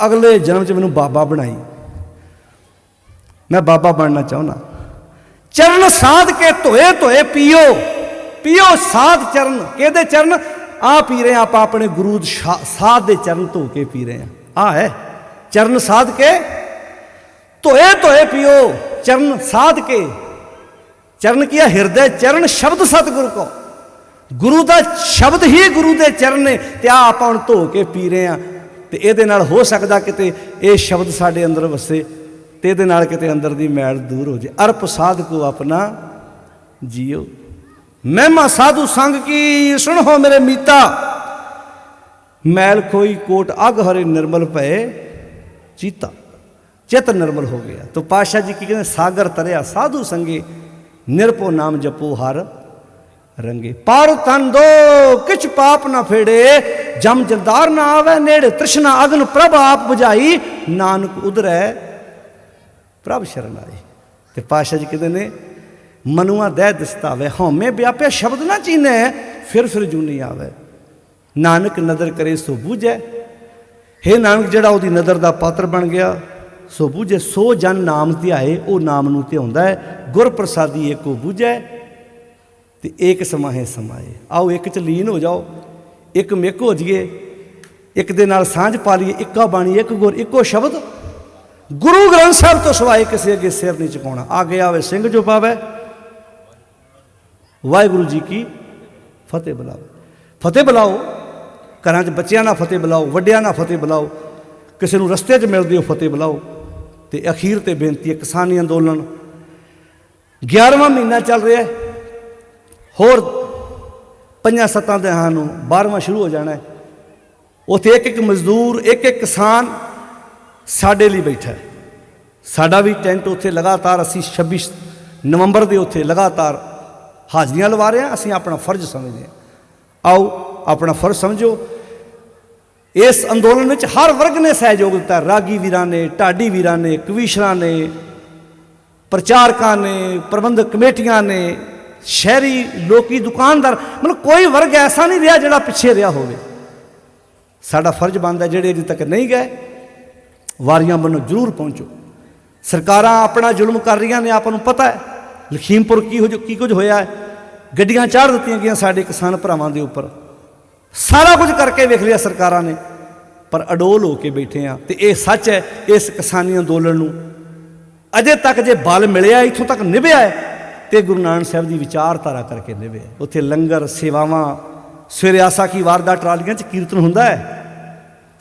ਅਗਲੇ ਜਨਮ 'ਚ ਮੈਨੂੰ ਬਾਬਾ ਬਣਾਈ, ਮੈਂ ਬਾਬਾ ਬਣਨਾ ਚਾਹੁੰਦਾ। ਚਰਨ ਸਾਧ ਕੇ ਧੋਏ ਧੋਏ ਪੀਓ ਸਾਧ ਚਰਨ। ਕਿਹਦੇ ਚਰਨ? ਆ ਪੀ ਰਹੇ ਆਪਾਂ ਆਪਣੇ ਗੁਰੂ ਸਾਧ ਦੇ ਚਰਨ ਧੋ ਕੇ ਪੀ ਰਹੇ ਹਾਂ। ਹੈ ਚਰਨ ਸਾਧ ਕੇ ਧੋਏ ਧੋਏ ਪੀਓ, ਚਰਨ ਸਾਧ ਕੇ। ਚਰਨ ਕੀ ਹੈ? ਹਿਰਦੇ ਚਰਨ ਸ਼ਬਦ ਸਤਿਗੁਰੂ ਕੋ, ਗੁਰੂ ਦਾ ਸ਼ਬਦ ਹੀ ਗੁਰੂ ਦੇ ਚਰਨ ਨੇ, ਤੇ ਆ ਆਪਾਂ ਹੁਣ ਧੋ ਕੇ ਪੀ ਰਹੇ ਹਾਂ। ਤੇ ਇਹਦੇ ਨਾਲ ਹੋ ਸਕਦਾ ਕਿਤੇ ਇਹ ਸ਼ਬਦ ਸਾਡੇ ਅੰਦਰ ਵਸੇ, ਤੇ ਇਹਦੇ ਨਾਲ ਕਿਤੇ ਅੰਦਰ ਦੀ ਮੈਲ ਦੂਰ ਹੋ ਜਾਏ। ਅਰਪ ਸਾਧ ਕੋ ਆਪਣਾ ਜੀਓ, ਮਹਿਮਾ ਸਾਧੂ ਸੰਗ ਕੀ ਸੁਣੋ ਮੇਰੇ ਮੀਤਾ। ਮੈਲ ਖੋਈ ਕੋਟ ਅਗ ਹਰੇ ਨਿਰਮਲ ਭਏ ਚੀਤਾ, ਚਿੱਤ ਨਿਰਮਲ ਹੋ ਗਿਆ। तो पातशाह जी की कहते सागर तरिया साधु संगे, निरपो नाम जपो हर रंगे। पार तन दो किछ पाप ना फेड़े, जम जलदार ना आवे नेड़े। तृष्णा अग्न प्रभ आप बुझाई, नानक उधरै प्रभ शरण आई। तो पातशाह जी कहते ने मनुआ दह दिसतावे, हौमे व्यापे शब्द ना चीने, फिर जूनी आवे। नानक नदर करे सो बूझे, हे नानक जिहड़ा उहदी नदर दा पात्र बन गया सो बूझे। सो जन नाम ध्याए, वो नाम नूं ध्याउंदा है। गुर प्रसादी एको बूझे, ते एक समाहे समाए। आओ एक च लीन हो जाओ, एक मिक हो जाइए, एक दे नाल सांझ पा लीए। इक्का बाणी, एक गुर, इक्को शब्द। गुरु ग्रंथ साहिब तो सिवाए किसी अगे सिर नहीं झुकाउणा। आगे आवे सिंह जो पावे, वाहिगुरू जी की फतेह बुलाओ। फतेह बुलाओ, घरां च बच्चियां नाल फतेह बुलाओ, वड्डियां नाल फतेह बुलाओ, किसी नूं रस्ते च मिलदे हो फतेह बुलाओ। तो अखीर ते बेनती है, किसानी अंदोलन 11वां महीना चल रहा है, होर 5-7 दिनां नूं 12वां शुरू हो जाना है। उत्थे एक मजदूर, एक किसान साडे लिए बैठा है। साडा भी टेंट उत्थे लगातार, असीं 26 नवंबर के उत्थे लगातार हाजरियां लवा रहे हैं। असीं अपना फर्ज समझते हैं। आओ अपना फर्ज समझो। इस अंदोलन में हर वर्ग ने सहयोग दिता। रागी वीरां ने, ढाडी वीरां ने, कवीशरां ने, प्रचारकां ने, प्रबंधक कमेटियां ने, शहरी लोकी दुकानदार, मतलब कोई वर्ग ऐसा नहीं रहा जिहड़ा पिछे रहा होवे। साडा फर्ज बनता, जिहड़े अजे तक नहीं गए वारियां बनो जरूर पहुँचो। सरकारां अपना जुल्म कर रही ने, आपां नूं पता है। लखीमपुर की कुछ होया है, गड्डियां चाढ़ दित्तियां गईयां साडे किसान भरावां दे उपर। सारा कुछ करके वेख लिया सरकारां ने, पर अडोल होके बैठे हैं। तो यह सच है, इस किसानी अंदोलन नूं अजे तक जे बल मिलिया, इत्थों तक निभिया है, तो गुरु नानक साहिब की विचारधारा करके निभिया। उत्थे लंगर सेवावां, सवेरे आसा की वारदा ट्रालियां च कीर्तन हुंदा है,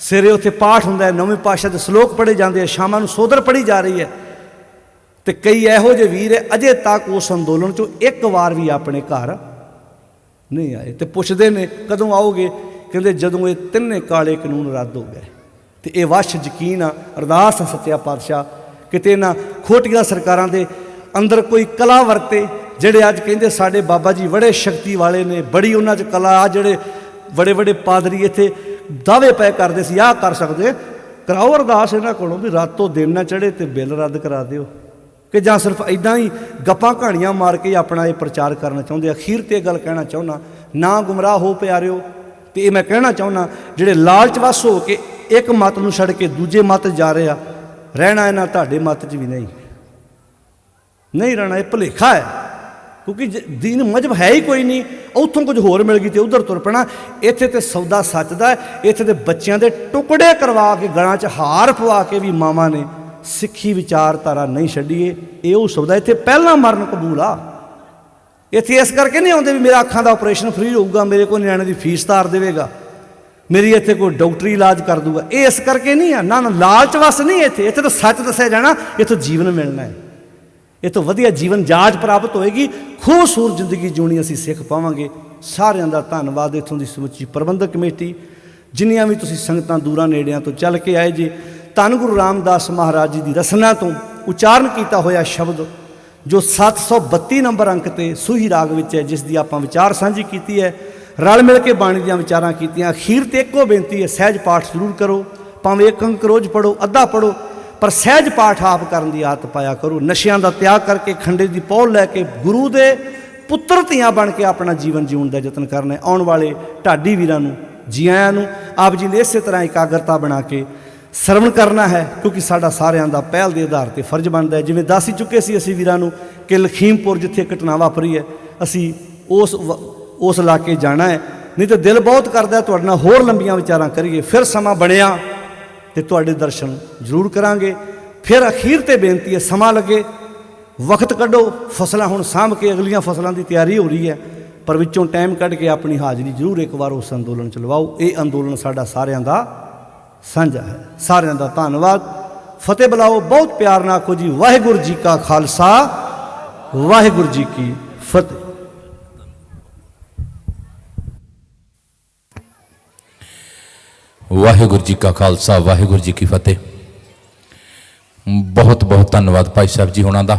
सवेरे उत्थे पाठ हुंदा है, 9वें पातशाह दे श्लोक पढ़े जाते हैं, शामां नूं सोदर पढ़ी जा रही है। तो कई इहो जे वीर है अजे तक उस अंदोलन चों एक बार भी अपने घर नहीं आए। तो पुछदे ने कदों आओगे, कहते जदों ये 3 काले कानून रद्द हो गए। तो यह वश यकीन आ, अरदास है सच्चा पातशाह किते ना खोटिया सरकारां दे अंदर कोई कला वरते। जिहड़े अज कहिंदे साडे बाबा जी बड़े शक्ति वाले ने, बड़ी उन्हां च कला आ, जिहड़े बड़े बड़े पादरी इत्थे दावे पै करदे सी आह कर सकदे, कराओ अरदास इन्हां कोलों भी रातों दिन ना चढ़े तो बिल रद्द करा दिओ। कि जां सिर्फ इदां ही गप्पां कहानियां मार के अपना ये प्रचार करना चाहुंदे। अखीर ते गल कहना चाहुंदा, ना गुमराह हो प्यारिओ। तो ये मैं कहना चाहुंदा, जिहड़े लालचवश हो के एक मत नूं छड्ड के दूजे मत जा रहे आ, रहना इन्हां तुहाडे मत च भी नहीं रहना। ये भुलेखा है, क्योंकि दीन मजहब है ही कोई नहीं। उत्थों कुछ होर मिल गई तो उधर तुर पैना। इत्थे ते सौदा सच दा है। इत्थे ते बच्चियां दे टुकड़े करवा के, गलां च हार पवा के भी मावां ने सिੱਖੀ विचारधारा नहीं छड्डीए। ये हो सकदा इत्थे पहला मरण कबूल आ। इत्थे इस करके नहीं आउंदे भी मेरा अखां दा ऑपरेशन फ्री होऊगा, मेरे को नियाणे दी फीस तार देवेगा, मेरी इत्थे कोई डॉक्टरी इलाज कर दूगा। ये इस करके नहीं है, ना लालच वस नहीं। इत्थे तो सच दस्सिया जाना, इत्थों जीवन मिलना है, इत्थों वधिया जीवन जाच प्राप्त होएगी, खूबसूरत जिंदगी जीनी असीं सिੱਖ पावांगे। सारिਆਂ ਦਾ ਧੰਨਵਾਦ इत्थों ਦੀ ਸਮੁੱਚੀ ਪ੍ਰਬੰਧਕ कमेटी, जिन्नियां भी तुसीं संगतां दूरां नेड़ियां तो चल के आए जे। धन गुरु रामदास महाराज जी की रसना तो उचारण किया होया शब्द जो 732 नंबर अंक ते सूही राग विच है, जिसकी आपां विचार साझी की है, रल मिल के बाणी दीआं विचारां कीतियां। अखीर ते एको बेनती है, सहज पाठ जरूर करो, भावें 1 अंक रोज़ पढ़ो, अद्धा पढ़ो, पर सहज पाठ आप करन दी आदत पाया करो। नशियां दा त्याग करके खंडे की पौल लैके गुरु दे पुत्र धीआं बन के अपना जीवन जीउण दा यतन करना है। आउण वाले ढाडी वीरां नूं जी आयां नूं आप जी ने इस तरह एकाग्रता बना के सरवण करना है, क्योंकि साडा सारिਆਂ ਦਾ ਪਹਿਲ ਦੇ आधार पर फर्ज बनता है। जिवें दस ही चुके सी असीं वीरां नूं कि लखीमपुर जिथे घटना वापरी है, असीं उस इलाके जाना है। नहीं तो दिल बहुत करता है तुहाडे नाल होर लंबियां विचारां करिए। फिर समा बनिया तो तुहाडे दर्शन जरूर करांगे। फिर अखीर ते बेनती है, समा लगे, वक्त कढो, फसलां हुण साਂਭ के अगलियां फसलों की तैयारी हो रही है, पर विचों टाइम कढ के अपनी हाज़री जरूर एक बार उस अंदोलन च लवाओ। ये अंदोलन साडा सारिਆਂ ਦਾ साझा है। सारिਆਂ ਦਾ धन्नवाद। फतेह बुलाओ, बहुत प्यार ना आखो जी, वाहिगुरू जी का खालसा, वाहिगुरू जी की फतेह। वाहिगुरू जी का खालसा, वाहिगुरू जी की फतेह। बहुत बहुत धन्नवाद भाई साहब जी होना दा।